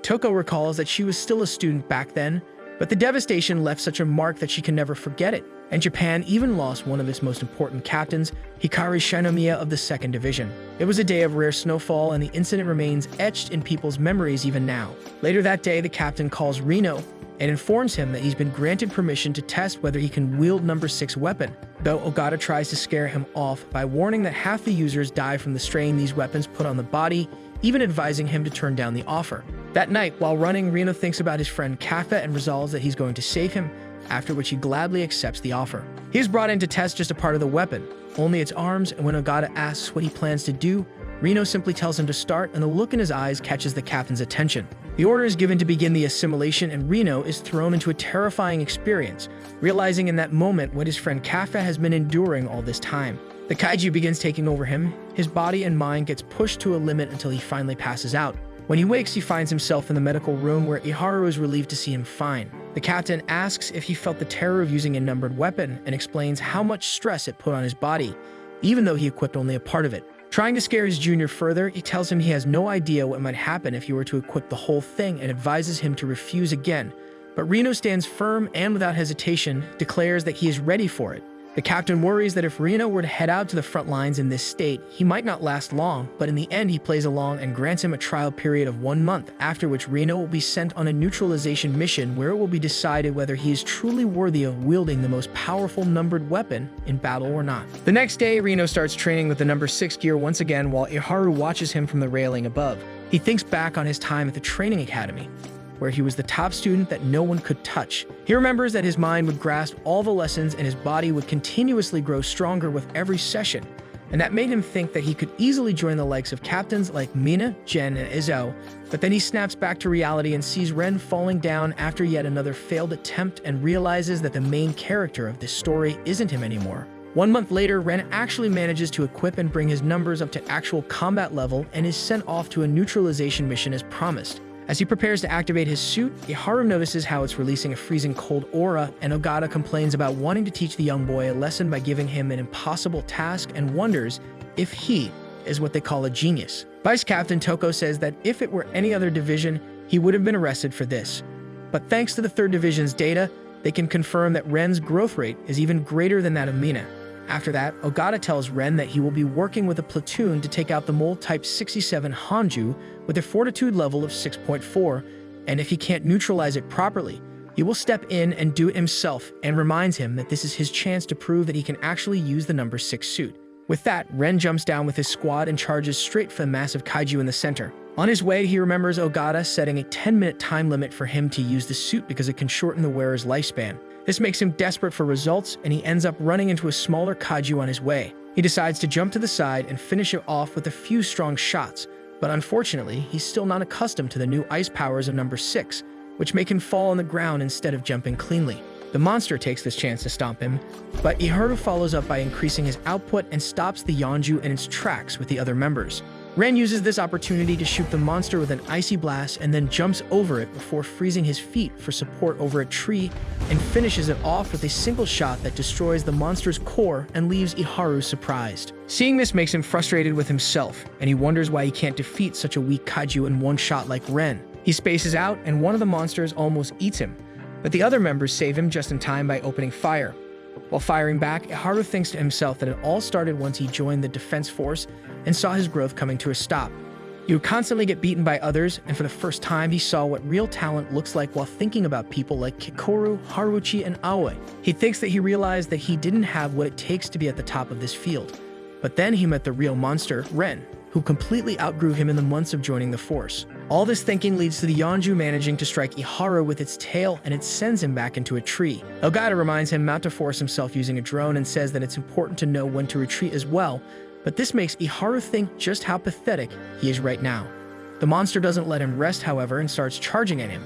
Toko recalls that she was still a student back then, but the devastation left such a mark that she can never forget it, and Japan even lost one of its most important captains, Hikari Shinomiya of the 2nd Division. It was a day of rare snowfall, and the incident remains etched in people's memories even now. Later that day, the captain calls Reno and informs him that he's been granted permission to test whether he can wield number 6 weapon, though Ogata tries to scare him off by warning that half the users die from the strain these weapons put on the body, even advising him to turn down the offer. That night, while running, Reno thinks about his friend Kafa and resolves that he's going to save him, after which he gladly accepts the offer. He is brought in to test just a part of the weapon, only its arms, and when Ogata asks what he plans to do, Reno simply tells him to start, and the look in his eyes catches the captain's attention. The order is given to begin the assimilation, and Reno is thrown into a terrifying experience, realizing in that moment what his friend Kafa has been enduring all this time. The kaiju begins taking over him, his body and mind gets pushed to a limit until he finally passes out. When he wakes, he finds himself in the medical room where Iharu is relieved to see him fine. The captain asks if he felt the terror of using a numbered weapon and explains how much stress it put on his body, even though he equipped only a part of it. Trying to scare his junior further, he tells him he has no idea what might happen if he were to equip the whole thing and advises him to refuse again. But Reno stands firm and without hesitation declares that he is ready for it. The captain worries that if Reno were to head out to the front lines in this state, he might not last long, but in the end he plays along and grants him a trial period of 1 month, after which Reno will be sent on a neutralization mission where it will be decided whether he is truly worthy of wielding the most powerful numbered weapon in battle or not. The next day, Reno starts training with the number 6 gear once again while Iharu watches him from the railing above. He thinks back on his time at the training academy, where he was the top student that no one could touch. He remembers that his mind would grasp all the lessons and his body would continuously grow stronger with every session, and that made him think that he could easily join the likes of captains like Mina, Jen, and Izzo. But then he snaps back to reality and sees Ren falling down after yet another failed attempt and realizes that the main character of this story isn't him anymore. 1 month later, Ren actually manages to equip and bring his numbers up to actual combat level and is sent off to a neutralization mission as promised. As he prepares to activate his suit, Iharu notices how it's releasing a freezing cold aura, and Ogata complains about wanting to teach the young boy a lesson by giving him an impossible task and wonders if he is what they call a genius. Vice Captain Toko says that if it were any other division, he would have been arrested for this. But thanks to the 3rd Division's data, they can confirm that Ren's growth rate is even greater than that of Mina. After that, Ogata tells Ren that he will be working with a platoon to take out the Mole Type 67 Hanju with a fortitude level of 6.4, and if he can't neutralize it properly, he will step in and do it himself, and reminds him that this is his chance to prove that he can actually use the number 6 suit. With that, Ren jumps down with his squad and charges straight for the massive kaiju in the center. On his way, he remembers Ogata setting a 10-minute time limit for him to use the suit because it can shorten the wearer's lifespan. This makes him desperate for results, and he ends up running into a smaller kaiju on his way. He decides to jump to the side and finish it off with a few strong shots, but unfortunately, he's still not accustomed to the new ice powers of number 6, which make him fall on the ground instead of jumping cleanly. The monster takes this chance to stomp him, but Iharu follows up by increasing his output and stops the Yonju in its tracks with the other members. Ren uses this opportunity to shoot the monster with an icy blast and then jumps over it before freezing his feet for support over a tree and finishes it off with a single shot that destroys the monster's core and leaves Iharu surprised. Seeing this makes him frustrated with himself, and he wonders why he can't defeat such a weak kaiju in one shot like Ren. He spaces out and one of the monsters almost eats him, but the other members save him just in time by opening fire. While firing back, Iharu thinks to himself that it all started once he joined the defense force and saw his growth coming to a stop. He would constantly get beaten by others, and for the first time he saw what real talent looks like while thinking about people like Kikoru, Haruchi, and Aoi. He thinks that he realized that he didn't have what it takes to be at the top of this field. But then he met the real monster, Ren, who completely outgrew him in the months of joining the force. All this thinking leads to the Yonju managing to strike Iharu with its tail, and it sends him back into a tree. Ogata reminds him not to force himself using a drone and says that it's important to know when to retreat as well, but this makes Iharu think just how pathetic he is right now. The monster doesn't let him rest, however, and starts charging at him.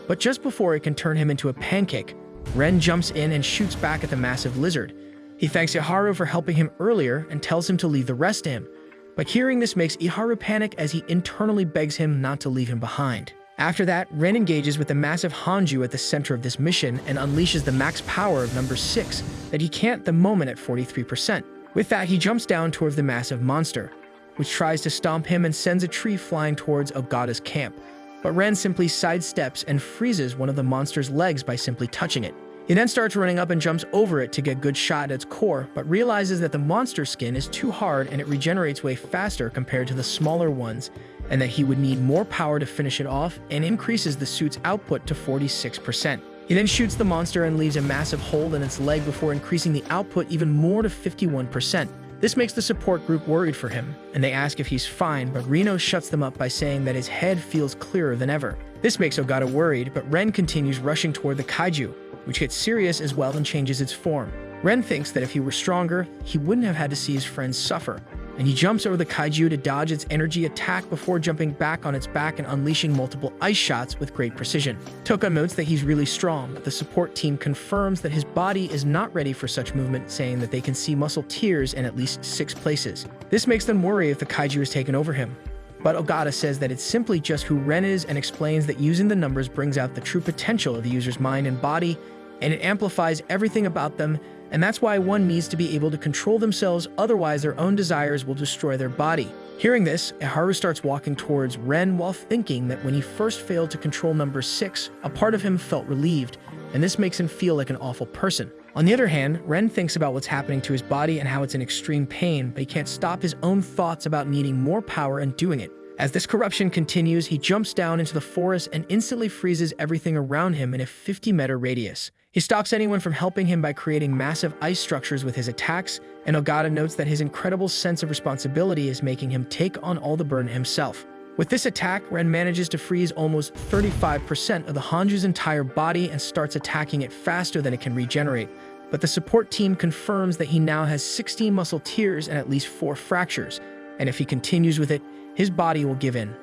But just before it can turn him into a pancake, Ren jumps in and shoots back at the massive lizard. He thanks Iharu for helping him earlier and tells him to leave the rest to him. But hearing this makes Iharu panic as he internally begs him not to leave him behind. After that, Ren engages with the massive Hanju at the center of this mission and unleashes the max power of number 6 that he can't at the moment at 43%. With that, he jumps down towards the massive monster, which tries to stomp him and sends a tree flying towards Ogata's camp. But Ren simply sidesteps and freezes one of the monster's legs by simply touching it. He then starts running up and jumps over it to get a good shot at its core, but realizes that the monster skin is too hard and it regenerates way faster compared to the smaller ones, and that he would need more power to finish it off, and increases the suit's output to 46%. He then shoots the monster and leaves a massive hole in its leg before increasing the output even more to 51%. This makes the support group worried for him, and they ask if he's fine, but Reno shuts them up by saying that his head feels clearer than ever. This makes Ogata worried, but Ren continues rushing toward the kaiju, which gets serious as well and changes its form. Ren thinks that if he were stronger, he wouldn't have had to see his friends suffer, and he jumps over the kaiju to dodge its energy attack before jumping back on its back and unleashing multiple ice shots with great precision. Toko notes that he's really strong, but the support team confirms that his body is not ready for such movement, saying that they can see muscle tears in at least 6 places. This makes them worry if the kaiju has taken over him. But Ogata says that it's simply just who Ren is and explains that using the numbers brings out the true potential of the user's mind and body, and it amplifies everything about them, and that's why one needs to be able to control themselves, otherwise their own desires will destroy their body. Hearing this, Iharu starts walking towards Ren while thinking that when he first failed to control number 6, a part of him felt relieved, and this makes him feel like an awful person. On the other hand, Ren thinks about what's happening to his body and how it's in extreme pain, but he can't stop his own thoughts about needing more power and doing it. As this corruption continues, he jumps down into the forest and instantly freezes everything around him in a 50-meter radius. He stops anyone from helping him by creating massive ice structures with his attacks, and Ogata notes that his incredible sense of responsibility is making him take on all the burden himself. With this attack, Ren manages to freeze almost 35% of the Hanju's entire body and starts attacking it faster than it can regenerate. But the support team confirms that he now has 16 muscle tears and at least 4 fractures, and if he continues with it, his body will give in.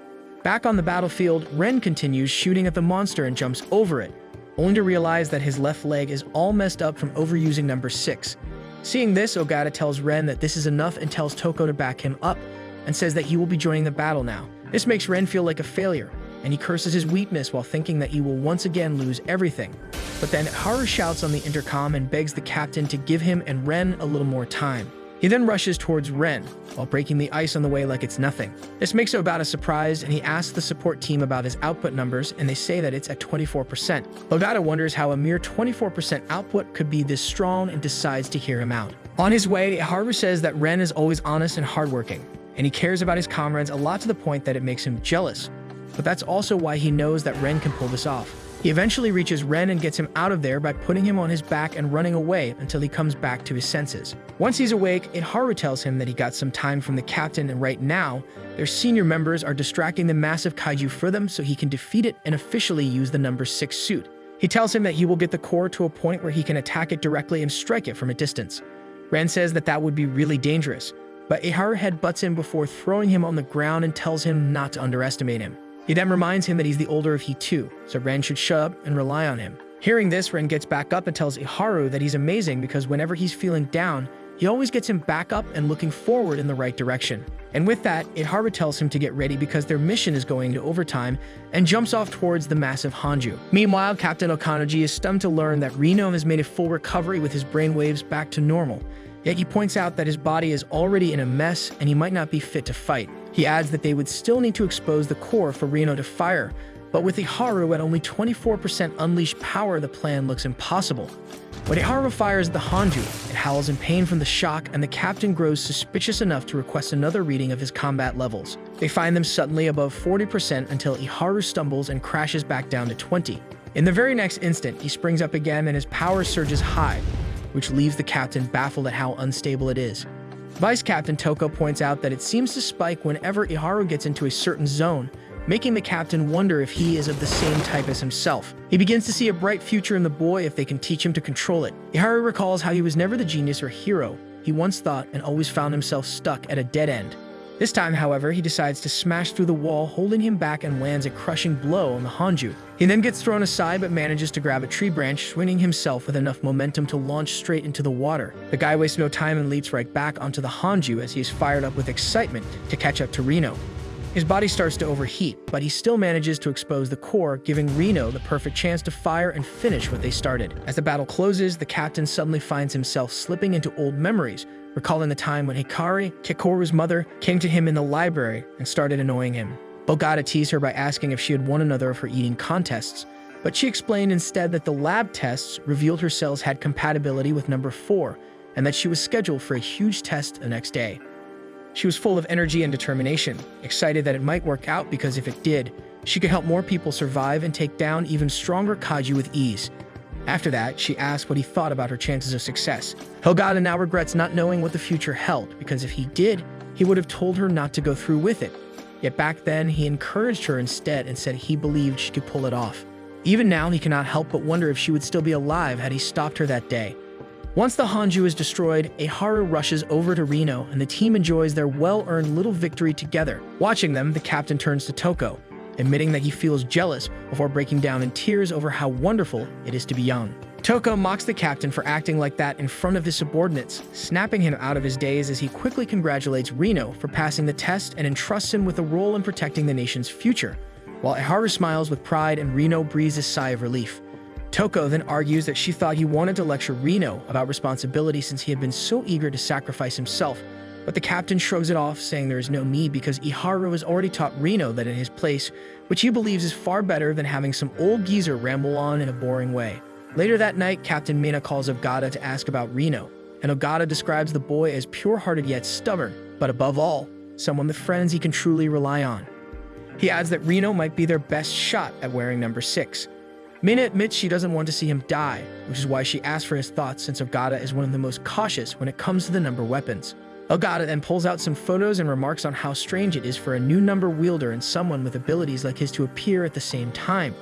Back on the battlefield, Ren continues shooting at the monster and jumps over it, only to realize that his left leg is all messed up from overusing number 6. Seeing this, Ogata tells Ren that this is enough and tells Toko to back him up, and says that he will be joining the battle now. This makes Ren feel like a failure, and he curses his weakness while thinking that he will once again lose everything. But then Haru shouts on the intercom and begs the captain to give him and Ren a little more time. He then rushes towards Ren, while breaking the ice on the way like it's nothing. This makes Ogata surprised, and he asks the support team about his output numbers, and they say that it's at 24%. Ogata wonders how a mere 24% output could be this strong and decides to hear him out. On his way, Haru says that Ren is always honest and hardworking, and he cares about his comrades a lot to the point that it makes him jealous. But that's also why he knows that Ren can pull this off. He eventually reaches Ren and gets him out of there by putting him on his back and running away until he comes back to his senses. Once he's awake, Iharu tells him that he got some time from the captain, and right now, their senior members are distracting the massive kaiju for them so he can defeat it and officially use the number 6 suit. He tells him that he will get the core to a point where he can attack it directly and strike it from a distance. Ren says that that would be really dangerous, but Iharu headbutts him before throwing him on the ground and tells him not to underestimate him. He then reminds him that he's the older of he too, so Ren should shut up and rely on him. Hearing this, Ren gets back up and tells Iharu that he's amazing because whenever he's feeling down, he always gets him back up and looking forward in the right direction. And with that, Iharu tells him to get ready because their mission is going to overtime and jumps off towards the massive Hanju. Meanwhile, Captain Okanoji is stunned to learn that Reno has made a full recovery with his brainwaves back to normal. Yet he points out that his body is already in a mess and he might not be fit to fight. He adds that they would still need to expose the core for Reno to fire, but with Iharu at only 24% unleashed power, the plan looks impossible. When Iharu fires the Hanju, it howls in pain from the shock, and the captain grows suspicious enough to request another reading of his combat levels. They find them suddenly above 40% until Iharu stumbles and crashes back down to 20. In the very next instant, he springs up again and his power surges high, which leaves the captain baffled at how unstable it is. Vice Captain Toko points out that it seems to spike whenever Iharu gets into a certain zone, making the captain wonder if he is of the same type as himself. He begins to see a bright future in the boy if they can teach him to control it. Iharu recalls how he was never the genius or hero he once thought and always found himself stuck at a dead end. This time, however, he decides to smash through the wall, holding him back, and lands a crushing blow on the Hanju. He then gets thrown aside but manages to grab a tree branch, swinging himself with enough momentum to launch straight into the water. The guy wastes no time and leaps right back onto the Hanju as he is fired up with excitement to catch up to Reno. His body starts to overheat, but he still manages to expose the core, giving Reno the perfect chance to fire and finish what they started. As the battle closes, the captain suddenly finds himself slipping into old memories, recalling the time when Hikari, Kikoru's mother, came to him in the library and started annoying him. Ogata teased her by asking if she had won another of her eating contests, but she explained instead that the lab tests revealed her cells had compatibility with number 4, and that she was scheduled for a huge test the next day. She was full of energy and determination, excited that it might work out because if it did, she could help more people survive and take down even stronger kaiju with ease. After that, she asked what he thought about her chances of success. Ogata now regrets not knowing what the future held, because if he did, he would have told her not to go through with it. Yet back then, he encouraged her instead and said he believed she could pull it off. Even now, he cannot help but wonder if she would still be alive had he stopped her that day. Once the Hanju is destroyed, Eharu rushes over to Reno, and the team enjoys their well-earned little victory together. Watching them, the captain turns to Toko, admitting that he feels jealous before breaking down in tears over how wonderful it is to be young. Toko mocks the captain for acting like that in front of his subordinates, snapping him out of his daze as he quickly congratulates Reno for passing the test and entrusts him with a role in protecting the nation's future, while Eharu smiles with pride and Reno breathes a sigh of relief. Toko then argues that she thought he wanted to lecture Reno about responsibility since he had been so eager to sacrifice himself, but the captain shrugs it off, saying there is no need because Eharu has already taught Reno that in his place, which he believes is far better than having some old geezer ramble on in a boring way. Later that night, Captain Mina calls Ogata to ask about Reno, and Ogata describes the boy as pure-hearted yet stubborn, but above all, someone with friends he can truly rely on. He adds that Reno might be their best shot at wearing number 6. Mina admits she doesn't want to see him die, which is why she asks for his thoughts since Ogata is one of the most cautious when it comes to the number weapons. Ogata then pulls out some photos and remarks on how strange it is for a new number wielder and someone with abilities like his to appear at the same time.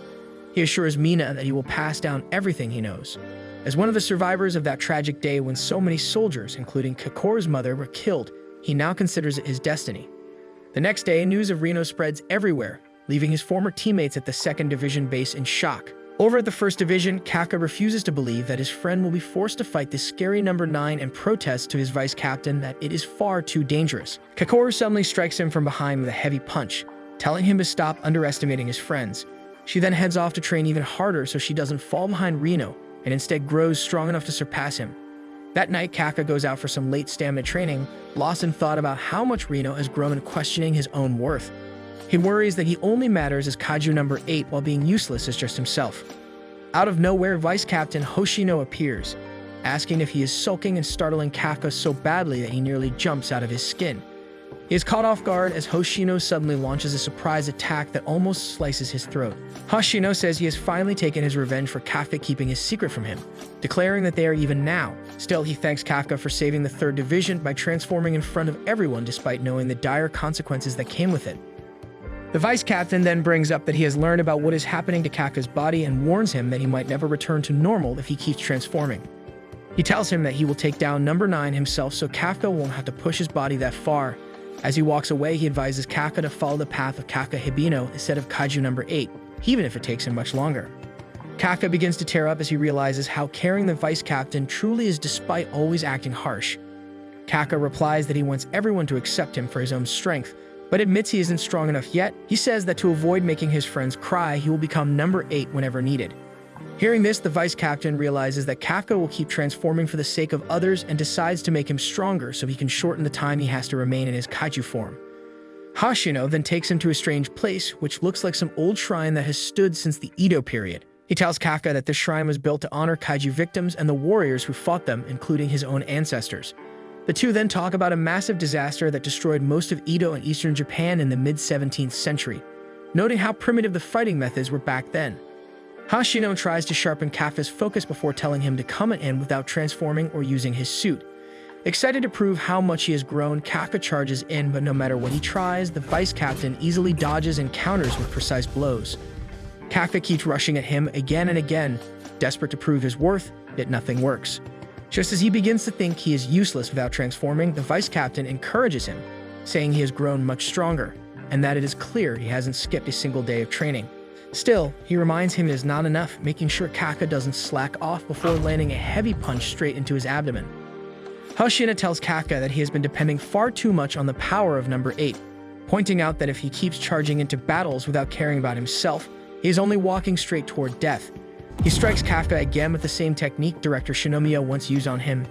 He assures Mina that he will pass down everything he knows. As one of the survivors of that tragic day when so many soldiers, including Kikoru's mother, were killed, he now considers it his destiny. The next day, news of Reno spreads everywhere, leaving his former teammates at the 2nd Division base in shock. Over at the 1st Division, Kaka refuses to believe that his friend will be forced to fight this scary number 9 and protests to his vice captain that it is far too dangerous. Kikoru suddenly strikes him from behind with a heavy punch, telling him to stop underestimating his friends. She then heads off to train even harder so she doesn't fall behind Reno and instead grows strong enough to surpass him. That night, Kaka goes out for some late stamina training, lost in thought about how much Reno has grown and questioning his own worth. He worries that he only matters as Kaiju number 8 while being useless as just himself. Out of nowhere, Vice Captain Hoshino appears, asking if he is sulking and startling Kaka so badly that he nearly jumps out of his skin. He is caught off guard as Hoshino suddenly launches a surprise attack that almost slices his throat. Hoshino says he has finally taken his revenge for Kafka keeping his secret from him, declaring that they are even now. Still, he thanks Kafka for saving the 3rd Division by transforming in front of everyone despite knowing the dire consequences that came with it. The vice captain then brings up that he has learned about what is happening to Kafka's body and warns him that he might never return to normal if he keeps transforming. He tells him that he will take down number 9 himself so Kafka won't have to push his body that far. As he walks away, he advises Kafka to follow the path of Kafka Hibino instead of Kaiju number 8, even if it takes him much longer. Kafka begins to tear up as he realizes how caring the vice captain truly is despite always acting harsh. Kafka replies that he wants everyone to accept him for his own strength, but admits he isn't strong enough yet. He says that to avoid making his friends cry, he will become number 8 whenever needed. Hearing this, the vice captain realizes that Kafka will keep transforming for the sake of others and decides to make him stronger so he can shorten the time he has to remain in his kaiju form. Hoshino then takes him to a strange place, which looks like some old shrine that has stood since the Edo period. He tells Kafka that this shrine was built to honor kaiju victims and the warriors who fought them, including his own ancestors. The two then talk about a massive disaster that destroyed most of Edo and eastern Japan in the mid-17th century, noting how primitive the fighting methods were back then. Hoshino tries to sharpen Kafka's focus before telling him to come in without transforming or using his suit. Excited to prove how much he has grown, Kafka charges in, but no matter what he tries, the vice captain easily dodges and counters with precise blows. Kafka keeps rushing at him again and again, desperate to prove his worth, yet nothing works. Just as he begins to think he is useless without transforming, the vice captain encourages him, saying he has grown much stronger, and that it is clear he hasn't skipped a single day of training. Still, he reminds him it is not enough, making sure Kafka doesn't slack off before landing a heavy punch straight into his abdomen. Hoshina tells Kafka that he has been depending far too much on the power of number 8, pointing out that if he keeps charging into battles without caring about himself, he is only walking straight toward death. He strikes Kafka again with the same technique Director Shinomiya once used on him.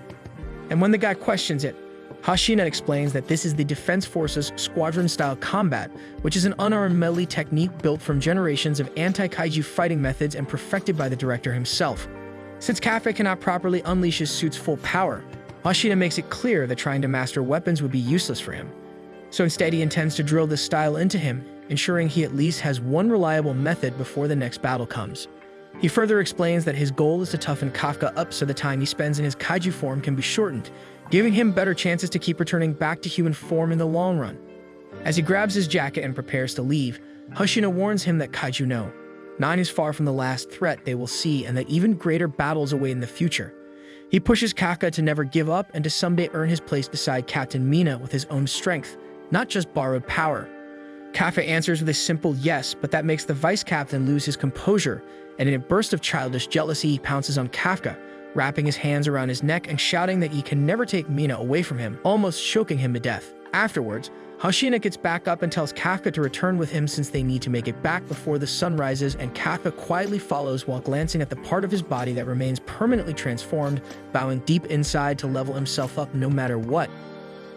And when the guy questions it, Hoshina explains that this is the Defense Forces squadron-style combat, which is an unarmed melee technique built from generations of anti-kaiju fighting methods and perfected by the director himself. Since Kafka cannot properly unleash his suit's full power, Hoshina makes it clear that trying to master weapons would be useless for him. So instead he intends to drill this style into him, ensuring he at least has one reliable method before the next battle comes. He further explains that his goal is to toughen Kafka up so the time he spends in his kaiju form can be shortened, giving him better chances to keep returning back to human form in the long run. As he grabs his jacket and prepares to leave, Hoshina warns him that kaiju know 9 is far from the last threat they will see and that even greater battles await in the future. He pushes Kafka to never give up and to someday earn his place beside Captain Mina with his own strength, not just borrowed power. Kafka answers with a simple yes, but that makes the vice captain lose his composure, and in a burst of childish jealousy he pounces on Kafka, wrapping his hands around his neck and shouting that he can never take Mina away from him, almost choking him to death. Afterwards, Hoshina gets back up and tells Kafka to return with him since they need to make it back before the sun rises, and Kafka quietly follows while glancing at the part of his body that remains permanently transformed, bowing deep inside to level himself up no matter what.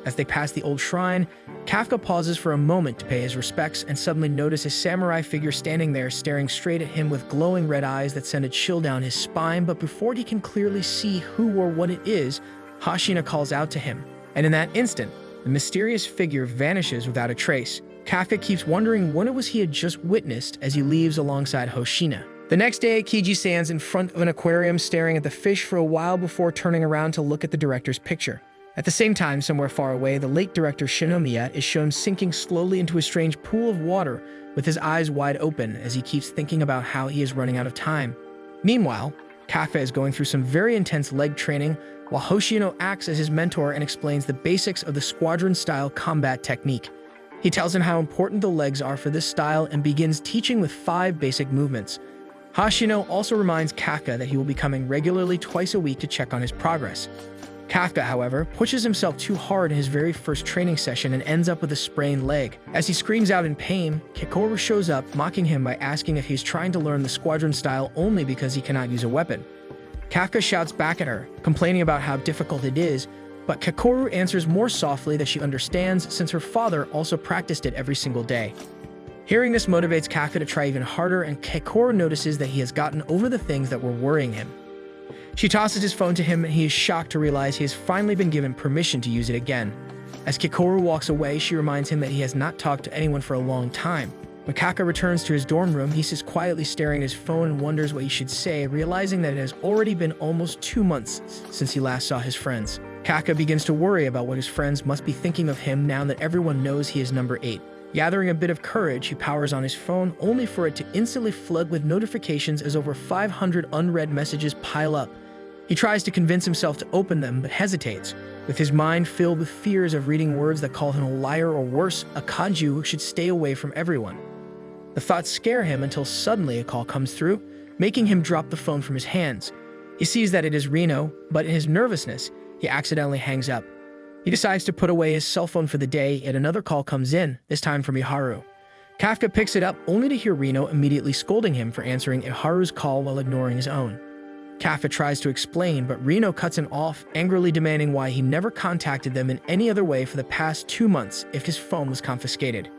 As they pass the old shrine, Kafka pauses for a moment to pay his respects and suddenly notices a samurai figure standing there staring straight at him with glowing red eyes that send a chill down his spine, but before he can clearly see who or what it is, Hoshina calls out to him. And in that instant, the mysterious figure vanishes without a trace. Kafka keeps wondering what it was he had just witnessed as he leaves alongside Hoshina. The next day, Kiji stands in front of an aquarium staring at the fish for a while before turning around to look at the director's picture. At the same time, somewhere far away, the late director Shinomiya is shown sinking slowly into a strange pool of water with his eyes wide open as he keeps thinking about how he is running out of time. Meanwhile, Kafka is going through some very intense leg training while Hoshino acts as his mentor and explains the basics of the squadron-style combat technique. He tells him how important the legs are for this style and begins teaching with 5 basic movements. Hoshino also reminds Kafka that he will be coming regularly twice a week to check on his progress. Kafka, however, pushes himself too hard in his very first training session and ends up with a sprained leg. As he screams out in pain, Kikoru shows up, mocking him by asking if he's trying to learn the squadron style only because he cannot use a weapon. Kafka shouts back at her, complaining about how difficult it is, but Kikoru answers more softly that she understands since her father also practiced it every single day. Hearing this motivates Kafka to try even harder, and Kikoru notices that he has gotten over the things that were worrying him. She tosses his phone to him and he is shocked to realize he has finally been given permission to use it again. As Kikoru walks away, she reminds him that he has not talked to anyone for a long time. When Kafka returns to his dorm room, he sits quietly staring at his phone and wonders what he should say, realizing that it has already been almost 2 months since he last saw his friends. Kafka begins to worry about what his friends must be thinking of him now that everyone knows he is number 8. Gathering a bit of courage, he powers on his phone only for it to instantly flood with notifications as over 500 unread messages pile up. He tries to convince himself to open them, but hesitates, with his mind filled with fears of reading words that call him a liar or worse, a kaiju who should stay away from everyone. The thoughts scare him until suddenly a call comes through, making him drop the phone from his hands. He sees that it is Reno, but in his nervousness, he accidentally hangs up. He decides to put away his cell phone for the day, yet another call comes in, this time from Iharu. Kafka picks it up only to hear Reno immediately scolding him for answering Iharu's call while ignoring his own. Kafka tries to explain, but Reno cuts him off, angrily demanding why he never contacted them in any other way for the past 2 months if his phone was confiscated.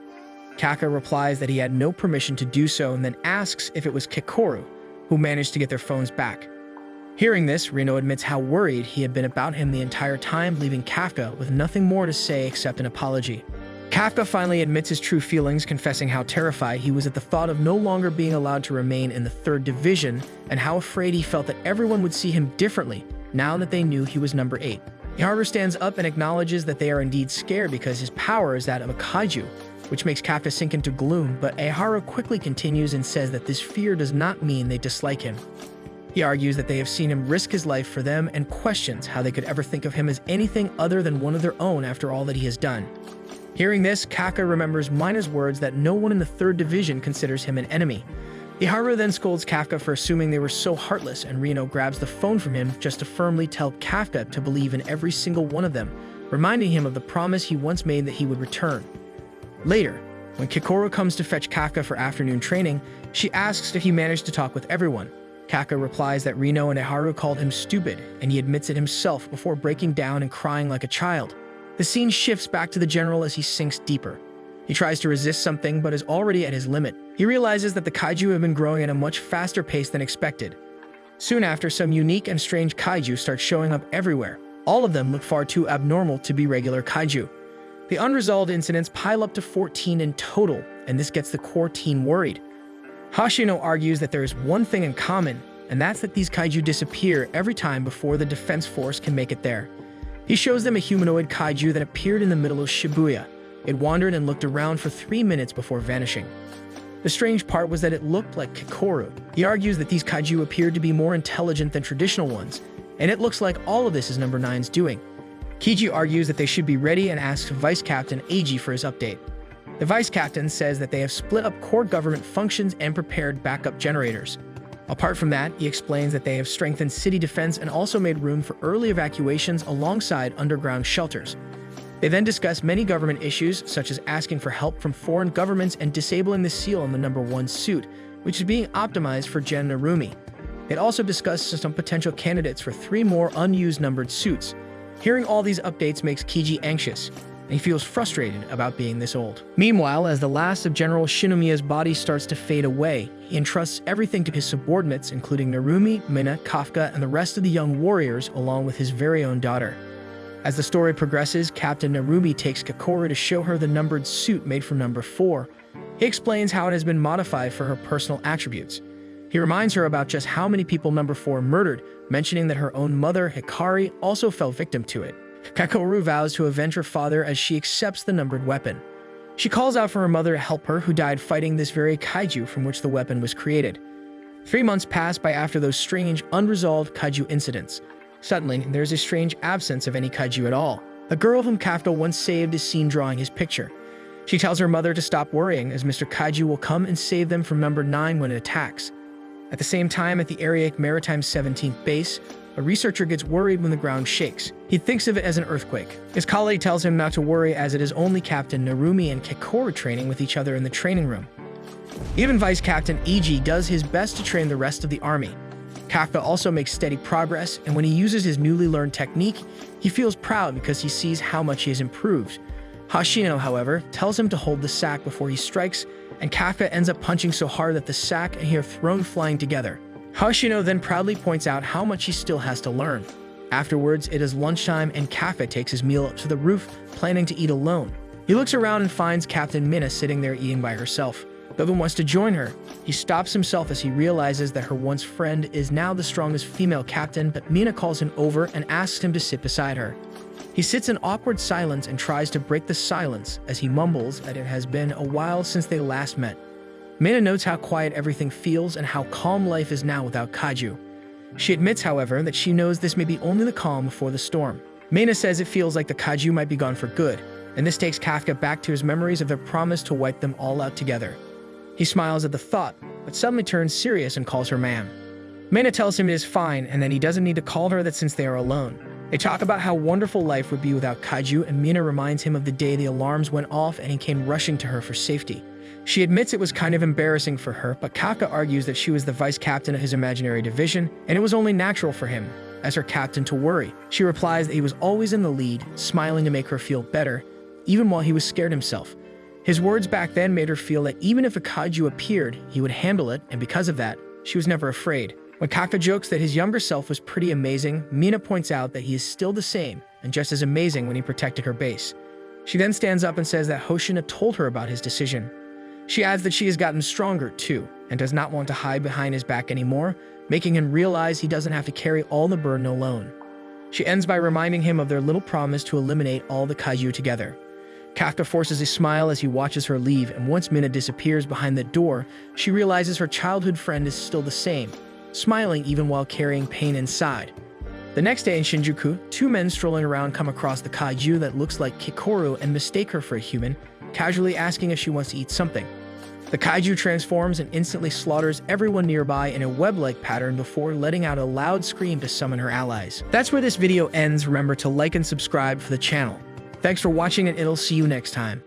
Kafka replies that he had no permission to do so and then asks if it was Kikoru, who managed to get their phones back. Hearing this, Reno admits how worried he had been about him the entire time, leaving Kafka with nothing more to say except an apology. Kafka finally admits his true feelings, confessing how terrified he was at the thought of no longer being allowed to remain in the 3rd Division and how afraid he felt that everyone would see him differently now that they knew he was number 8. Iharu stands up and acknowledges that they are indeed scared because his power is that of a kaiju, which makes Kafka sink into gloom, but Iharu quickly continues and says that this fear does not mean they dislike him. He argues that they have seen him risk his life for them and questions how they could ever think of him as anything other than one of their own after all that he has done. Hearing this, Kafka remembers Mina's words that no one in the 3rd Division considers him an enemy. Iharu then scolds Kafka for assuming they were so heartless, and Reno grabs the phone from him just to firmly tell Kafka to believe in every single one of them, reminding him of the promise he once made that he would return. Later, when Kikoru comes to fetch Kafka for afternoon training, she asks if he managed to talk with everyone. Kafka replies that Reno and Iharu called him stupid, and he admits it himself before breaking down and crying like a child. The scene shifts back to the general as he sinks deeper. He tries to resist something, but is already at his limit. He realizes that the kaiju have been growing at a much faster pace than expected. Soon after, some unique and strange kaiju start showing up everywhere. All of them look far too abnormal to be regular kaiju. The unresolved incidents pile up to 14 in total, and this gets the core team worried. Hashino argues that there is one thing in common, and that's that these kaiju disappear every time before the defense force can make it there. He shows them a humanoid kaiju that appeared in the middle of Shibuya. It wandered and looked around for 3 minutes before vanishing. The strange part was that it looked like Kikoru. He argues that these kaiju appeared to be more intelligent than traditional ones, and it looks like all of this is Number 9's doing. Kiji argues that they should be ready and asks Vice Captain Eiji for his update. The Vice Captain says that they have split up core government functions and prepared backup generators. Apart from that, he explains that they have strengthened city defense and also made room for early evacuations alongside underground shelters. They then discuss many government issues, such as asking for help from foreign governments and disabling the seal on the Number 1 suit, which is being optimized for Gen Narumi. They also discuss some potential candidates for 3 more unused numbered suits. Hearing all these updates makes Kiji anxious, and he feels frustrated about being this old. Meanwhile, as the last of General Shinomiya's body starts to fade away, he entrusts everything to his subordinates, including Narumi, Mina, Kafka, and the rest of the young warriors, along with his very own daughter. As the story progresses, Captain Narumi takes Kikoru to show her the numbered suit made from Number 4. He explains how it has been modified for her personal attributes. He reminds her about just how many people Number 4 murdered, mentioning that her own mother, Hikari, also fell victim to it. Kikoru vows to avenge her father as she accepts the numbered weapon. She calls out for her mother to help her, who died fighting this very kaiju from which the weapon was created. 3 months pass by after those strange, unresolved kaiju incidents. Suddenly, there's a strange absence of any kaiju at all. A girl whom Kafka once saved is seen drawing his picture. She tells her mother to stop worrying, as Mr. Kaiju will come and save them from Number 9 when it attacks. At the same time, at the Area Maritime 17th base, a researcher gets worried when the ground shakes. He thinks of it as an earthquake. His colleague tells him not to worry, as it is only Captain Narumi and Kikoru training with each other in the training room. Even Vice Captain Eiji does his best to train the rest of the army. Kafka also makes steady progress, and when he uses his newly learned technique, he feels proud because he sees how much he has improved. Hashino, however, tells him to hold the sack before he strikes, and Kafka ends up punching so hard that the sack and he are thrown flying together. Hashino then proudly points out how much he still has to learn. Afterwards, it is lunchtime and Kafka takes his meal up to the roof, planning to eat alone. He looks around and finds Captain Mina sitting there eating by herself. Bevin wants to join her. He stops himself as he realizes that her once friend is now the strongest female captain, but Mina calls him over and asks him to sit beside her. He sits in awkward silence and tries to break the silence as he mumbles that it has been a while since they last met. Mina notes how quiet everything feels and how calm life is now without kaiju. She admits, however, that she knows this may be only the calm before the storm. Mina says it feels like the kaiju might be gone for good, and this takes Kafka back to his memories of their promise to wipe them all out together. He smiles at the thought, but suddenly turns serious and calls her ma'am. Mina tells him it is fine and that he doesn't need to call her that since they are alone. They talk about how wonderful life would be without kaiju, and Mina reminds him of the day the alarms went off and he came rushing to her for safety. She admits it was kind of embarrassing for her, but Kafka argues that she was the vice captain of his imaginary division, and it was only natural for him, as her captain, to worry. She replies that he was always in the lead, smiling to make her feel better, even while he was scared himself. His words back then made her feel that even if a kaiju appeared, he would handle it, and because of that, she was never afraid. When Kafka jokes that his younger self was pretty amazing, Mina points out that he is still the same, and just as amazing when he protected her base. She then stands up and says that Hoshina told her about his decision. She adds that she has gotten stronger too, and does not want to hide behind his back anymore, making him realize he doesn't have to carry all the burden alone. She ends by reminding him of their little promise to eliminate all the kaiju together. Kafka forces a smile as he watches her leave, and once Mina disappears behind the door, she realizes her childhood friend is still the same, smiling even while carrying pain inside. The next day in Shinjuku, two men strolling around come across the kaiju that looks like Kikoru and mistake her for a human, casually asking if she wants to eat something. The kaiju transforms and instantly slaughters everyone nearby in a web-like pattern before letting out a loud scream to summon her allies. That's where this video ends. Remember to like and subscribe for the channel. Thanks for watching, and it'll see you next time.